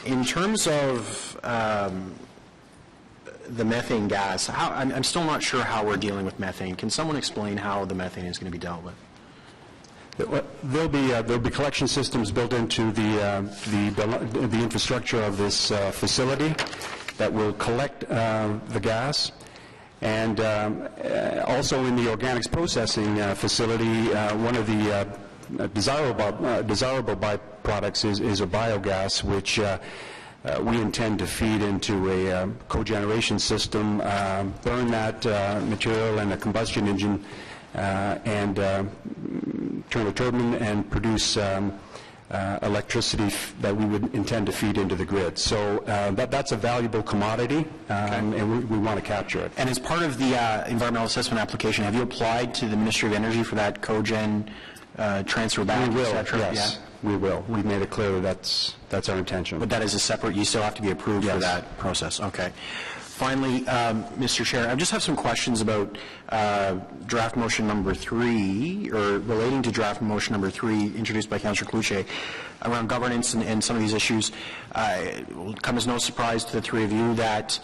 In terms of the methane gas, I'm still not sure how we're dealing with methane. Can someone explain how the methane is going to be dealt with? There'll be collection systems built into the infrastructure of this facility that will collect the gas. And also in the organics processing facility, one of the desirable byproducts is a biogas, which we intend to feed into a cogeneration system, burn that material in a combustion engine, and turn a turbine and produce electricity that we would intend to feed into the grid. So that's a valuable commodity, and we want to capture it. And as part of the environmental assessment application, have you applied to the Ministry of Energy for that cogen transfer back, we will, et cetera? yes, we will. We've made it clear that's our intention. But that is a separate, you still have to be approved for that process. Okay. Finally, Mr. Chair, I just have some questions about draft motion number 3, or relating to draft motion number 3, introduced by Councillor Cloutier, around governance and some of these issues. It will come as no surprise to the three of you that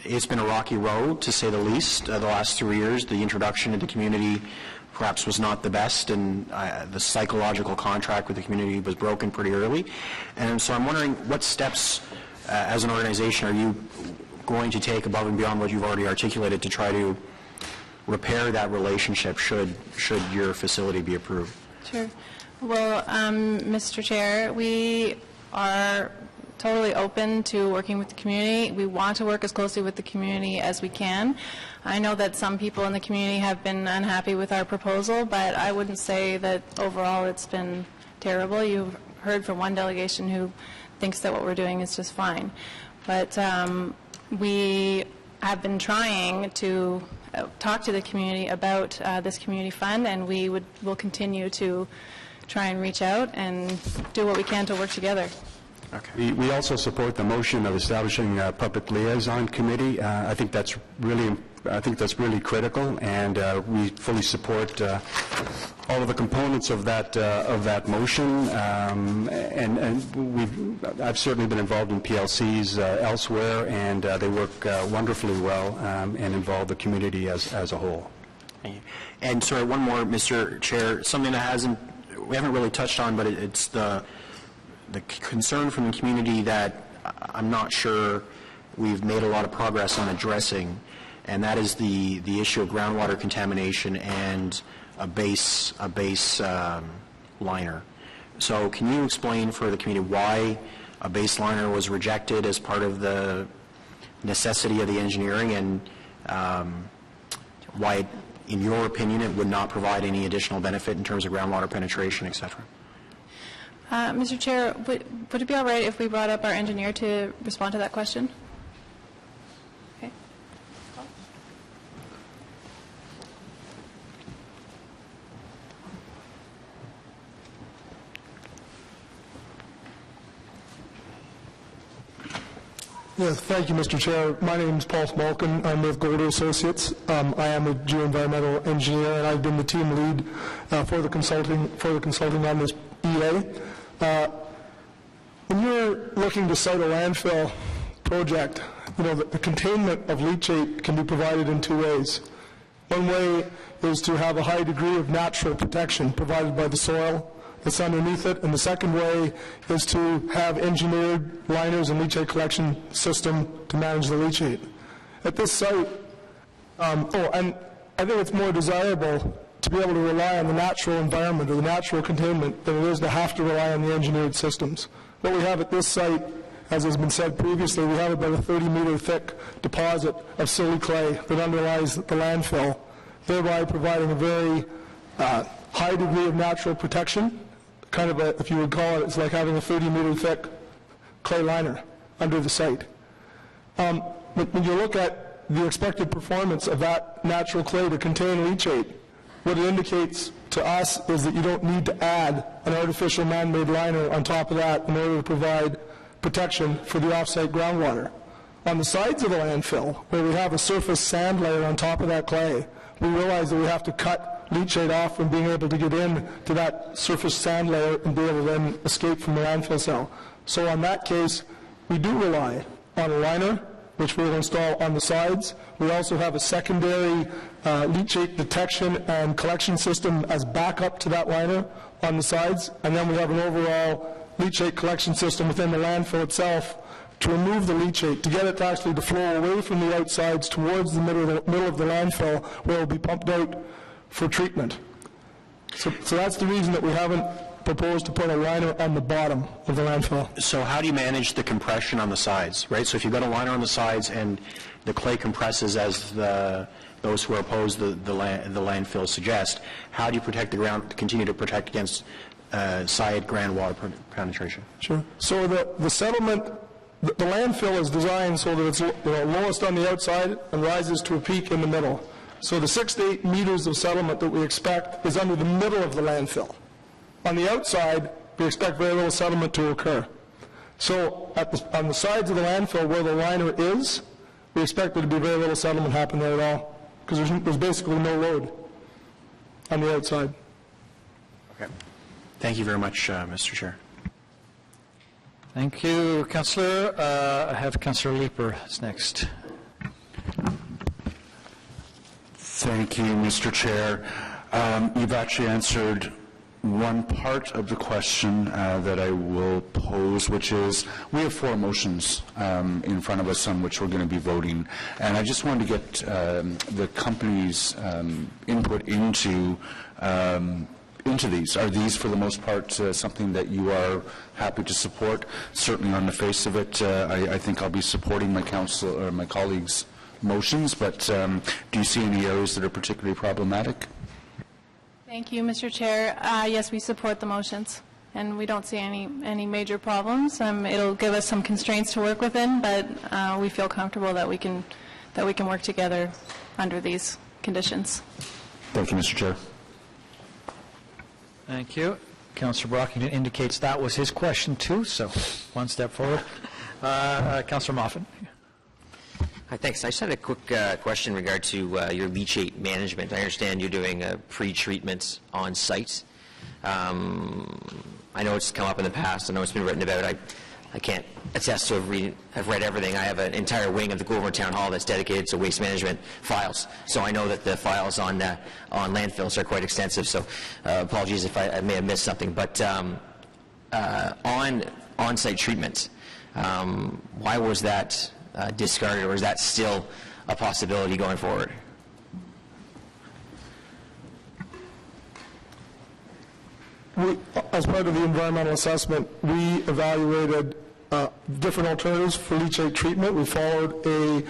it's been a rocky road, to say the least, the last 3 years. The introduction into the community perhaps was not the best, and the psychological contract with the community was broken pretty early. And so I'm wondering what steps, as an organization, are you going to take above and beyond what you've already articulated to try to repair that relationship should your facility be approved? Sure. Well, Mr. Chair, we are totally open to working with the community. We want to work as closely with the community as we can. I know that some people in the community have been unhappy with our proposal, but I wouldn't say that overall it's been terrible. You've heard from one delegation who thinks that what we're doing is just fine. But we have been trying to talk to the community about this community fund, and will continue to try and reach out and do what we can to work together. Okay. We also support the motion of establishing a public liaison committee. I think that's really critical, and we fully support all of the components of that motion. And I've certainly been involved in PLCs elsewhere, and they work wonderfully well and involve the community as a whole. And sorry, one more, Mr. Chair, something that hasn't we haven't really touched on, but it's the concern from the community that I'm not sure we've made a lot of progress on addressing, and that is the issue of groundwater contamination and a base liner. So can you explain for the community why a base liner was rejected as part of the necessity of the engineering, and why, in your opinion, it would not provide any additional benefit in terms of groundwater penetration, et cetera? Mr. Chair, would it be all right if we brought up our engineer to respond to that question? Okay. Yes, thank you, Mr. Chair. My name is Paul Smolkin. I'm with Golder Associates. I am a geoenvironmental engineer, and I've been the team lead for the consulting on this EA. When you're looking to site a landfill project, the containment of leachate can be provided in two ways. One way is to have a high degree of natural protection provided by the soil that's underneath it, and the second way is to have engineered liners and leachate collection system to manage the leachate. At this site, and I think it's more desirable to be able to rely on the natural environment or the natural containment than it is to have to rely on the engineered systems. What we have at this site, as has been said previously, we have about a 30-meter thick deposit of silty clay that underlies the landfill, thereby providing a very high degree of natural protection. Kind of if you would call it, it's like having a 30-meter thick clay liner under the site. But when you look at the expected performance of that natural clay to contain leachate, what it indicates to us is that you don't need to add an artificial man-made liner on top of that in order to provide protection for the off-site groundwater. On the sides of the landfill, where we have a surface sand layer on top of that clay, we realize that we have to cut leachate off from being able to get in to that surface sand layer and be able to then escape from the landfill cell. So on that case, we do rely on a liner, which we'll install on the sides. We also have a secondary leachate detection and collection system as backup to that liner on the sides, and then we have an overall leachate collection system within the landfill itself to remove the leachate, to get it to actually to flow away from the outsides towards the middle of the landfill, where it will be pumped out for treatment. So that's the reason that we haven't proposed to put a liner on the bottom of the landfill. So how do you manage the compression on the sides, right? So if you've got a liner on the sides and the clay compresses as those who are opposed the landfill suggest, how do you protect the ground, continue to protect against side groundwater penetration? Sure. So the settlement, the landfill is designed so that it's lowest on the outside and rises to a peak in the middle. So the 6 to 8 meters of settlement that we expect is under the middle of the landfill. On the outside, we expect very little settlement to occur. So on the sides of the landfill where the liner is, we expect there to be very little settlement happen there at all, because there's basically no load on the outside. Okay. Thank you very much, Mr. Chair. Thank you, Councillor. I have Councillor Leeper next. Thank you, Mr. Chair. You've actually answered one part of the question that I will pose, which is we have 4 motions in front of us on which we're going to be voting, and I just wanted to get the company's input into these. Are these, for the most part, something that you are happy to support? Certainly, on the face of it, I think I'll be supporting my colleagues' motions, but do you see any areas that are particularly problematic? Thank you, Mr. Chair. Yes, we support the motions, and we don't see any major problems. It'll give us some constraints to work within, but we feel comfortable that we can work together under these conditions. Thank you, Mr. Chair. Thank you. Councillor Brockington indicates that was his question too, so one step forward. Councillor Moffat. Hi, thanks. I just had a quick question in regard to your leachate management. I understand you're doing pre-treatments on site. I know it's come up in the past. I know it's been written about. I can't attest to have read everything. I have an entire wing of the Goulburn Town Hall that's dedicated to waste management files. So I know that the files on landfills are quite extensive. So apologies if I may have missed something. But on-site treatment, why was that discarded, or is that still a possibility going forward? As part of the environmental assessment, we evaluated different alternatives for leachate treatment. We followed the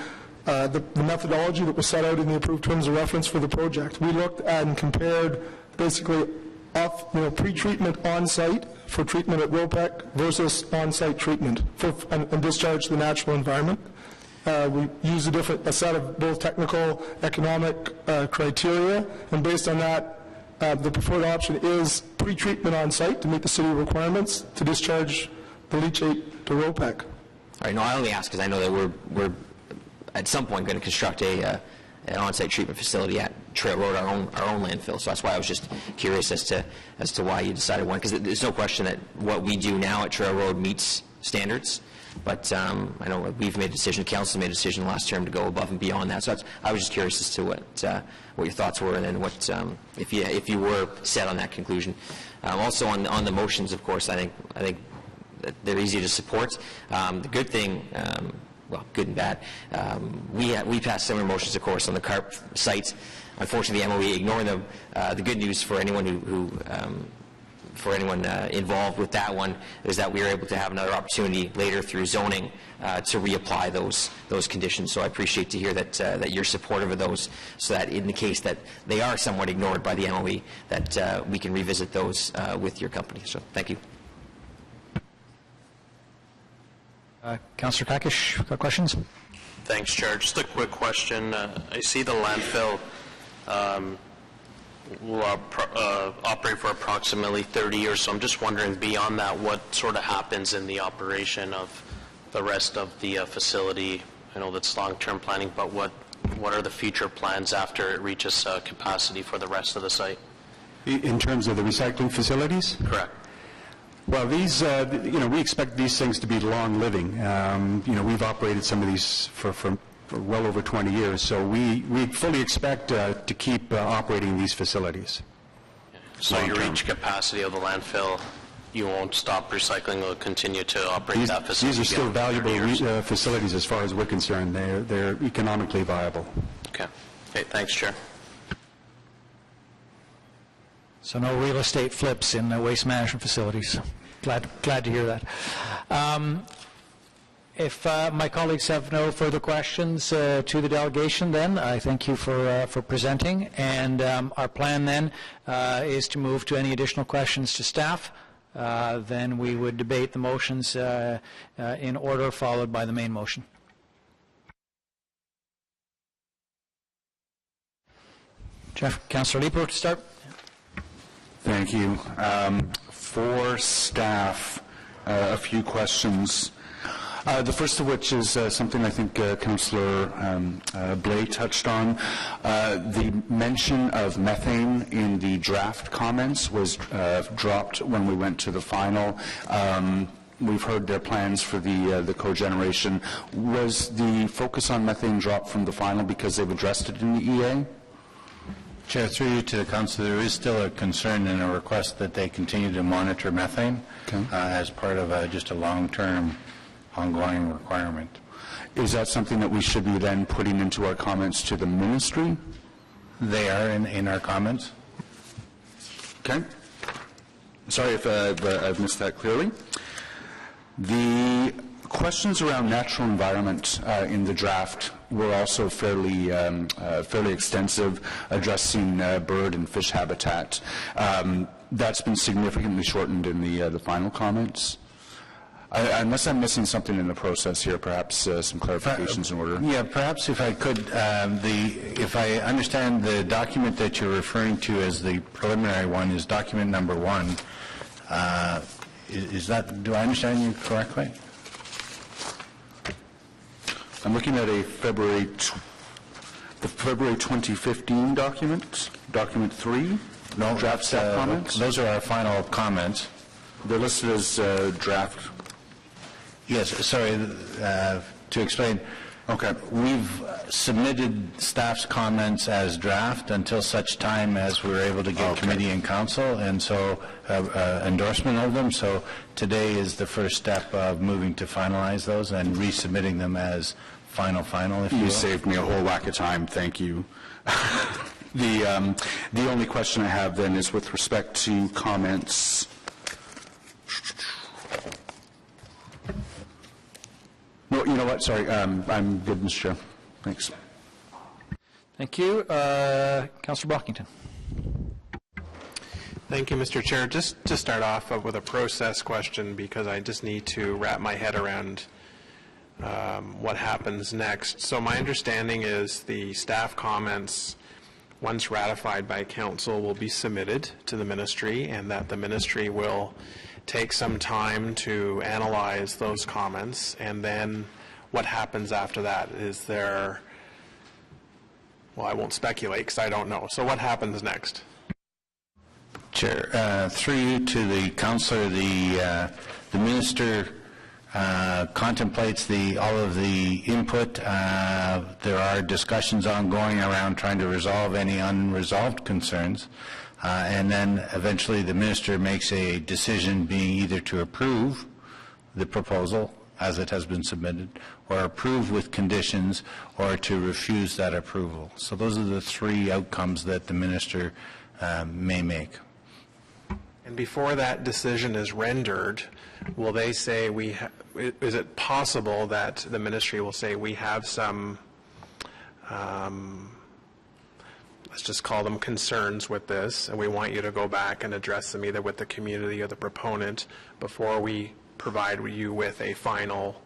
methodology that was set out in the approved terms of reference for the project. We looked at and compared basically pre-treatment on-site for treatment at ROPEC versus on-site treatment and discharge to the natural environment. We used a set of both technical, economic criteria, and based on that, the preferred option is pre-treatment on-site to meet the city requirements to discharge the leachate to ROPEC. All right. No, I only ask because I know that we're at some point going to construct an on-site treatment facility at Trail Road, our own landfill. So that's why I was just curious as to why you decided one. Because there's no question that what we do now at Trail Road meets standards. But I know we've made a decision, council made a decision last term to go above and beyond that. So I was just curious as to what your thoughts were, and then what if you were set on that conclusion. Also on the motions, of course, I think that they're easy to support. The good thing, well, good and bad, we passed similar motions, of course, on the CARP sites. Unfortunately, the MOE ignored them. The good news for anyone involved with that one is that we were able to have another opportunity later through zoning to reapply those conditions. So I appreciate to hear that you're supportive of those, so that in the case that they are somewhat ignored by the MOE, that we can revisit those with your company. So thank you. Councillor Kakish, got questions? Thanks, Chair. Just a quick question. I see the landfill will operate for approximately 30 years, so I'm just wondering, beyond that, what sort of happens in the operation of the rest of the facility? I know that's long-term planning, but what are the future plans after it reaches capacity for the rest of the site? In terms of the recycling facilities? Correct. Well, these, we expect these things to be long-living. We've operated some of these for well over 20 years, so we fully expect to keep operating these facilities. So you reach capacity of the landfill, you won't stop recycling, will continue to operate that facility? These are still valuable facilities as far as we're concerned. They're economically viable. Okay, thanks, Chair. So no real estate flips in waste management facilities. Glad to hear that. If my colleagues have no further questions to the delegation, then I thank you for presenting. And our plan then is to move to any additional questions to staff. Then we would debate the motions in order, followed by the main motion. Councillor Leeper to start. Thank you. For staff, a few questions. The first of which is something I think Councillor Blais touched on. The mention of methane in the draft comments was dropped when we went to the final. We've heard their plans for the cogeneration. Was the focus on methane dropped from the final because they've addressed it in the EA? Chair, through you to the Council, there is still a concern and a request that they continue to monitor methane as part of just a long-term ongoing requirement. Is that something that we should be then putting into our comments to the ministry? They are in our comments. Okay. Sorry if I've missed that clearly. The questions around natural environment in the draft were also fairly extensive, addressing bird and fish habitat. That's been significantly shortened in the final comments. Unless I'm missing something in the process here, perhaps some clarifications in order. Yeah, perhaps if I could, if I understand the document that you're referring to as the preliminary one is document number 1. Is that, do I understand you correctly? I'm looking at the February 2015 document, document 3. No, draft staff comments. Those are our final comments. They're listed as draft. Yes, sorry, to explain. Okay. We've submitted staff's comments as draft until such time as we were able to get committee and council, and so endorsement of them. So today is the first step of moving to finalize those and resubmitting them as final, if you will. You saved me a whole whack of time. Thank you. The only question I have then is with respect to comments. No, you know what? Sorry, I'm good, Mr. Chair. Thanks. Thank you. Councillor Brockington. Thank you, Mr. Chair. Just to start off with a process question, because I just need to wrap my head around what happens next. So my understanding is the staff comments, once ratified by council, will be submitted to the ministry, and that the ministry will take some time to analyze those comments. And then what happens after that? Is there, well, I won't speculate because I don't know. So what happens next? Chair, through you to the councillor, the minister contemplates all of the input. There are discussions ongoing around trying to resolve any unresolved concerns. And then eventually the minister makes a decision being either to approve the proposal as it has been submitted, or approve with conditions, or to refuse that approval. So those are the three outcomes that the minister may make. And before that decision is rendered, will they say is it possible that the ministry will say we have some let's just call them concerns with this, and we want you to go back and address them either with the community or the proponent before we provide you with a final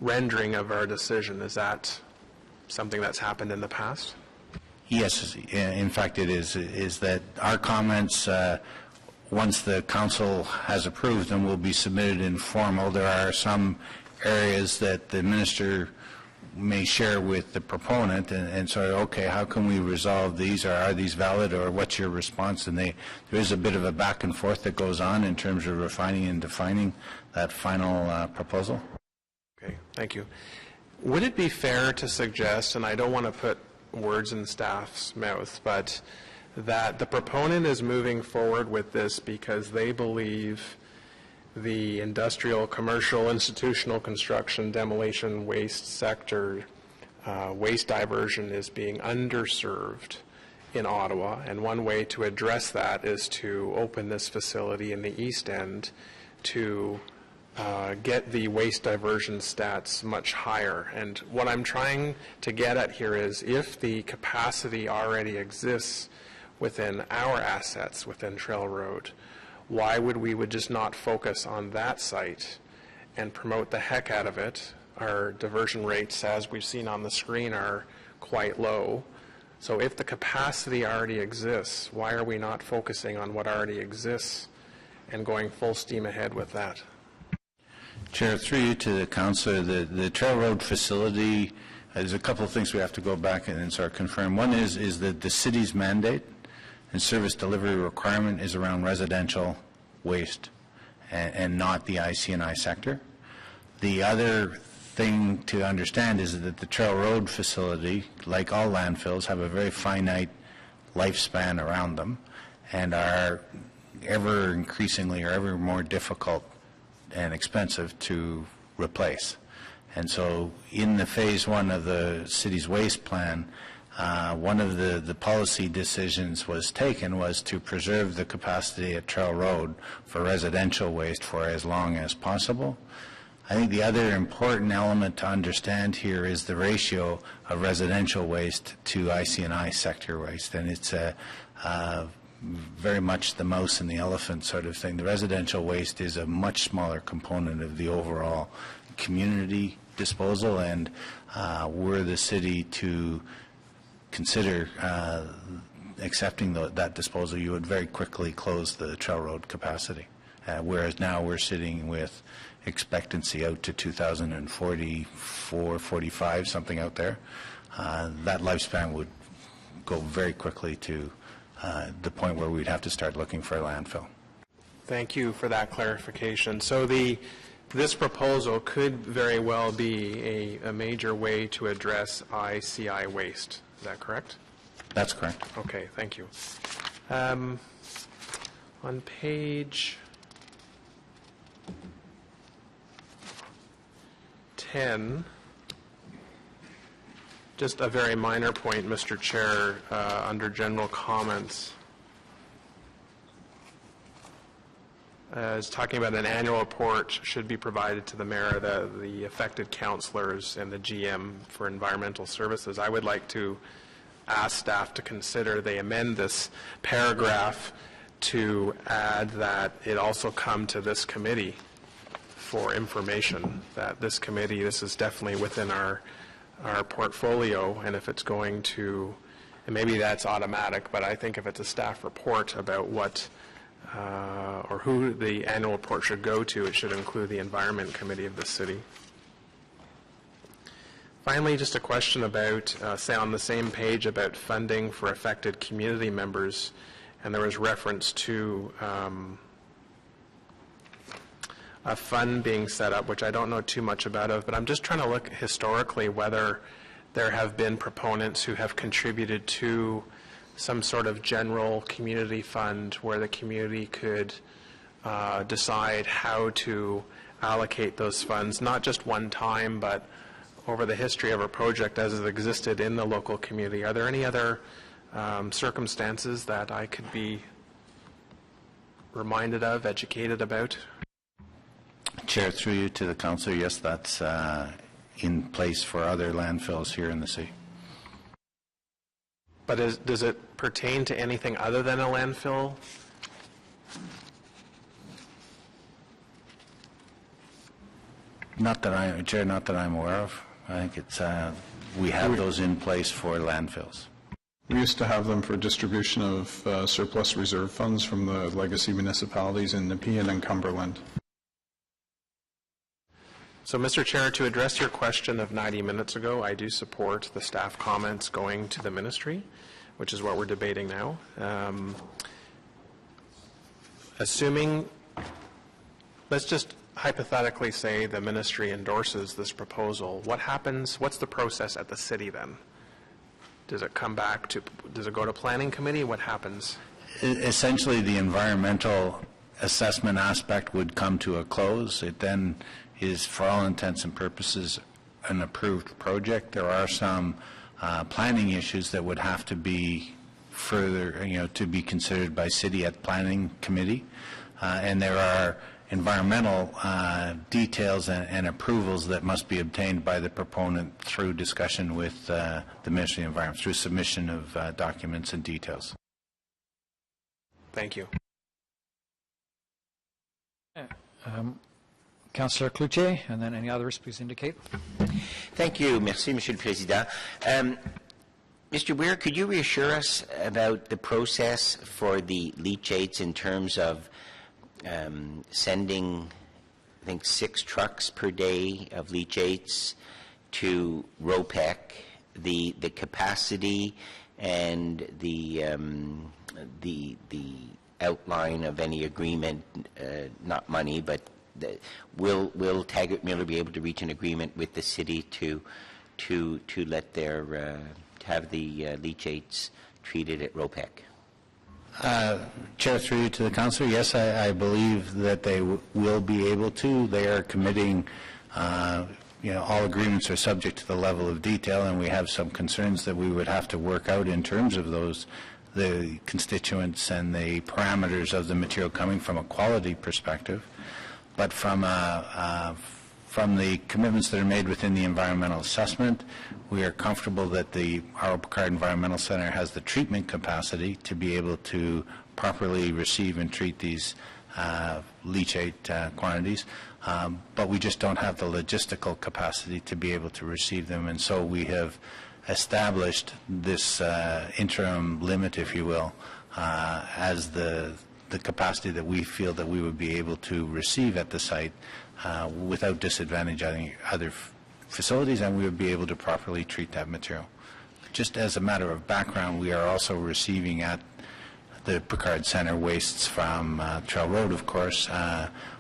rendering of our decision? Is that something that's happened in the past? Yes, in fact it is that our comments, once the council has approved them, will be submitted in formal. There are some areas that the minister may share with the proponent and say, okay, how can we resolve these, or are these valid, or what's your response? And there is a bit of a back and forth that goes on in terms of refining and defining that final proposal. Okay, thank you. Would it be fair to suggest, and I don't want to put words in staff's mouth, but that the proponent is moving forward with this because they believe the industrial, commercial, institutional construction, demolition, waste sector, waste diversion is being underserved in Ottawa, and one way to address that is to open this facility in the East End to get the waste diversion stats much higher. And what I'm trying to get at here is, if the capacity already exists within our assets within Trail Road, why would we just not focus on that site and promote the heck out of it? Our diversion rates, as we've seen on the screen, are quite low. So if the capacity already exists, why are we not focusing on what already exists and going full steam ahead with that? Chair, through you to the councillor, the Trail Road facility, there's a couple of things we have to go back and sort of confirm. One is that the city's mandate and service delivery requirement is around residential waste and not the IC&I sector. The other thing to understand is that the Trail Road facility, like all landfills, have a very finite lifespan around them and are ever increasingly or ever more difficult and expensive to replace. And so in the phase one of the city's waste plan, one of the policy decisions was to preserve the capacity at Trail Road for residential waste for as long as possible. I think the other important element to understand here is the ratio of residential waste to IC&I sector waste, and it's very much the mouse and the elephant sort of thing. The residential waste is a much smaller component of the overall community disposal, and were the city to consider accepting that disposal, you would very quickly close the Trail Road capacity, whereas now we're sitting with expectancy out to 2044, 45, something out there. That lifespan would go very quickly to the point where we'd have to start looking for a landfill. Thank you for that clarification. So the this proposal could very well be a major way to address ICI waste. Is that correct? That's correct. Okay, thank you. On page 10, just a very minor point, Mr. Chair, under general comments. Is talking about an annual report should be provided to the mayor, the affected councillors, and the GM for environmental services. I would like to ask staff to consider they amend this paragraph to add that it also come to this committee for information, that this committee, this is definitely within our portfolio, and if it's going to, and maybe that's automatic, but I think if it's a staff report about what or who the annual report should go to, it should include the Environment Committee of the city. Finally, just a question about, say on the same page, about funding for affected community members, and there was reference to a fund being set up, which I don't know too much about, but I'm just trying to look historically whether there have been proponents who have contributed to some sort of general community fund where the community could decide how to allocate those funds, not just one time, but over the history of a project as it existed in the local community. Are there any other circumstances that I could be reminded of, educated about? Chair, through you to the councillor, yes, that's in place for other landfills here in the city. But does it pertain to anything other than a landfill? Not that I'm aware of. I think it's we have those in place for landfills. We used to have them for distribution of surplus reserve funds from the legacy municipalities in Nepean and Cumberland. So, Mr. Chair, to address your question of 90 minutes ago, I do support the staff comments going to the ministry, which is what we're debating now. Assuming, let's just hypothetically say the ministry endorses this proposal, what happens, what's the process at the city then? Does it come back to, does it go to planning committee? What happens? Essentially, the environmental assessment aspect would come to a close. It then is, for all intents and purposes, an approved project. There are some planning issues that would have to be further, to be considered by city at planning committee, and there are environmental details and approvals that must be obtained by the proponent through discussion with the Ministry of Environment, through submission of documents and details. Thank you. Councillor Cloutier, and then any others, please indicate. Thank you. Merci, Monsieur le Président. Mr. Weir, could you reassure us about the process for the leachates in terms of sending, I think, 6 trucks per day of leachates to ROPEC, the capacity and the outline of any agreement, not money, but will Taggart Miller be able to reach an agreement with the city to let their have the leachates treated at ROPEC? Chair, through you to the councillor, yes, I believe that they will be able to. They are committing, all agreements are subject to the level of detail, and we have some concerns that we would have to work out in terms of the constituents and the parameters of the material coming from a quality perspective. But from the commitments that are made within the environmental assessment, we are comfortable that the Picard Environmental Centre has the treatment capacity to be able to properly receive and treat these leachate quantities, but we just don't have the logistical capacity to be able to receive them, and so we have established this interim limit, if you will, as the capacity that we feel that we would be able to receive at the site without disadvantaging other facilities, and we would be able to properly treat that material. Just as a matter of background, we are also receiving at the Picard Centre wastes from Trail Road, of course,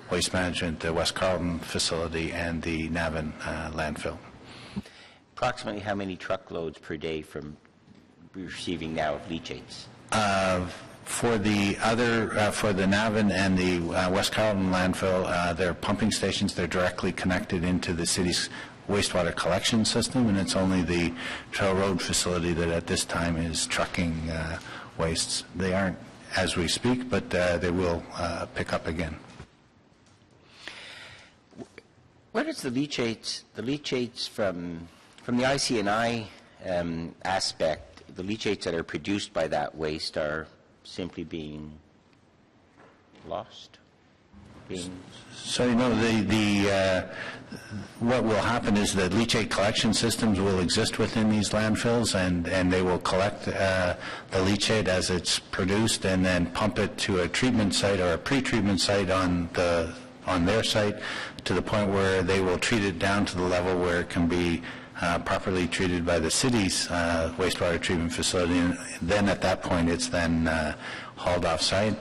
Waste Management, the West Carleton facility, and the Navan landfill. Approximately how many truckloads per day from receiving now of leachates? For the other, for the Navan and the West Carleton landfill, they're pumping stations. They're directly connected into the city's wastewater collection system, and it's only the Trail Road facility that at this time is trucking wastes. They aren't as we speak, but they will pick up again. What is the leachates? The leachates from the IC&I aspect, the leachates that are produced by that waste are simply being lost? So, you know, what will happen is that leachate collection systems will exist within these landfills, and they will collect the leachate as it's produced and then pump it to a treatment site or a pre-treatment site on their site, to the point where they will treat it down to the level where it can be properly treated by the city's wastewater treatment facility, and then at that point it's then hauled off site.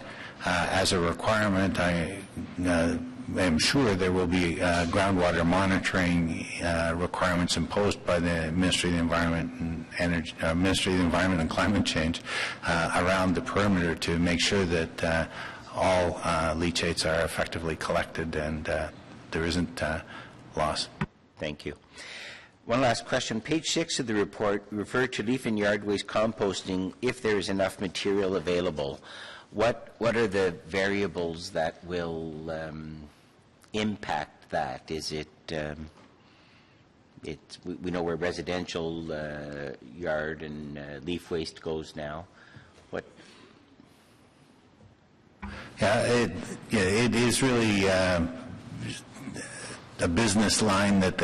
As a requirement, I am sure there will be groundwater monitoring requirements imposed by the Ministry of the Environment and Energy, Ministry of the Environment and Climate Change around the perimeter to make sure that all leachates are effectively collected and there isn't loss. Thank you. One last question. Page 6 of the report referred to leaf and yard waste composting if there is enough material available. What are the variables that will impact that? Is it, we know where residential yard and leaf waste goes now. What? Yeah, it is really a business line that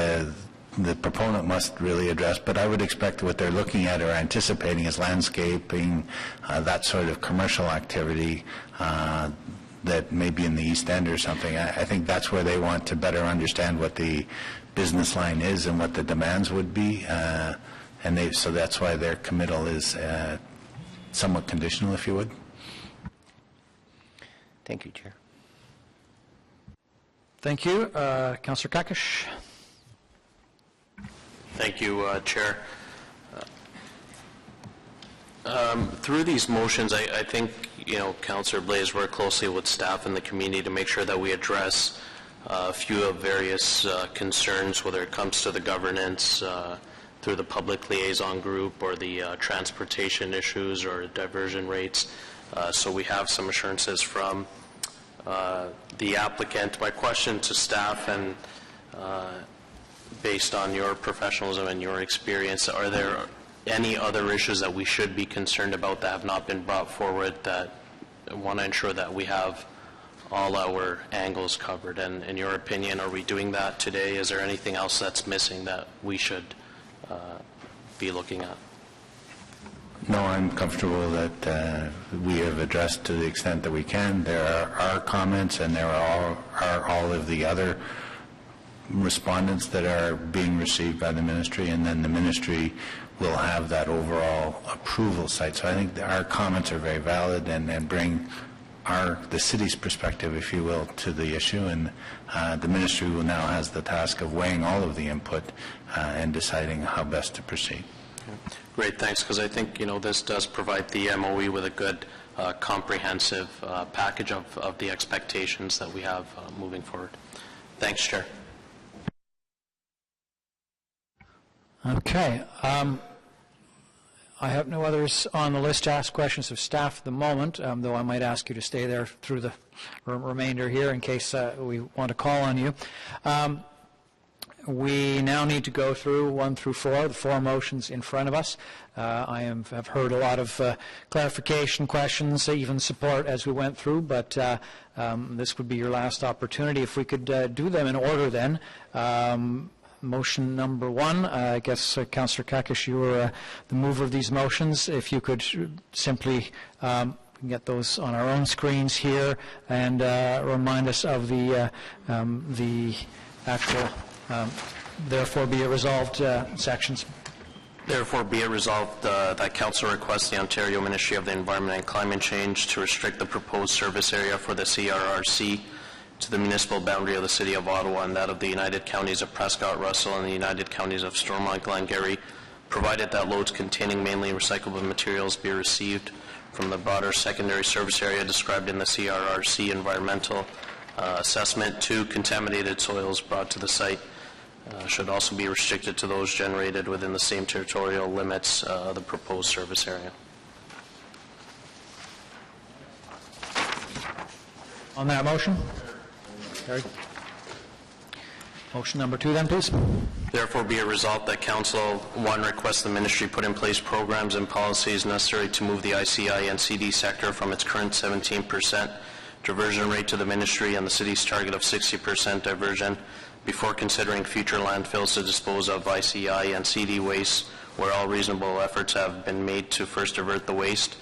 the proponent must really address, but I would expect what they're looking at or anticipating is landscaping, that sort of commercial activity that may be in the East End or something. I think that's where they want to better understand what the business line is and what the demands would be, and so that's why their committal is somewhat conditional, if you would. Thank you, Chair. Thank you. Councillor Kakish. Thank you, Chair. Through these motions, I think, you know, Councillor Blaze worked closely with staff and the community to make sure that we address a few of various concerns, whether it comes to the governance through the public liaison group or the transportation issues or diversion rates. So we have some assurances from the applicant. My question to staff, and based on your professionalism and your experience, are there any other issues that we should be concerned about that have not been brought forward that want to ensure that we have all our angles covered? And in your opinion, are we doing that today? Is there anything else that's missing that we should be looking at? No, I'm comfortable that we have addressed to the extent that we can. There are our comments, and there are all of the other respondents that are being received by the ministry, and then the ministry will have that overall approval site. So I think our comments are very valid and bring the city's perspective, if you will, to the issue, and the ministry will now has the task of weighing all of the input and deciding how best to proceed. Great, thanks, because I think, you know, this does provide the MOE with a good comprehensive package of the expectations that we have moving forward. Thanks, Chair. Okay. I have no others on the list to ask questions of staff at the moment, though I might ask you to stay there through the remainder here in case we want to call on you. We now need to go through 1 through 4, the 4 motions in front of us. I have heard a lot of clarification questions, even support as we went through, but this would be your last opportunity. If we could do them in order then. Motion number 1, I guess, Councillor Kakish, you were the mover of these motions. If you could simply get those on our own screens here and remind us of the actual therefore be it resolved sections. Therefore be it resolved that Council requests the Ontario Ministry of the Environment and Climate Change to restrict the proposed service area for the CRRC to the municipal boundary of the City of Ottawa and that of the United Counties of Prescott, Russell, and the United Counties of Stormont, Glengarry, provided that loads containing mainly recyclable materials be received from the broader secondary service area described in the CRRC environmental assessment. 2, contaminated soils brought to the site should also be restricted to those generated within the same territorial limits of the proposed service area. On that motion? Carried. Motion number 2 then, please. Therefore, be it resolved that Council, 1, requests the Ministry put in place programs and policies necessary to move the ICI and CD sector from its current 17% diversion rate to the Ministry and the City's target of 60% diversion before considering future landfills to dispose of ICI and CD waste where all reasonable efforts have been made to first divert the waste.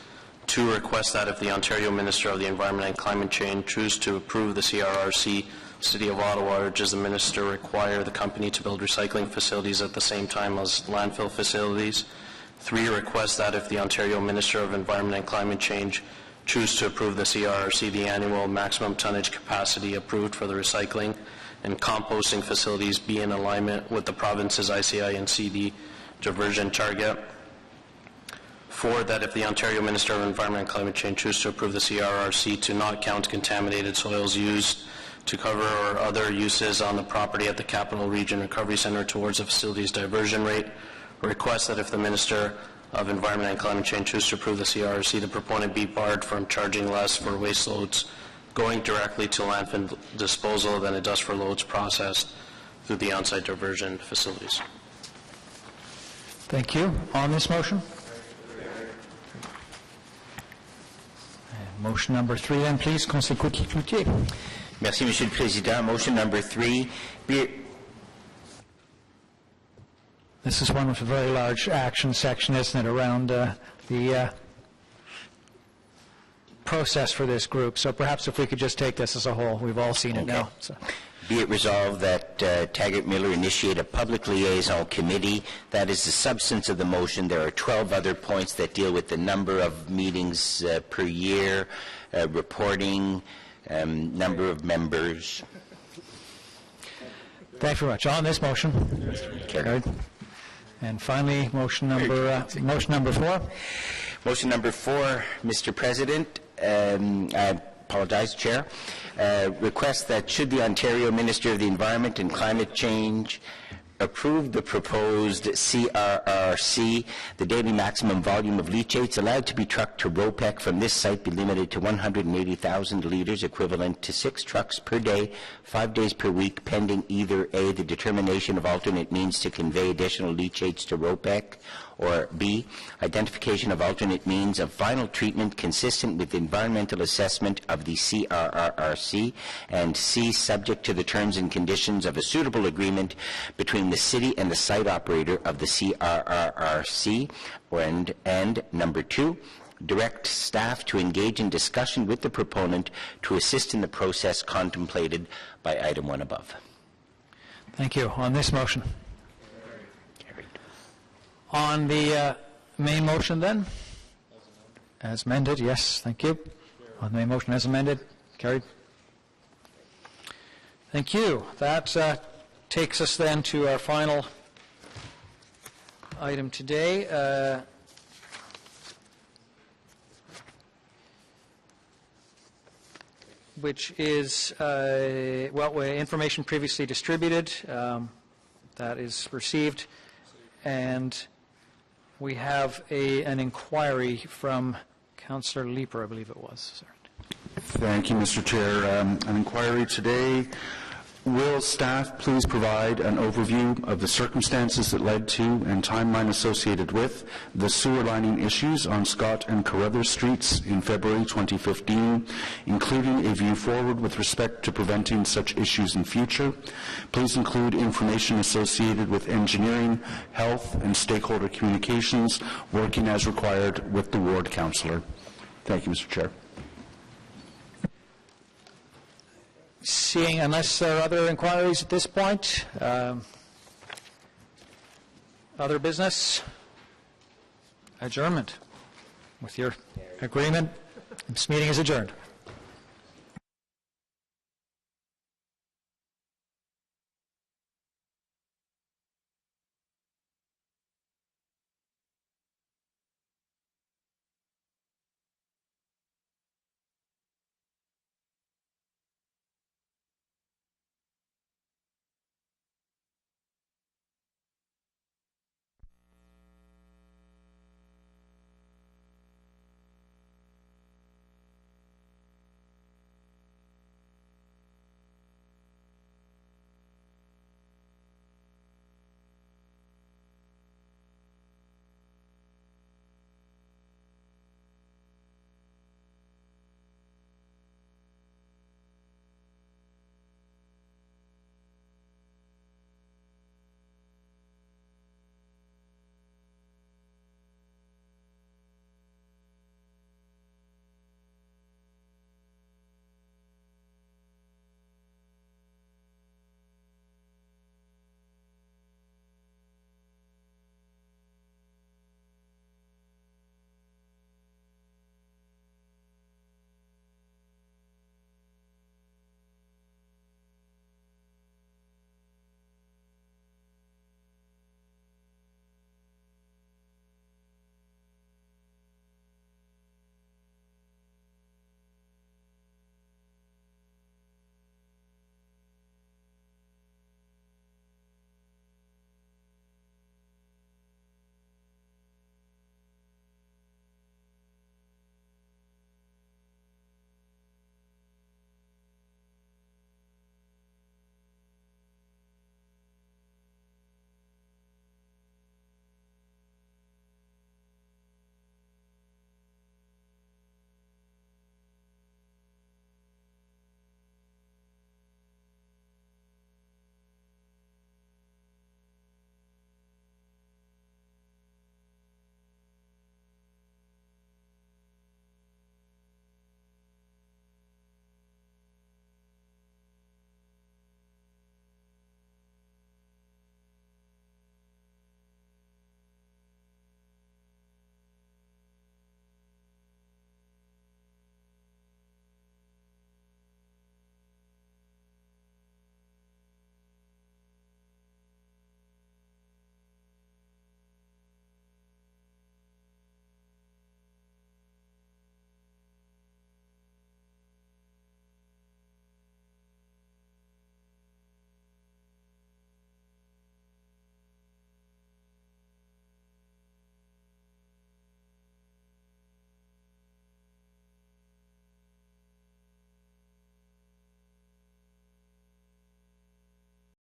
2, request that if the Ontario Minister of the Environment and Climate Change choose to approve the CRRC, City of Ottawa urges the Minister require the company to build recycling facilities at the same time as landfill facilities. 3, request that if the Ontario Minister of Environment and Climate Change choose to approve the CRRC, the annual maximum tonnage capacity approved for the recycling and composting facilities be in alignment with the province's ICI and CD diversion target. 4, that if the Ontario Minister of Environment and Climate Change choose to approve the CRRC to not count contaminated soils used to cover or other uses on the property at the Capital Region Recovery Centre towards the facility's diversion rate. Request that if the Minister of Environment and Climate Change choose to approve the CRRC, the proponent be barred from charging less for waste loads going directly to landfill disposal than it does for loads processed through the on-site diversion facilities. Thank you. On this motion? Motion number 3 then, please. Councillor Cloutier. Merci, Monsieur le Président. Motion number 3. This is one with a very large action section, isn't it, around the process for this group. So perhaps if we could just take this as a whole. We've all seen it now. So. Be it resolved that Taggart Miller initiate a public liaison committee. That is the substance of the motion. There are 12 other points that deal with the number of meetings per year, reporting, number of members. Thank you very much. On this motion? Carried. And finally, motion number 4. Motion number 4, Mr. President. I apologize, Chair. Request that should the Ontario Minister of the Environment and Climate Change approve the proposed CRRC, the daily maximum volume of leachates allowed to be trucked to ROPEC from this site be limited to 180,000 litres, equivalent to 6 trucks per day, 5 days per week, pending either A, the determination of alternate means to convey additional leachates to ROPEC, or B, identification of alternate means of final treatment consistent with environmental assessment of the CRRC, and C, subject to the terms and conditions of a suitable agreement between the city and the site operator of the CRRC, and number 2, direct staff to engage in discussion with the proponent to assist in the process contemplated by item 1 above. Thank you. On this motion? On the main motion then? As amended, yes, thank you. On the main motion as amended, carried. Thank you. That takes us then to our final item today. Which is, information previously distributed, that is received, and we have an inquiry from Councillor Leeper, I believe it was. Sir. Thank you, Mr. Chair. An inquiry today. Will staff please provide an overview of the circumstances that led to and timeline associated with the sewer lining issues on Scott and Carruthers Streets in February 2015, including a view forward with respect to preventing such issues in future? Please include information associated with engineering, health, and stakeholder communications, working as required with the ward councillor. Thank you, Mr. Chair. Seeing, unless there are other inquiries at this point, other business, adjournment. With your agreement, this meeting is adjourned.